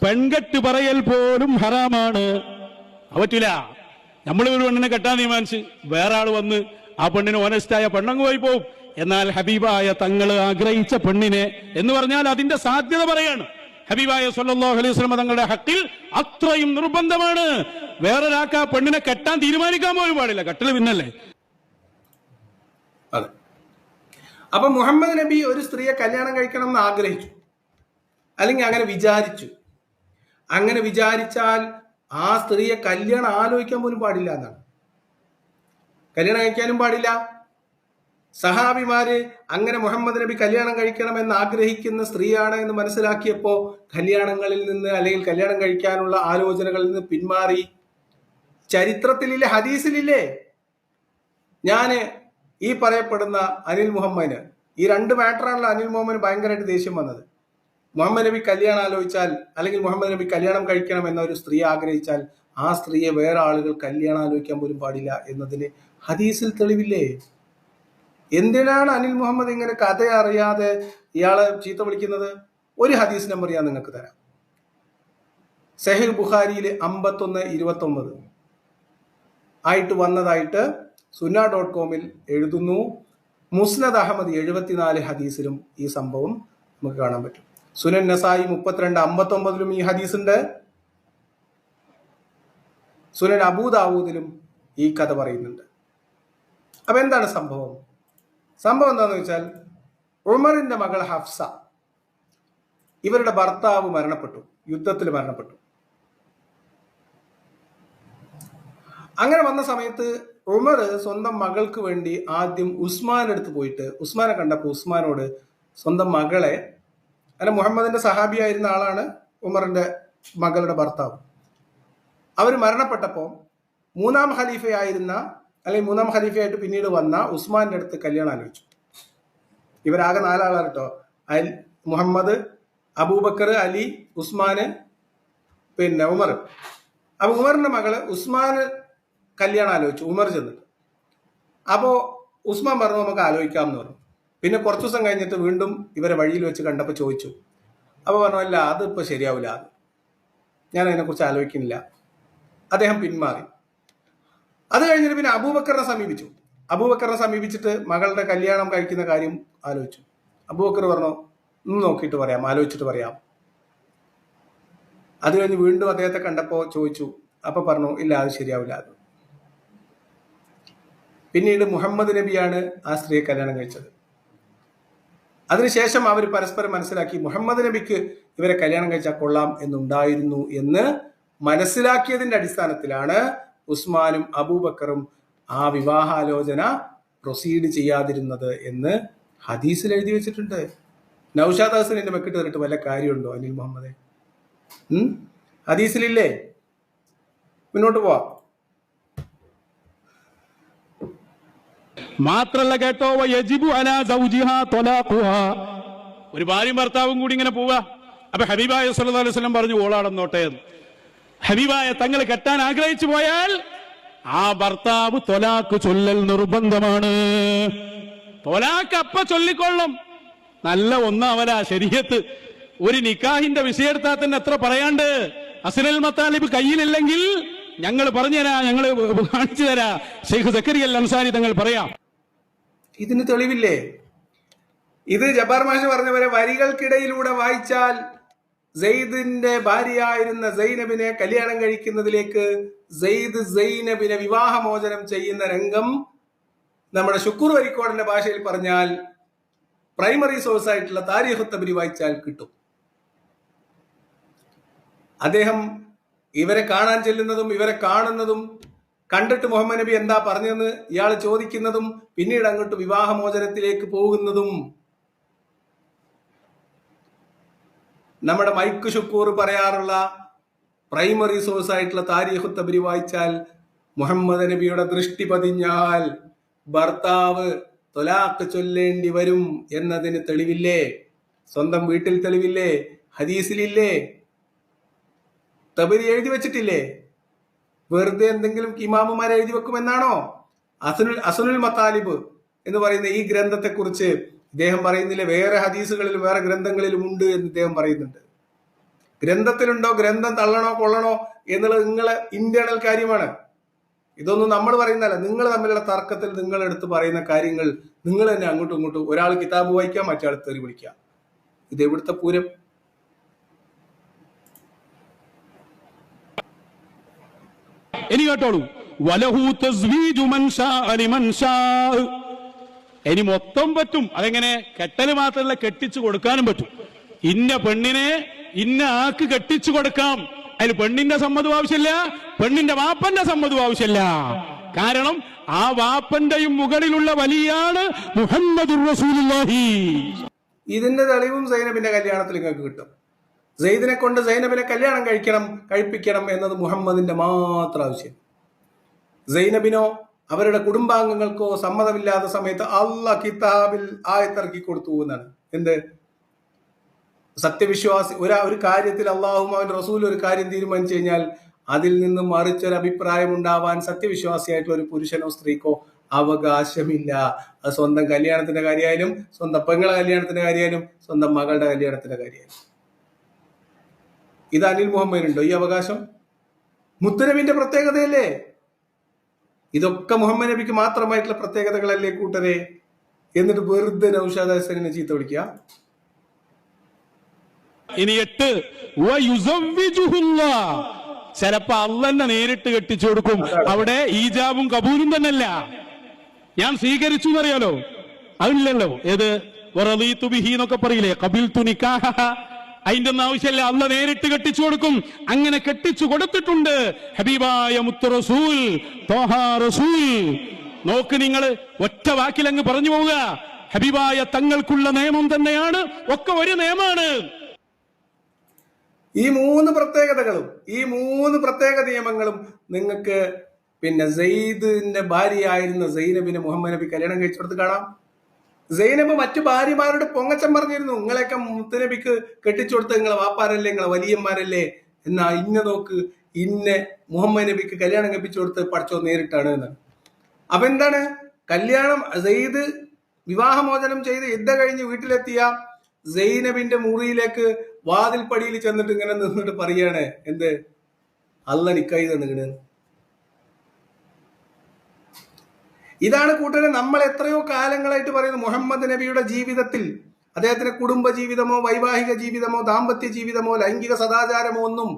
പെൺകെട്ട് പറയൽ പോലും ഹറാമാണ്. പറ്റൂല. നമ്മളൊരു പെണ്ണിനെ കെട്ടാൻ തീരുമാനിച്ച് വേറെ ആള് വന്ന് ആ പെണ്ണിന് ഓനസ്റ്റായ പെണ്ണങ്ങ് പോയി പോവും. എന്നാൽ ഹബീബായ തങ്ങൾ ആഗ്രഹിച്ച പെണ്ണിനെ എന്ന് പറഞ്ഞാൽ അതിന്റെ സാധ്യത പറയാണ്. ഹബീബായ സ്വല്ലല്ലാഹു അലൈഹി വസല്ലം തങ്ങളുടെ ഹഖിൽ അത്രയും നിർബന്ധമാണ്. വേറൊരാൾക്ക് ആ പെണ്ണിനെ കെട്ടാൻ തീരുമാനിക്കാൻ പോലും പാടില്ല. കെട്ടൽ പിന്നല്ലേ. അതെ. അപ്പൊ മുഹമ്മദ് നബി ഒരു സ്ത്രീയെ കല്യാണം കഴിക്കണം എന്ന് ആഗ്രഹിച്ചു, അല്ലെങ്കിൽ അങ്ങനെ വിചാരിച്ചു. അങ്ങനെ വിചാരിച്ചാൽ ആ സ്ത്രീയെ കല്യാണം ആലോചിക്കാൻ പോലും പാടില്ല എന്നാണ്. കല്യാണം കഴിക്കാനും പാടില്ല. സഹാബിമാര് അങ്ങനെ മുഹമ്മദ് നബി കല്യാണം കഴിക്കണമെന്ന് ആഗ്രഹിക്കുന്ന സ്ത്രീയാണ് എന്ന് മനസ്സിലാക്കിയപ്പോ കല്യാണങ്ങളിൽ നിന്ന് അല്ലെങ്കിൽ കല്യാണം കഴിക്കാനുള്ള ആലോചനകളിൽ നിന്ന് പിന്മാറി. ചരിത്രത്തിലില്ലേ, ഹദീസിലില്ലേ? ഞാന് ഈ പറയപ്പെടുന്ന അനിൽ മുഹമ്മദിന് ഈ രണ്ട് മാറ്ററാണല്ലോ അനിൽ മുഹമ്മദിന് ഭയങ്കരമായിട്ട് ദേഷ്യം വന്നത്. മുഹമ്മദ് നബി കല്യാണം ആലോചിച്ചാൽ അല്ലെങ്കിൽ മുഹമ്മദ് നബി കല്യാണം കഴിക്കണം എന്ന ഒരു സ്ത്രീ ആഗ്രഹിച്ചാൽ ആ സ്ത്രീയെ വേറെ ആളുകൾ കല്യാണം ആലോചിക്കാൻ പോലും പാടില്ല എന്നതിന് ഹദീസിൽ തെളിവില്ലേ? എന്തിനാണ് അനിൽ മുഹമ്മദ് ഇങ്ങനെ കഥ അറിയാതെ ഇയാളെ ചീത്ത വിളിക്കുന്നത്? ഒരു ഹദീസ് നമ്പർ ഞാൻ നിങ്ങൾക്ക് തരാം. സഹീഹ് ബുഖാരിയിൽ 5129 ആയിട്ട് വന്നതായിട്ട് സുന്ന.com എഴുതുന്നു. മുസ്നദ് അഹമ്മദ് 74 ഹദീസിലും ഈ സംഭവം നമുക്ക് കാണാൻ പറ്റും. സുനൻ നസായി 3259 ഈ ഹദീസ് ഉണ്ട്. സുനൻ അബൂദാവൂദിലും ഈ കഥ പറയുന്നുണ്ട്. അപ്പൊ എന്താണ് സംഭവം? സംഭവം എന്താണെന്ന് വെച്ചാൽ ഉമറിന്റെ മകൾ ഹഫ്സ, ഇവരുടെ ഭർത്താവ് മരണപ്പെട്ടു, യുദ്ധത്തിൽ മരണപ്പെട്ടു. അങ്ങനെ വന്ന സമയത്ത് ഉമർ സ്വന്തം മകൾക്ക് വേണ്ടി ആദ്യം ഉസ്മാന്റെ അടുത്ത് പോയിട്ട് ഉസ്മാനെ കണ്ടപ്പോൾ ഉസ്മാനോട് സ്വന്തം മകളെ, അങ്ങനെ മുഹമ്മദിന്റെ സഹാബിയായിരുന്ന ആളാണ് ഉമറിന്റെ മകളുടെ ഭർത്താവ്, അവർ മരണപ്പെട്ടപ്പോൾ മൂന്നാം ഖലീഫയായിട്ട് പിന്നീട് വന്ന ഉസ്മാന്റെ അടുത്ത് കല്യാണം ആലോചിച്ചു. ഇവരാകെ 4 ആളാണ് കേട്ടോ. മുഹമ്മദ്, അബൂബക്കർ, അലി, ഉസ്മാന്, പിന്നെ ഉമർ. അപ്പൊ ഉമറിന്റെ മകള് ഉസ്മാന് കല്യാണം ആലോചിച്ചു ഉമർ ചെന്നിട്ട്. അപ്പോ ഉസ്മാൻ പറഞ്ഞു നമുക്ക് ആലോചിക്കാം എന്ന് പറഞ്ഞു. പിന്നെ കുറച്ചു ദിവസം കഴിഞ്ഞിട്ട് വീണ്ടും ഇവരെ വഴിയിൽ വെച്ച് കണ്ടപ്പോൾ ചോദിച്ചു. അപ്പൊ പറഞ്ഞു അല്ല, അതിപ്പോ ശരിയാവില്ല, ഞാൻ അതിനെക്കുറിച്ച് ആലോചിക്കുന്നില്ല. അദ്ദേഹം പിന്മാറി. അത് കഴിഞ്ഞിട്ട് പിന്നെ അബൂബക്കറിനെ സമീപിച്ചിട്ട് മകളുടെ കല്യാണം കഴിക്കുന്ന കാര്യം ആലോചിച്ചു. അബൂബക്കർ പറഞ്ഞു നോക്കിയിട്ട് പറയാം, ആലോചിച്ചിട്ട് പറയാം. അത് കഴിഞ്ഞ് വീണ്ടും അദ്ദേഹത്തെ കണ്ടപ്പോൾ ചോദിച്ചു. അപ്പൊ പറഞ്ഞു ഇല്ല, അത് ശരിയാവില്ല. പിന്നീട് മുഹമ്മദ് നബിയാണ് ആ സ്ത്രീയെ കല്യാണം കഴിച്ചത്. അതിനുശേഷം അവർ പരസ്പരം മനസ്സിലാക്കി മുഹമ്മദ് നബിക്ക് ഇവരെ കല്യാണം കഴിച്ചാൽ കൊള്ളാം എന്നുണ്ടായിരുന്നു എന്ന് മനസ്സിലാക്കിയതിന്റെ അടിസ്ഥാനത്തിലാണ് ഉസ്മാനും അബൂബക്കറും ആ വിവാഹാലോചന പ്രൊസീഡ് ചെയ്യാതിരുന്നത് എന്ന് ഹദീസിൽ എഴുതി വെച്ചിട്ടുണ്ട്. നൗഷാദ് ഹസനിന്റെ മെക്കിട്ട് തന്നിട്ട് വല്ല കാര്യമുണ്ടോ അനിൽ മുഹമ്മദെ? ഹദീസിലില്ലേ? മുന്നോട്ട് പോവാം. മാത്രല്ല കേട്ടോ, യജിബു അലാ സൗജിഹാ ത്വലാഖുഹാ, ഒരു ഭാര്യയും ഭർത്താവും കൂടി ഇങ്ങനെ പോവുക. അപ്പൊ ഹബീബായ സല്ലല്ലാഹു അലൈഹി വസല്ലം പറഞ്ഞു ഓളാടന്നോട്ടെ. ഹബീബായ തങ്ങൾ കെട്ടാൻ ആഗ്രഹിച്ചു പോയാൽ ആ ഭർത്താവ് ത്വലാഖ് ചൊല്ലൽ നിർബന്ധമാണ്. ത്വലാഖ് അപ്പ ചൊല്ലിക്കൊള്ളും. നല്ല ഒന്നാവല ശരീഅത്ത്. ഒരു നിക്കാഹിന്റെ വിഷയെടുത്താൽ തന്നെ എത്ര പറയാണ്ട്. അസ്നൽ മത്താലിബ് കയ്യിലില്ലെങ്കിൽ ഞങ്ങൾ പറഞ്ഞുതരാ, ഞങ്ങൾ കാണിച്ചു തരാ. ഷെയ്ഖ് സക്കരിയ അൽ അൻസാരി തങ്ങൾ പറയാം. ഇതിന് തെളിവില്ലേ? ഇത് ജബ്ബാർ മാഷ് പറഞ്ഞ പോലെ വരികൾക്കിടയിലൂടെ വായിച്ചാൽ സെയ്ദിന്റെ ഭാര്യയായിരുന്ന സൈനബിനെ കല്യാണം കഴിക്കുന്നതിലേക്ക് സെയ്ദ് സൈനബിനെ വിവാഹമോചനം ചെയ്യുന്ന രംഗം നമ്മുടെ ശുക്കൂർ വരിക്കോടിന്റെ ഭാഷയിൽ പറഞ്ഞാൽ പ്രൈമറി സോഴ്സ് ആയിട്ടുള്ള താരീഖ് തബ്രി വായിച്ചാൽ കിട്ടും. അദ്ദേഹം ഇവരെ കാണാൻ ചെല്ലുന്നതും ഇവരെ കാണുന്നതും കണ്ടിട്ട് മുഹമ്മദ് നബി എന്താ പറഞ്ഞതെന്ന് ഇയാൾ ചോദിക്കുന്നതും പിന്നീട് അങ്ങോട്ട് വിവാഹമോചനത്തിലേക്ക് പോകുന്നതും നമ്മുടെ മൈക്ക് ശുക്കൂർ പറയാറുള്ള പ്രൈമറി സോഴ്സ് ആയിട്ടുള്ള താരീഖ് തബ്രി വായിച്ചാൽ മുഹമ്മദ് നബിയുടെ ദൃഷ്ടി പതിഞ്ഞാൽ ഭർത്താവ് ത്വലാഖ് ചൊല്ലേണ്ടി വരും എന്നതിന് തെളിവില്ലേ? സ്വന്തം വീട്ടിൽ തെളിവില്ലേ? ഹദീസിലില്ലേ? തബരി എഴുതി വെച്ചിട്ടില്ലേ? വെറുതെ എന്തെങ്കിലും ഇമാമുമാരെ എഴുതി വെക്കുമെന്നാണോ? അസ്നുൽ മത്താലിബ് എന്ന് പറയുന്ന ഈ ഗ്രന്ഥത്തെ കുറിച്ച് ഇദ്ദേഹം പറയുന്നില്ല, വേറെ ഹദീസുകളിലും വേറെ ഗ്രന്ഥങ്ങളിലും ഉണ്ട് എന്ന് ഇദ്ദേഹം പറയുന്നുണ്ട്. ഗ്രന്ഥത്തിലുണ്ടോ, ഗ്രന്ഥം തള്ളണോ കൊള്ളണോ എന്നുള്ളത് നിങ്ങളെ ഇന്റേണൽ കാര്യമാണ്. ഇതൊന്നും നമ്മൾ പറയുന്നതല്ല. നിങ്ങൾ തമ്മിലുള്ള തർക്കത്തിൽ നിങ്ങൾ എടുത്ത് പറയുന്ന കാര്യങ്ങൾ നിങ്ങൾ തന്നെ അങ്ങോട്ടും ഇങ്ങോട്ടും, ഒരാൾ കിതാബ് വായിക്കാം, മറ്റേ ആൾ തെറി വിളിക്കാം. ഇത് എവിടുത്തെ പൂരം? ഇനി കേട്ടോളൂ, വലഹു തസ്വീജു മൻ ശാഅ ലിമൻ ശാഅ. ഇനി മൊത്തം പറ്റും. അതെങ്ങനെ? കെട്ടല് മാത്രമല്ല, കെട്ടിച്ചു കൊടുക്കാനും പറ്റും. ഇന്ന പെണ്ണിനെ ഇന്ന ആക്ക് കെട്ടിച്ചു കൊടുക്കാം. അതിൽ പെണ്ണിന്റെ സമ്മതം ആവശ്യമില്ല, പെണ്ണിന്റെ വാപ്പന്റെ സമ്മതം ആവശ്യമില്ല. കാരണം ആ വാപ്പന്റെയും മുകളിലുള്ള വലിയാണ് മുഹമ്മദുർ റസൂലുള്ളാഹി. ഇതിന്റെ തെളിവും സൈനബിന്റെ കല്യാണത്തിൽ നിങ്ങൾക്ക് കിട്ടും. സെയ്ദിനെ കൊണ്ട് സൈനബിനെ കല്യാണം കഴിപ്പിക്കണം എന്നത് മുഹമ്മദിന്റെ മാത്രം ആവശ്യം. സൈനബിനോ അവരുടെ കുടുംബാംഗങ്ങൾക്കോ സമ്മതമില്ലാത്ത സമയത്ത് അള്ളാഹ് കിതാബിൽ ആയത്തിറക്കി കൊടുത്തു എന്നാണ്. എന്ത്? സത്യവിശ്വാസി ഒരു കാര്യത്തിൽ അള്ളാഹും അവൻ റസൂൽ ഒരു കാര്യം തീരുമാനിച്ചു കഴിഞ്ഞാൽ അതിൽ നിന്ന് മറിച്ചൊരു അഭിപ്രായം ഉണ്ടാവാൻ സത്യവിശ്വാസിയായിട്ടുള്ള ഒരു പുരുഷനോ സ്ത്രീക്കോ അവകാശമില്ല. അത് സ്വന്തം കല്യാണത്തിന്റെ കാര്യമായാലും, സ്വന്തം പെങ്ങളെ കല്യാണത്തിന്റെ കാര്യമായാലും, സ്വന്തം മകളുടെ കല്യാണത്തിന്റെ കാര്യമായാലും. ഇത് അനിൽ മുഹമ്മദിനുണ്ടോ ഈ അവകാശം? മുത്തനബിന്റെ പ്രത്യേകതയല്ലേ ഇതൊക്കെ? മുഹമ്മദ് നബിക്ക് മാത്രമായിട്ടുള്ള പ്രത്യേകതകളല്ലേ കൂട്ടരെ? എന്നിട്ട് വെറുതെ നൗഷാദ് ഹസനെ ചീത്ത വിളിക്കുക. ഇനി 8 ചിലപ്പോ അള്ളന്നെ നേരിട്ട് കെട്ടിച്ചു കൊടുക്കും. അവിടെ ഈജാബും കബൂലും തന്നെയല്ല. ഞാൻ സ്വീകരിച്ചു എന്നറിയാലോ, അതില്ലല്ലോ. ഏത് വറദീതു ബിഹി എന്നൊക്കെ പറയില്ലേ, ഖബിൽതു നിക്കാഹ, അതിന്റെ ഒന്നും ആവശ്യമില്ല. അള്ള നേരിട്ട് കെട്ടിച്ചു കൊടുക്കും. അങ്ങനെ കെട്ടിച്ചു കൊടുത്തിട്ടുണ്ട് ഹബീബായ മുത്ത് റസൂൽ ത്വാഹ റസൂൽ. നോക്ക് നിങ്ങൾ, ഒറ്റ വാക്കിൽ അങ്ങ് പറഞ്ഞു പോവുക. ഹബീബായ തങ്ങൾക്കുള്ള നിയമം തന്നെയാണ്, ഒക്കെ ഒരു നിയമമാണ്. ഈ 3 പ്രത്യേകതകളും, ഈ 3 പ്രത്യേക നിയമങ്ങളും നിങ്ങൾക്ക് പിന്നെ സെയ്ദിന്റെ ഭാര്യയായിരുന്ന സൈനബിനെ മുഹമ്മദ് നബി കല്യാണം കഴിച്ചു കൊടുത്ത് കാണാം. സൈനബ് മറ്റു ഭാര്യമാരോട് പൊങ്ങച്ചം പറഞ്ഞിരുന്നു, നിങ്ങളെയൊക്കെ മുത്തനബിക്ക് കെട്ടിച്ചു കൊടുത്ത് നിങ്ങളെ വാപ്പാരല്ലേ, നിങ്ങളെ വലിയന്മാരല്ലേ, എന്നാ ഇന്ന നോക്ക്, ഇന്നെ മുഹമ്മദ് നബിക്ക് കല്യാണം കഴിപ്പിച്ചു കൊടുത്ത് പഠിച്ചോ നേരിട്ടാണ് എന്ന്. അപ്പൊ എന്താണ് കല്യാണം? സെയ്ദ് വിവാഹമോചനം ചെയ്ത് യുദ്ധം കഴിഞ്ഞ് വീട്ടിലെത്തിയ സൈനബിന്റെ മുറിയിലേക്ക് വാതിൽപ്പടിയിൽ ചെന്നിട്ട് ഇങ്ങനെ നിന്നിട്ട് പറയാണ്, എന്ത്? അള്ള നിക്കായി തന്നിക്കണ്. ഇതാണ് കൂട്ടരെ നമ്മൾ എത്രയോ കാലങ്ങളായിട്ട് പറയുന്നത്. മുഹമ്മദ് നബിയുടെ ജീവിതത്തിൽ അദ്ദേഹത്തിന്റെ കുടുംബ ജീവിതമോ വൈവാഹിക ജീവിതമോ ദാമ്പത്യ ജീവിതമോ ലൈംഗിക സദാചാരമോ ഒന്നും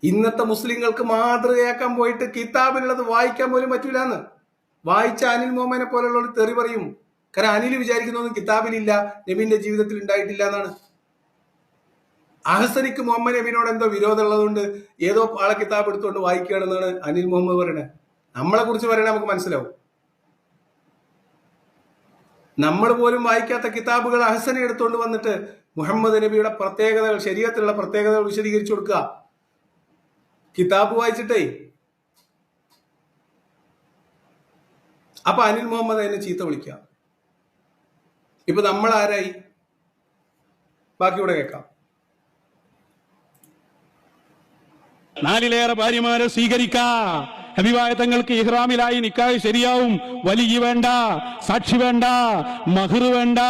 ഇന്നത്തെ മുസ്ലിങ്ങൾക്ക് മാതൃകയാക്കാൻ പോയിട്ട് കിതാബിലുള്ളത് വായിക്കാൻ പോലും പറ്റൂലെന്ന്. വായിച്ച അനിൽ മോമനെ പോലുള്ളവർ തെറി പറയും. കാരണം അനിൽ വിചാരിക്കുന്നൊന്നും കിതാബിലില്ല, നബിന്റെ ജീവിതത്തിൽ ഉണ്ടായിട്ടില്ല എന്നാണ്. അഹസനിക്ക് മുഹമ്മദ് നബിനോട് എന്തോ വിരോധം ഉള്ളതുകൊണ്ട് ഏതോ ആളെ കിതാബ് എടുത്തുകൊണ്ട് വായിക്കുകയാണെന്നാണ് അനിൽ മുഹമ്മദ് പറയണത്. നമ്മളെ കുറിച്ച് പറയണ നമുക്ക് മനസ്സിലാവും. നമ്മൾ പോലും വായിക്കാത്ത കിതാബുകൾ അഹസനെ എടുത്തുകൊണ്ട് വന്നിട്ട് മുഹമ്മദ് നബിയുടെ പ്രത്യേകതകൾ, ശരീഅത്തിലുള്ള പ്രത്യേകതകൾ വിശദീകരിച്ചു കൊടുക്കുക കിതാബ് വായിച്ചിട്ടേ. അപ്പൊ അനിൽ മുഹമ്മദ് അതിനെ ചീത്ത വിളിക്കുക. ഇപ്പൊ നമ്മൾ ആരായി? ബാക്കിയൂടെ കേൾക്കാം. 4 ഭാര്യമാരെ സ്വീകരിക്കാം. ഹബീബായ തങ്ങൾക്ക് ഇഹ്റാമിലായി നിക്കാഹ് ശരിയാവും. വലിയ വേണ്ട, സാക്ഷി വേണ്ട, മഹർ വേണ്ട.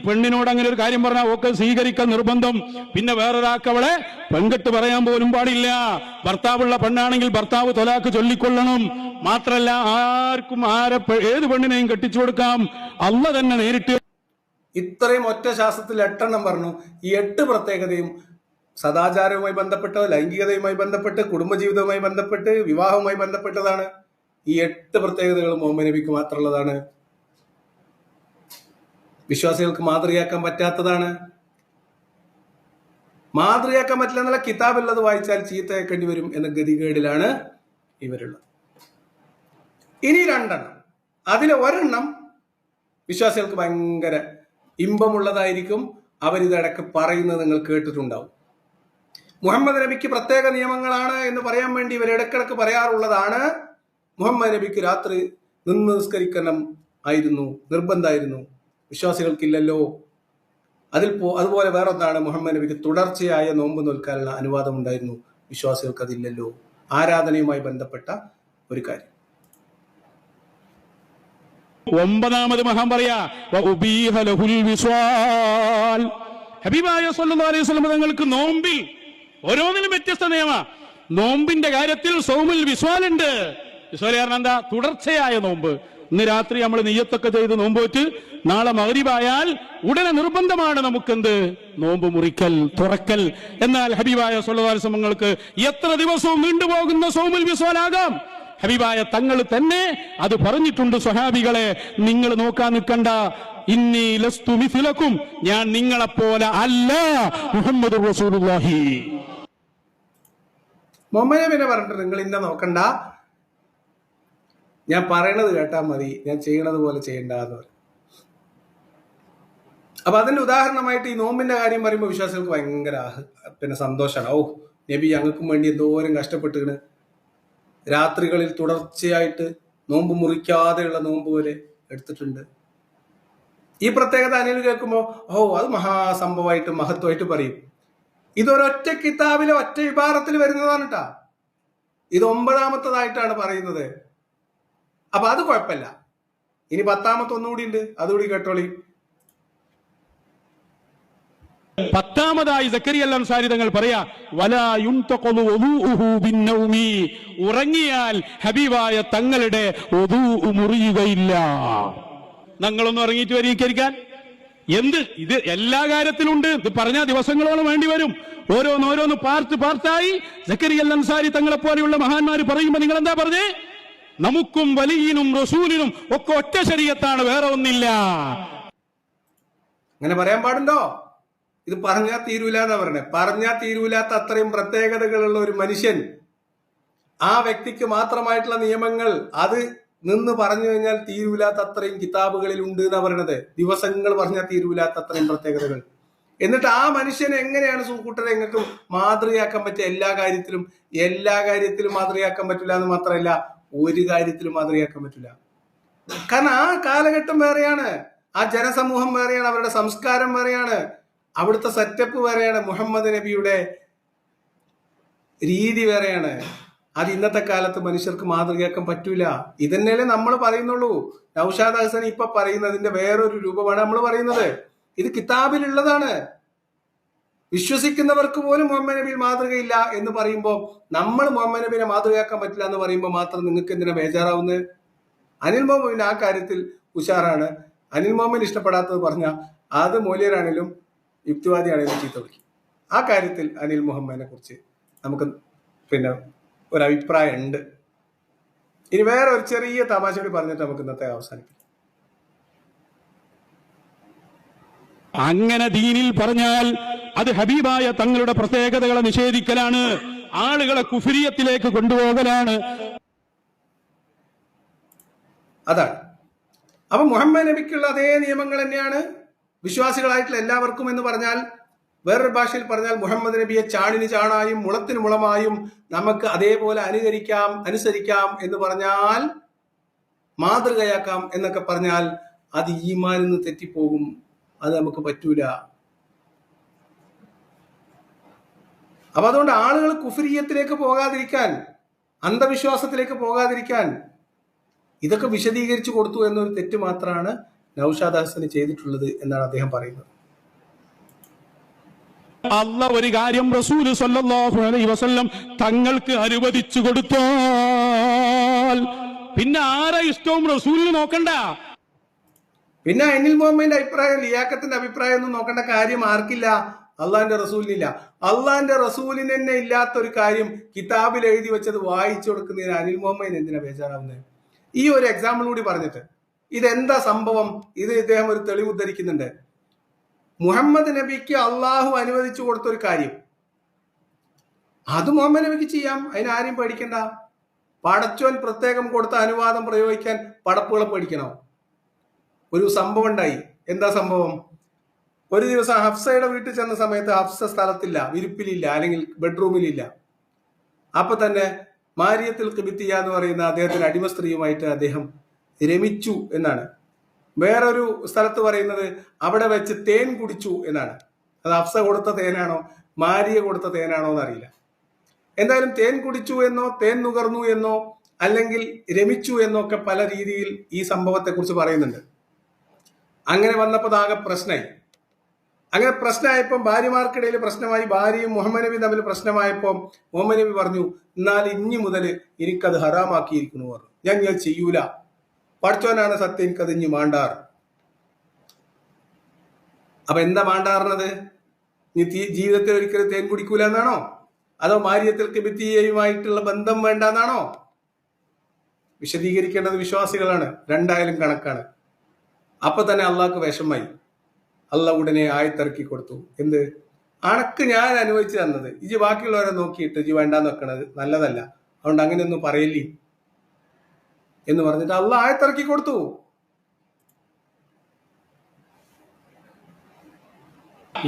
പെണ്ണിനോട് അങ്ങനെ ഒരു കാര്യം പറഞ്ഞാൽ ഒക്കെ സ്വീകരിക്കാൻ നിർബന്ധം. പിന്നെ വേറൊരാൾക്ക് അവളെ പെൺകെട്ട് പറയാൻ പോലും പാടില്ല. ഭർത്താവുള്ള പെണ്ണാണെങ്കിൽ ഭർത്താവ് തൊലാക്ക് ചൊല്ലിക്കൊള്ളണം. മാത്രല്ല ആർക്കും ഏത് പെണ്ണിനെയും കെട്ടിച്ചു കൊടുക്കാം. അള്ള തന്നെ നേരിട്ട്. ഇത്രയും ഒറ്റ ശാസ്ത്രത്തിൽ 8 എണ്ണം പറഞ്ഞു. ഈ 8 പ്രത്യേകതയും സദാചാരവുമായി ബന്ധപ്പെട്ട്, ലൈംഗികതയുമായി ബന്ധപ്പെട്ട്, കുടുംബജീവിതവുമായി ബന്ധപ്പെട്ട്, വിവാഹവുമായി ബന്ധപ്പെട്ടതാണ്. ഈ 8 പ്രത്യേകതകളും മുഹമ്മദ് നബിക്ക് മാത്രമുള്ളതാണ്. വിശ്വാസികൾക്ക് മാതൃകയാക്കാൻ പറ്റാത്തതാണ്. മാതൃകയാക്കാൻ പറ്റില്ല എന്നുള്ള കിതാബുള്ളത് വായിച്ചാൽ ചീത്തയാക്കേണ്ടി വരും എന്ന ഗതികേടിലാണ് ഇവരുള്ളത്. ഇനി 2 എണ്ണം. അതിലെ 1 എണ്ണം വിശ്വാസികൾക്ക് ഭയങ്കര ഇമ്പമുള്ളതായിരിക്കും. അവരിതടക്ക് പറയുന്നത് നിങ്ങൾ കേട്ടിട്ടുണ്ടാവും. മുഹമ്മദ് നബിക്ക് പ്രത്യേക നിയമങ്ങളാണ് എന്ന് പറയാൻ വേണ്ടി ഇവർ ഇടക്കിടക്ക് പറയാറുള്ളതാണ്. മുഹമ്മദ് നബിക്ക് രാത്രി നിന്ന് നിസ്കരിക്കണം ആയിരുന്നു, നിർബന്ധമായിരുന്നു. വിശ്വാസികൾക്കില്ലല്ലോ. അതുപോലെ വേറൊന്നാണ്, മുഹമ്മദ് നബിക്ക് തുടർച്ചയായ നോമ്പ് നോൽക്കാനുള്ള അനുവാദം ഉണ്ടായിരുന്നു. വിശ്വാസികൾക്ക് അതില്ലല്ലോ. ആരാധനയുമായി ബന്ധപ്പെട്ട ഒരു കാര്യം. 9ാമത് മഹാൻ പറയാ, ഹബീബായ സല്ലല്ലാഹു അലൈഹി വസല്ലം തങ്ങൾക്ക് നോമ്പിൽ ഓരോന്നിനും വ്യത്യസ്ത നിയമ. നോമ്പിന്റെ കാര്യത്തിൽ സൗമുൽ വിസ്വാലുണ്ട്. വിസ്വാൽ കാരണം എന്താ? തുടർച്ചയായ നോമ്പ്. ഇന്ന് രാത്രി നമ്മൾ നിയ്യത്തൊക്കെ ചെയ്ത് നോമ്പ് വെച്ച് നാളെ മഗ്രിബായാൽ ഉടനെ നിർബന്ധമാണ് നമുക്കെന്ത്? നോമ്പ് മുറിക്കൽ, തുറക്കൽ. എന്നാൽ ഹബീബായ സല്ലല്ലാഹു അലൈഹി വസല്ലം തങ്ങൾക്ക് എത്ര ദിവസവും നീണ്ടുപോകുന്ന സൗമുൽ വിസ്വാലാകാം. ഹബീബായ തങ്ങൾ തന്നെ അത് പറഞ്ഞിട്ടുണ്ട്. സ്വഹാബികളെ, നിങ്ങൾ നോക്കാൻ നിൽക്കണ്ട. ഇന്നി ലസ്തു മിസ്ലക്കും, ഞാൻ നിങ്ങളെപ്പോലെ അല്ല. മുഹമ്മദുർ റസൂലുള്ളാഹി. മുഹമ്മദ് നബിനെ പറഞ്ഞിട്ട് നിങ്ങൾ ഇന്നെ നോക്കണ്ട, ഞാൻ പറയണത് കേട്ടാൽ മതി, ഞാൻ ചെയ്യണത് പോലെ ചെയ്യണ്ട എന്ന് പറയും. അപ്പൊ അതിന്റെ ഉദാഹരണമായിട്ട് ഈ നോമ്പിന്റെ കാര്യം പറയുമ്പോൾ വിശ്വാസികൾക്ക് ഭയങ്കര സന്തോഷമാണ്. ഓ, നബി ഞങ്ങൾക്കും വേണ്ടി എന്തോരം കഷ്ടപ്പെട്ടിരുന്നു. രാത്രികളിൽ തുടർച്ചയായിട്ട് നോമ്പ് മുറിക്കാതെയുള്ള നോമ്പ് വരെ എടുത്തിട്ടുണ്ട്. ഈ പ്രത്യേകത അനിൽ കേൾക്കുമ്പോൾ അത് മഹാസംഭവമായിട്ട് മഹത്വമായിട്ട് പറയും. ഇതൊരൊറ്റ കിതാബിലെ ഒറ്റ ഇബാറത്തിൽ വരുന്നതാണ് കേട്ടാ. ഇത് 9ാമത്തതായിട്ടാണ് പറയുന്നത്. അപ്പൊ അത് കുഴപ്പമില്ല. ഇനി 10ാമത്തെ ഒന്നുകൂടി ഉണ്ട്, അതുകൂടി കേട്ടോളി. 10ാമതായി സക്കരിയ അൽ അൻസാരി തങ്ങൾ പറയാ, വലാ യുൻതഖലു വുദൂഉഹു ബിന്നൗമി, ഉറങ്ങിയാൽ ഹബീബായ തങ്ങളുടെ വുദൂ മുറിയുകയില്ല. ഞങ്ങളൊന്നും ഇറങ്ങിയിട്ട് വരീകരിക്കാൻ എന്ത് ഇത് എല്ലാ കാര്യത്തിലുണ്ട്. ഇത് പറഞ്ഞ ദിവസങ്ങളോളം വേണ്ടി വരും. ഓരോന്നോരോന്ന് പാർട്ടായി സക്കരിയ അൽ അൻസാരി തങ്ങളെ പോലെയുള്ള മഹാന്മാര് പറയുമ്പോ നിങ്ങൾ എന്താ പറഞ്ഞേ? നമുക്കും വലിയനും റസൂലിനും ഒക്കെ ഒറ്റ ശരീഅത്താണ്, വേറെ ഒന്നില്ല. അങ്ങനെ പറയാൻ പാടുണ്ടോ? ഇത് പറഞ്ഞാൽ തീരൂല എന്നാ പറഞ്ഞത്. പറഞ്ഞാൽ തീരൂലാത്ത അത്രയും പ്രത്യേകതകളുള്ള ഒരു മനുഷ്യൻ, ആ വ്യക്തിക്ക് മാത്രമായിട്ടുള്ള നിയമങ്ങൾ അത് നിന്ന് പറഞ്ഞു കഴിഞ്ഞാൽ തീരൂലാത്ത അത്രയും കിതാബുകളിൽ ഉണ്ട് എന്നാ പറയണത്. ദിവസങ്ങൾ പറഞ്ഞാൽ തീരൂലാത്ത അത്രയും പ്രത്യേകതകൾ. എന്നിട്ട് ആ മനുഷ്യനെ എങ്ങനെയാണ് സൂക്കൂട്ടരെ നിങ്ങൾക്ക് മാതൃകയാക്കാൻ പറ്റുക? എല്ലാ കാര്യത്തിലും മാതൃകയാക്കാൻ പറ്റില്ല എന്ന് മാത്രമല്ല, ഒരു കാര്യത്തിലും മാതൃകയാക്കാൻ പറ്റില്ല. കാരണം ആ കാലഘട്ടം വേറെയാണ്, ആ ജനസമൂഹം വേറെയാണ്, അവരുടെ സംസ്കാരം വേറെയാണ്, അവിടുത്തെ സെറ്റപ്പ് വേറെയാണ്, മുഹമ്മദ് നബിയുടെ രീതി വേറെയാണ്. അത് ഇന്നത്തെ കാലത്ത് മനുഷ്യർക്ക് മാതൃകയാക്കാൻ പറ്റൂല. ഇതന്നെയല്ലേ നമ്മൾ പറയുന്നുള്ളൂ. നൗഷാദ് ഹസൻ ഇപ്പൊ പറയുന്നതിന്റെ വേറൊരു രൂപമാണ് നമ്മൾ പറയുന്നത്. ഇത് കിതാബിലുള്ളതാണ്. വിശ്വസിക്കുന്നവർക്ക് പോലും മുഹമ്മദ് നബിയിൽ മാതൃകയില്ല എന്ന് പറയുമ്പോൾ നമ്മൾ മുഹമ്മദ് നബിനെ മാതൃകയാക്കാൻ പറ്റില്ല എന്ന് പറയുമ്പോൾ മാത്രം നിങ്ങൾക്ക് എന്തിനാ ബേജാറാവുന്നത്? അനിൽ മുഹമ്മദിന് ആ കാര്യത്തിൽ ഉഷാറാണ്. അനിൽ മുഹമ്മദ് ഇഷ്ടപ്പെടാത്തത് പറഞ്ഞാൽ അത് മൂല്യരാണെങ്കിലും യുക്തിവാദിയാണെങ്കിലും ചീത്ത വിളിക്കും. ആ കാര്യത്തിൽ അനിൽ മുഹമ്മദിനെ കുറിച്ച് നമുക്ക് ഒരു അഭിപ്രായം ഉണ്ട്. ഇനി വേറെ ഒരു ചെറിയ തമാശ കൂടി പറഞ്ഞിട്ട് നമുക്ക് ഇന്നത്തെ അവസാനിപ്പിക്കാം. അങ്ങനെ ദീനിൽ പറഞ്ഞാൽ അത് ഹബീബായ തങ്ങളുടെ പ്രത്യേകതകളെ നിഷേധിക്കലാണ്, ആളുകളെ കുഫ്രിയത്തിലേക്ക് കൊണ്ടുപോകലാണ്. അതാണ്. അപ്പൊ മുഹമ്മദ് നബിക്കുള്ള അതേ നിയമങ്ങൾ തന്നെയാണ് വിശ്വാസികളായിട്ടുള്ള എല്ലാവർക്കും എന്ന് പറഞ്ഞാൽ, വേറൊരു ഭാഷയിൽ പറഞ്ഞാൽ മുഹമ്മദ് നബിയെ ചാണിന് ചാണായും മുളത്തിന് മുളമായും നമുക്ക് അതേപോലെ അനുസരിക്കാം എന്ന് പറഞ്ഞാൽ, മാതൃകയാക്കാം എന്നൊക്കെ പറഞ്ഞാൽ അത് ഈമാനിൽ നിന്ന് തെറ്റിപ്പോകും. അത് നമുക്ക് പറ്റൂല. അപ്പൊ അതുകൊണ്ട് ആളുകൾ കുഫ്രിയത്തിലേക്ക് പോകാതിരിക്കാൻ, അന്ധവിശ്വാസത്തിലേക്ക് പോകാതിരിക്കാൻ ഇതൊക്കെ വിശദീകരിച്ചു കൊടുത്തു എന്നൊരു തെറ്റ് മാത്രമാണ് നൗഷാദ് ഹസന് ചെയ്തിട്ടുള്ളത് എന്നാണ് അദ്ദേഹം പറയുന്നത്. അല്ലാഹ് ഒരു കാര്യം റസൂൽ സല്ലല്ലാഹു അലൈഹി വസല്ലം തങ്ങൾക്ക് അനുവദിച്ചു കൊടുത്താൽ പിന്നെ ആരെ ഇഷ്ടവും റസൂലിന് നോക്കണ്ട. പിന്നെ അനിൽ മുഹമ്മദിന്റെ അഭിപ്രായം, ലിയാക്കത്തിന്റെ അഭിപ്രായം ഒന്നും നോക്കേണ്ട കാര്യം ആർക്കില്ല? അള്ളാന്റെ റസൂലിനില്ല. അള്ളാന്റെ റസൂലിന് തന്നെ ഇല്ലാത്തൊരു കാര്യം കിതാബിൽ എഴുതി വെച്ചത് വായിച്ചു കൊടുക്കുന്നതിന് അനിൽ മുഹമ്മദിന് എന്തിനാ ബേജാറാവുന്നത്? ഈ ഒരു എക്സാമ്പിൾ കൂടി പറഞ്ഞിട്ട് ഇതെന്താ സംഭവം, ഇത് ഇദ്ദേഹം ഒരു തെളിവ് ഉദ്ധരിക്കുന്നുണ്ട്. മുഹമ്മദ് നബിക്ക് അള്ളാഹു അനുവദിച്ചു കൊടുത്തൊരു കാര്യം അത് മുഹമ്മദ് നബിക്ക് ചെയ്യാം, അതിനാരും പേടിക്കണ്ട. പടച്ചോൻ പ്രത്യേകം കൊടുത്ത അനുവാദം പ്രയോഗിക്കാൻ പടപ്പുകളെ പേടിക്കണോ? ഒരു സംഭവം ഉണ്ടായി. എന്താ സംഭവം? ഒരു ദിവസം ഹഫ്സയുടെ വീട്ടിൽ ചെന്ന സമയത്ത് ഹഫ്സ സ്ഥലത്തില്ല, വിരിപ്പിലില്ല, അല്ലെങ്കിൽ ബെഡ്റൂമിലില്ല. അപ്പൊ തന്നെ മാരിയത്തുൽ ഖിബിത്തിയ എന്ന് പറയുന്ന അദ്ദേഹത്തിന്റെ അടിമ സ്ത്രീയുമായിട്ട് അദ്ദേഹം രമിച്ചു എന്നാണ്. വേറൊരു സ്ഥലത്ത് പറയുന്നത് അവിടെ വെച്ച് തേൻ കുടിച്ചു എന്നാണ്. അത് ഹഫ്സ കൊടുത്ത തേനാണോ മാരിയ കൊടുത്ത തേനാണോ എന്നറിയില്ല. എന്തായാലും തേൻ കുടിച്ചു എന്നോ തേൻ നുകർന്നു എന്നോ അല്ലെങ്കിൽ രമിച്ചു എന്നോ ഒക്കെ പല രീതിയിൽ ഈ സംഭവത്തെ കുറിച്ച് പറയുന്നുണ്ട്. അങ്ങനെ വന്നപ്പോൾ ആകെ പ്രശ്നമായി. അങ്ങനെ പ്രശ്നമായപ്പോൾ ഭാര്യമാർക്കിടയിൽ പ്രശ്നമായി, ഭാര്യയും മുഹമ്മദ് നബി തമ്മിൽ പ്രശ്നമായപ്പോൾ മുഹമ്മദ് നബി പറഞ്ഞു, എന്നാൽ ഇനി മുതൽ എനിക്കത് ഹറാമാക്കിയിരിക്കുന്നു പറഞ്ഞു. ഞാൻ ചെയ്യൂല, പഠിച്ചോനാണ് സത്യം, എനിക്കത് ഇനി മാണ്ടാർ. അപ്പൊ എന്താ മാണ്ടാറുന്നത്? നീ ജീവിതത്തിൽ ഒരിക്കലും തേൻ കുടിക്കൂല എന്നാണോ? അതോ മാരിയത്തുൽ ഖിബിത്തിയയുമായിട്ടുള്ള ബന്ധം വേണ്ട എന്നാണോ? വിശദീകരിക്കേണ്ടത് വിശ്വാസികളാണ്, രണ്ടായാലും കണക്കാണ്. അപ്പൊ തന്നെ അള്ളാഹ്ക്ക് വിഷമായി. അള്ളാഹ് ഉടനെ ആയത്തിറക്കി കൊടുത്തു. എന്ത്? അണക്ക് ഞാൻ അനുഭവിച്ചു തന്നത് ഇജ് ബാക്കിയുള്ളവരെ നോക്കിയിട്ട് ഇജ് വേണ്ടാന്ന് വെക്കണത് നല്ലതല്ല, അതുകൊണ്ട് അങ്ങനെയൊന്നും പറയില്ലേ എന്ന് പറഞ്ഞിട്ട് അള്ളാഹ് ആയത്തിറക്കി കൊടുത്തു.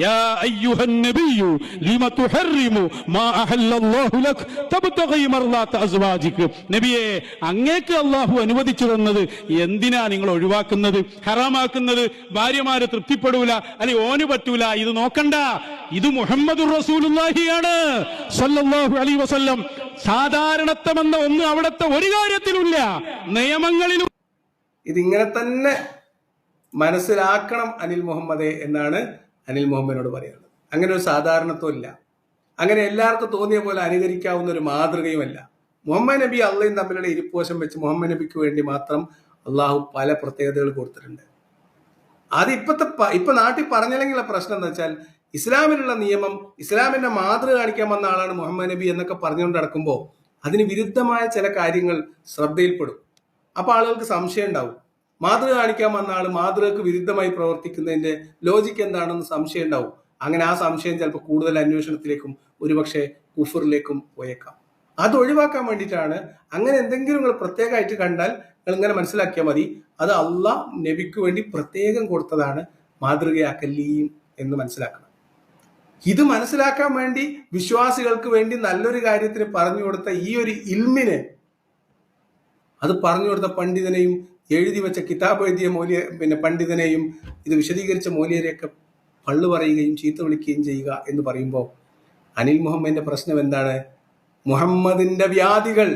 യാ അയ്യുഹൻ നബിയ്യു ലിമ തുഹർരിമു മാ അഹല്ലല്ലാഹു ലക് തബ്തഗി മർളാത അസ്വാജിക. നബിയെ, അങ്ങേക്ക് അല്ലാഹു അനുവദിച്ചു തന്നത് എന്തിനാ നിങ്ങൾ ഒഴിവാക്കുന്നത്, ഹറാമാക്കുന്നത്? ഭാര്യമാര് തൃപ്തിപ്പെടൂല, അല്ലെ ഓന് പറ്റൂല, ഇത് നോക്കണ്ട. ഇത് മുഹമ്മദുർ റസൂലുള്ളാഹിയാണ് സ്വല്ലല്ലാഹു അലൈഹി വസല്ലം. സാധാരണത്വമെന്ന ഒന്ന് അവിടുത്തെ ഒരു കാര്യത്തിലുമില്ല, നിയമങ്ങളിലും. ഇതിങ്ങനെ തന്നെ മനസ്സിലാക്കണം അനിൽ മുഹമ്മദേ എന്നാണ് അനിൽ മുഹമ്മദിനോട് പറയുന്നത്. അങ്ങനെ ഒരു സാധാരണത്വം ഇല്ല, അങ്ങനെ എല്ലാവർക്കും തോന്നിയ പോലെ അനുകരിക്കാവുന്ന ഒരു മാതൃകയുമല്ല. മുഹമ്മദ് നബി അള്ളയും തമ്മിലുള്ള ഇരിപ്പോശം വെച്ച് മുഹമ്മദ് നബിക്ക് വേണ്ടി മാത്രം അള്ളാഹു പല പ്രത്യേകതകൾ കൊടുത്തിട്ടുണ്ട്. അത് ഇപ്പൊ നാട്ടിൽ പറഞ്ഞില്ലെങ്കിലുള്ള പ്രശ്നം എന്താ വെച്ചാൽ, ഇസ്ലാമിലുള്ള നിയമം, ഇസ്ലാമിന്റെ മാതൃക കാണിക്കാൻ വന്ന ആളാണ് മുഹമ്മദ് നബി എന്നൊക്കെ പറഞ്ഞുകൊണ്ട് നടക്കുമ്പോൾ അതിന് വിരുദ്ധമായ ചില കാര്യങ്ങൾ ശ്രദ്ധയിൽപ്പെടും. അപ്പൊ ആളുകൾക്ക് സംശയം ഉണ്ടാവും. മാതൃക കാണിക്കാൻ വന്ന ആള് മാതൃകക്ക് വിരുദ്ധമായി പ്രവർത്തിക്കുന്നതിന്റെ ലോജിക്ക് എന്താണെന്ന് സംശയം ഉണ്ടാവും. അങ്ങനെ ആ സംശയം ചിലപ്പോൾ കൂടുതൽ അന്വേഷണത്തിലേക്കും ഒരുപക്ഷെ കുഫറിലേക്കും പോയേക്കാം. അത് ഒഴിവാക്കാൻ വേണ്ടിയിട്ടാണ്. അങ്ങനെ എന്തെങ്കിലും നിങ്ങൾ പ്രത്യേകമായിട്ട് കണ്ടാൽ നിങ്ങൾ ഇങ്ങനെ മനസ്സിലാക്കിയാൽ മതി, അത് അള്ളാഹ് നബിക്ക് വേണ്ടി പ്രത്യേകം കൊടുത്തതാണ്, മാതൃകയാക്കല്ലീം എന്ന് മനസ്സിലാക്കണം. ഇത് മനസ്സിലാക്കാൻ വേണ്ടി വിശ്വാസികൾക്ക് വേണ്ടി നല്ലൊരു കാര്യത്തിന് പറഞ്ഞു കൊടുത്ത ഈ ഒരു ഇൽമിനെ, അത് പറഞ്ഞു കൊടുത്ത പണ്ഡിതനെയും എഴുതി വെച്ച കിതാബ് എഴുതിയ പണ്ഡിതനെയും ഇത് വിശദീകരിച്ച മൗലിയരെയൊക്കെ പള്ളു പറയുകയും ചീത്ത വിളിക്കുകയും ചെയ്യുക എന്ന് പറയുമ്പോൾ അനിൽ മുഹമ്മദിന്റെ പ്രശ്നം എന്താണ്? മുഹമ്മദിന്റെ വ്യാധികൾ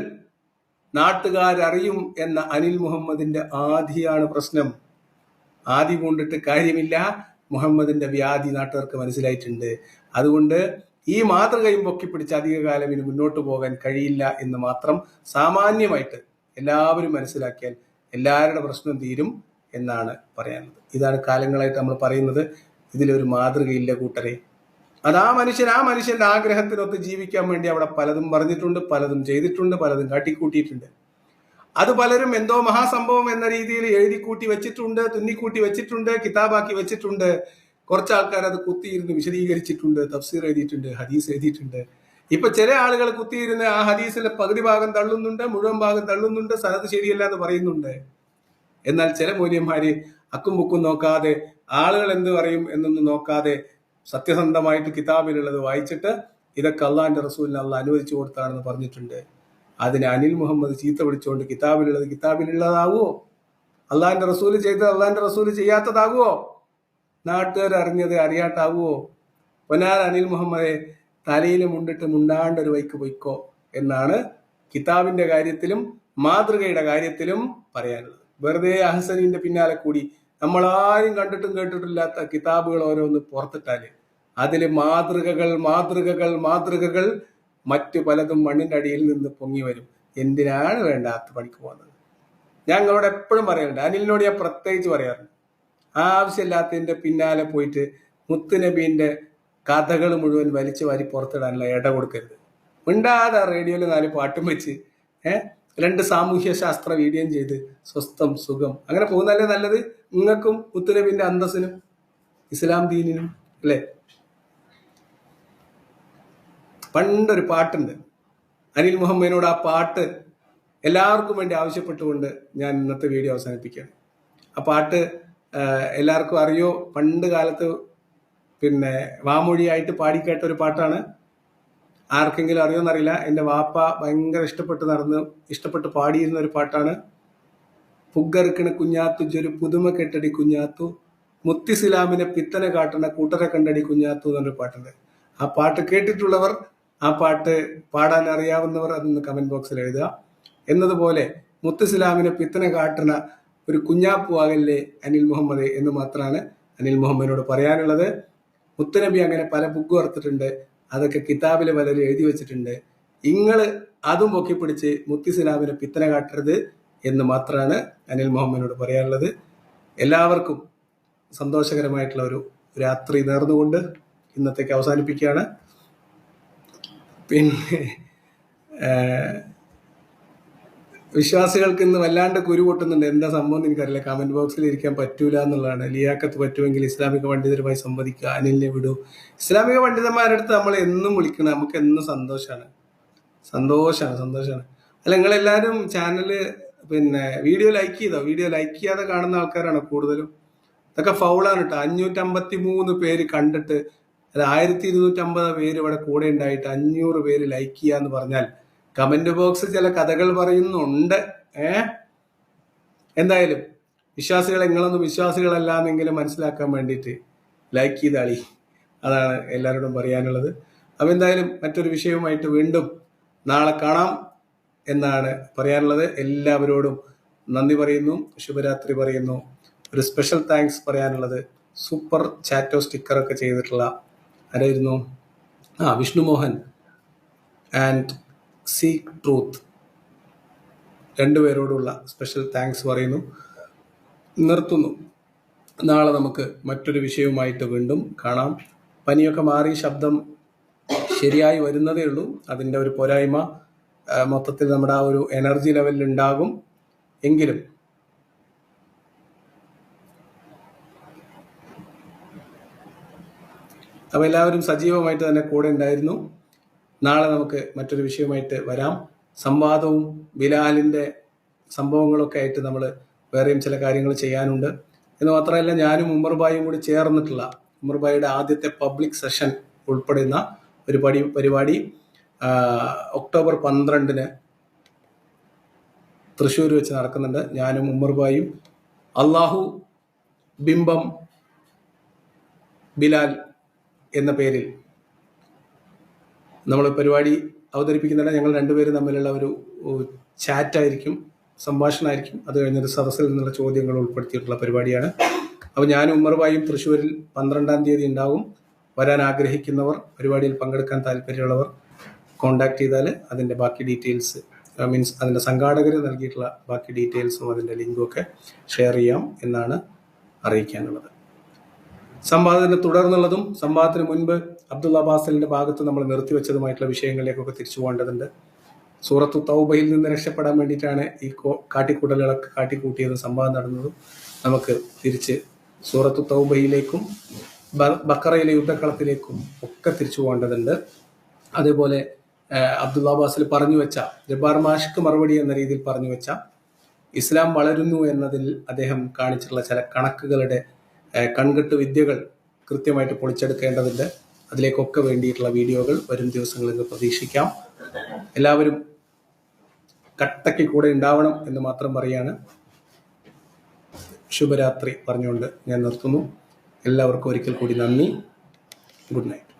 നാട്ടുകാരറിയും എന്ന അനിൽ മുഹമ്മദിന്റെ ആദിയാണ് പ്രശ്നം. ആദി കൊണ്ടിട്ട് കാര്യമില്ല, മുഹമ്മദിന്റെ വ്യാധി നാട്ടുകാർക്ക് മനസ്സിലായിട്ടുണ്ട്. അതുകൊണ്ട് ഈ മാതൃകയും പൊക്കിപ്പിടിച്ച് അധികകാലം ഇനി മുന്നോട്ട് പോകാൻ കഴിയില്ല എന്ന് മാത്രം സാമാന്യമായിട്ട് എല്ലാവരും മനസ്സിലാക്കിയാൽ എല്ലാവരുടെ പ്രശ്നം തീരും എന്നാണ് പറയാനുള്ളത്. ഇതാണ് കാലങ്ങളായിട്ട് നമ്മൾ പറയുന്നത്, ഇതിലൊരു മാതൃകയില്ല കൂട്ടരെ. അത് ആ മനുഷ്യന്റെ ആഗ്രഹത്തിനൊത്ത് ജീവിക്കാൻ വേണ്ടി അവിടെ പലതും പറഞ്ഞിട്ടുണ്ട്, പലതും ചെയ്തിട്ടുണ്ട്, പലതും കാട്ടിക്കൂട്ടിയിട്ടുണ്ട്. അത് പലരും എന്തോ മഹാസംഭവം എന്ന രീതിയിൽ എഴുതിക്കൂട്ടി വെച്ചിട്ടുണ്ട്, തുന്നിക്കൂട്ടി വെച്ചിട്ടുണ്ട്, കിതാബാക്കി വെച്ചിട്ടുണ്ട്. കുറച്ചാൾക്കാർ അത് കുത്തിയിരുന്ന് വിശദീകരിച്ചിട്ടുണ്ട്, തഫ്സീർ എഴുതിയിട്ടുണ്ട്, ഹദീസ് എഴുതിയിട്ടുണ്ട്. ഇപ്പൊ ചില ആളുകൾ കുത്തിയിരുന്ന് ആ ഹദീസിലെ പകുതി ഭാഗം തള്ളുന്നുണ്ട്, മുഴുവൻ ഭാഗം തള്ളുന്നുണ്ട്, സനത് ശരിയല്ല എന്ന് പറയുന്നുണ്ട്. എന്നാൽ ചില മൂല്യന്മാര് അക്കും മുക്കും നോക്കാതെ, ആളുകൾ എന്ത് പറയും എന്നൊന്നും നോക്കാതെ സത്യസന്ധമായിട്ട് കിതാബിലുള്ളത് വായിച്ചിട്ട് ഇതൊക്കെ അള്ളാഹിന്റെ റസൂലിന് അള്ളാഹ് അനുവദിച്ചു കൊടുത്താണെന്ന് പറഞ്ഞിട്ടുണ്ട്. അതിന് അനിൽ മുഹമ്മദ് ചീത്ത വിളിച്ചുകൊണ്ട് കിതാബിലുള്ളത് കിതാബിലുള്ളതാകുമോ? അള്ളാഹിന്റെ റസൂല് ചെയ്തത് അള്ളാഹിന്റെ റസൂല് ചെയ്യാത്തതാകുമോ? നാട്ടുകാർ അറിഞ്ഞത് അറിയാട്ടാകുമോ? പൊന്നാർ അനിൽ മുഹമ്മദെ, തലയിൽ മുണ്ടിട്ട് മുണ്ടാണ്ട് ഒരു വൈക്ക് പൊയ്ക്കോ എന്നാണ് കിതാബിന്റെ കാര്യത്തിലും മാതൃകയുടെ കാര്യത്തിലും പറയാനുള്ളത്. വെറുതെ അഹ്സനിന്റെ പിന്നാലെ കൂടി നമ്മളാരും കണ്ടിട്ടും കേട്ടിട്ടില്ലാത്ത കിതാബുകൾ ഓരോന്ന് പുറത്തിട്ടാല് അതില് മാതൃകകൾ മാതൃകകൾ മാതൃകകൾ മറ്റു പലതും മണ്ണിന്റെ അടിയിൽ നിന്ന് പൊങ്ങി വരും. എന്തിനാണ് വേണ്ടാത്ത പണിക്ക് പോകുന്നത്? ഞങ്ങളോട് എപ്പോഴും പറയാറുണ്ട്, അനിലിനോട് ഞാൻ പ്രത്യേകിച്ച് പറയാറുണ്ട്, ആവശ്യമില്ലാത്തതിന്റെ പിന്നാലെ പോയിട്ട് മുത്തുനബീന്റെ കഥകൾ മുഴുവൻ വലിച്ചു വാരി പുറത്തിടാനുള്ള ഇട കൊടുക്കരുത്. മിണ്ടാതെ റേഡിയോയിൽ 4 പാട്ടും വെച്ച് 2 സാമൂഹ്യ ശാസ്ത്ര വീഡിയോയും ചെയ്ത് സ്വസ്ഥം സുഖം അങ്ങനെ പോകുന്നതല്ലേ നല്ലത്? നിങ്ങൾക്കും മുത്തുനബീന്റെ അന്തസ്സിനും ഇസ്ലാം ദീനിനും അല്ലേ? പണ്ടൊരു പാട്ടുണ്ട് അനിൽ മുഹമ്മദിനോട്. ആ പാട്ട് എല്ലാവർക്കും വേണ്ടി ആവശ്യപ്പെട്ടുകൊണ്ട് ഞാൻ ഇന്നത്തെ വീഡിയോ അവസാനിപ്പിക്കുകയാണ്. ആ പാട്ട് എല്ലാവർക്കും അറിയോ? പണ്ട് കാലത്ത് വാമൊഴിയായിട്ട് പാടിക്കേട്ട ഒരു പാട്ടാണ്. ആർക്കെങ്കിലും അറിയോന്നറിയില്ല. എൻ്റെ വാപ്പ ഭയങ്കര ഇഷ്ടപ്പെട്ട് പാടിയിരുന്ന ഒരു പാട്ടാണ്. പുഗ്ഗറുക്കണ കുഞ്ഞാത്തു ജൊരു പുതുമ കെട്ടടി കുഞ്ഞാത്തു, മുത്തിസിലാമിനെ പിത്തനെ കാട്ടണ കൂട്ടരെ കണ്ടടി കുഞ്ഞാത്തു എന്നൊരു പാട്ടുണ്ട്. ആ പാട്ട് കേട്ടിട്ടുള്ളവർ, ആ പാട്ട് പാടാൻ അറിയാവുന്നവർ അതൊന്ന് കമന്റ് ബോക്സിൽ എഴുതുക. എന്നതുപോലെ മുത്തിസിലാമിനെ പിത്തനെ കാട്ടണ ഒരു കുഞ്ഞാപ്പു ആകല്ലേ അനിൽ മുഹമ്മദ് എന്ന് മാത്രമാണ് അനിൽ മുഹമ്മദിനോട് പറയാനുള്ളത്. മുത്തുനബി അങ്ങനെ പല ബുക്ക് വറുത്തിട്ടുണ്ട്, അതൊക്കെ കിതാബിൽ പലരും എഴുതി വെച്ചിട്ടുണ്ട്. ഇങ്ങള് അതും പൊക്കിപ്പിടിച്ച് മുത്തിസിലാമിനെ പിത്തനെ കാട്ടരുത് എന്ന് മാത്രമാണ് അനിൽ മുഹമ്മദിനോട് പറയാനുള്ളത്. എല്ലാവർക്കും സന്തോഷകരമായിട്ടുള്ള ഒരു രാത്രി നേർന്നുകൊണ്ട് ഇന്നത്തേക്ക് അവസാനിപ്പിക്കുകയാണ്. പിന്നെ വിശ്വാസികൾക്ക് ഇന്ന് വല്ലാണ്ട് കുരു പൊട്ടുന്നുണ്ട്. എന്താ സംഭവം എന്ന് എനിക്കറിയില്ല. കമന്റ് ബോക്സിൽ ഇരിക്കാൻ പറ്റൂല എന്നുള്ളതാണ്. ലിയാക്കത്ത് പറ്റുമെങ്കിൽ ഇസ്ലാമിക പണ്ഡിതരുമായി സംവദിക്കുക, അനിലിനെ വിടൂ. ഇസ്ലാമിക പണ്ഡിതന്മാരുടെ അടുത്ത് നമ്മൾ എന്നും വിളിക്കണം, നമുക്ക് എന്നും സന്തോഷമാണ്. അല്ല, നിങ്ങളെല്ലാവരും ചാനല് വീഡിയോ ലൈക്ക് ചെയ്തോ? വീഡിയോ ലൈക്ക് ചെയ്യാതെ കാണുന്ന ആൾക്കാരാണ് കൂടുതലും. ഇതൊക്കെ ഫൗളാണ് കേട്ടോ. 553 പേര് കണ്ടിട്ട് അത് 1250 പേര് ഇവിടെ കൂടെ ഉണ്ടായിട്ട് 500 പേര് ലൈക്ക് ചെയ്യാന്ന് പറഞ്ഞാൽ കമന്റ് ബോക്സ് ചില കഥകൾ പറയുന്നുണ്ട്. എന്തായാലും വിശ്വാസികൾ നിങ്ങളൊന്നും വിശ്വാസികളല്ലാന്നെങ്കിലും മനസ്സിലാക്കാൻ വേണ്ടിയിട്ട് ലൈക്ക് ചെയ്താളി. അതാണ് എല്ലാവരോടും പറയാനുള്ളത്. അപ്പൊ എന്തായാലും മറ്റൊരു വിഷയവുമായിട്ട് വീണ്ടും നാളെ കാണാം എന്നാണ് പറയാനുള്ളത്. എല്ലാവരോടും നന്ദി പറയുന്നു, ശുഭരാത്രി പറയുന്നു. ഒരു സ്പെഷ്യൽ താങ്ക്സ് പറയാനുള്ളത് സൂപ്പർ ചാറ്റോ സ്റ്റിക്കറൊക്കെ ചെയ്തിട്ടുള്ള ആരായിരുന്നു? വിഷ്ണുമോഹൻ ആൻഡ് സീക്ക് ട്രൂത്ത്, രണ്ടുപേരോടുള്ള സ്പെഷ്യൽ താങ്ക്സ് പറയുന്നു. നിർത്തുന്നു. നാളെ നമുക്ക് മറ്റൊരു വിഷയവുമായിട്ട് വീണ്ടും കാണാം. പനിയൊക്കെ മാറി ശബ്ദം ശരിയായി വരുന്നതേ ഉള്ളൂ. അതിൻ്റെ ഒരു പോരായ്മ മൊത്തത്തിൽ നമ്മുടെ ആ ഒരു എനർജി ലെവലിൽ ഉണ്ടാകും. എങ്കിലും അപ്പോൾ എല്ലാവരും സജീവമായിട്ട് തന്നെ കൂടെ ഉണ്ടായിരുന്നു. നാളെ നമുക്ക് മറ്റൊരു വിഷയമായിട്ട് വരാം. സംവാദവും ബിലാലിൻ്റെ സംഭവങ്ങളൊക്കെ ആയിട്ട് നമ്മൾ വേറെയും ചില കാര്യങ്ങൾ ചെയ്യാനുണ്ട്. എന്ന് മാത്രമല്ല, ഞാനും ഉമ്മർബായും കൂടി ചേർന്നിട്ടുള്ള ഉമ്മർബായിയുടെ ആദ്യത്തെ പബ്ലിക് സെഷൻ ഉൾപ്പെടുന്ന ഒരു പരിപാടി ഒക്ടോബർ 12 തൃശ്ശൂർ വെച്ച് നടക്കുന്നുണ്ട്. ഞാനും ഉമ്മർബായും അള്ളാഹു ബിംബം ബിലാൽ എന്ന പേരിൽ നമ്മൾ പരിപാടി അവതരിപ്പിക്കുന്നുണ്ട്. ഞങ്ങൾ രണ്ടുപേരും തമ്മിലുള്ള ഒരു ചാറ്റായിരിക്കും, സംഭാഷണമായിരിക്കും. അത് കഴിഞ്ഞൊരു സദസ്സിൽ നിന്നുള്ള ചോദ്യങ്ങൾ ഉൾപ്പെടുത്തിയിട്ടുള്ള പരിപാടിയാണ്. അപ്പോൾ ഞാനും ഉമ്മർബായും തൃശ്ശൂരിൽ 12-ാം തീയതി ഉണ്ടാകും. വരാൻ ആഗ്രഹിക്കുന്നവർ, പരിപാടിയിൽ പങ്കെടുക്കാൻ താല്പര്യമുള്ളവർ കോണ്ടാക്ട് ചെയ്താൽ അതിൻ്റെ ബാക്കി ഡീറ്റെയിൽസ്, മീൻസ് അതിൻ്റെ സംഘാടകർ നൽകിയിട്ടുള്ള ബാക്കി ഡീറ്റെയിൽസും അതിൻ്റെ ലിങ്കും ഒക്കെ ഷെയർ ചെയ്യാം എന്നാണ് അറിയിക്കാനുള്ളത്. സംവാദത്തിന് തുടർന്നുള്ളതും സംവാദത്തിന് മുൻപ് അബ്ദുള്ള ബാസലിന്റെ ഭാഗത്ത് നമ്മൾ നിർത്തിവെച്ചതുമായിട്ടുള്ള വിഷയങ്ങളിലേക്കൊക്കെ തിരിച്ചു പോകേണ്ടതുണ്ട്. സൂറത്തു തൗബയിൽ നിന്ന് രക്ഷപ്പെടാൻ വേണ്ടിയിട്ടാണ് ഈ കാട്ടിക്കൂട്ടലുകളൊക്കെ കാട്ടിക്കൂട്ടിയതും സംവാദം നടന്നതും. നമുക്ക് തിരിച്ച് സൂറത്തു തൗബയിലേക്കും ബക്കറയിലെ യുദ്ധക്കളത്തിലേക്കും ഒക്കെ തിരിച്ചു പോകേണ്ടതുണ്ട്. അതേപോലെ അബ്ദുള്ള ബാസിൽ പറഞ്ഞു വെച്ച, ജബ്ബാർ മാഷിക്ക് മറുപടി എന്ന രീതിയിൽ പറഞ്ഞു വെച്ച ഇസ്ലാം വളരുന്നു എന്നതിൽ അദ്ദേഹം കാണിച്ചിട്ടുള്ള ചില കണക്കുകളുടെ കൺകെട്ട് വിദ്യകൾ കൃത്യമായിട്ട് പൊളിച്ചെടുക്കേണ്ടതുണ്ട്. അതിലേക്കൊക്കെ വേണ്ടിയിട്ടുള്ള വീഡിയോകൾ വരും ദിവസങ്ങളിൽ പ്രതീക്ഷിക്കാം. എല്ലാവരും കട്ടയ്ക്ക് കൂടെ ഉണ്ടാവണം എന്ന് മാത്രം പറയാണ്. ശുഭരാത്രി പറഞ്ഞുകൊണ്ട് ഞാൻ നിർത്തുന്നു. എല്ലാവർക്കും ഒരിക്കൽ കൂടി നന്ദി. Good night.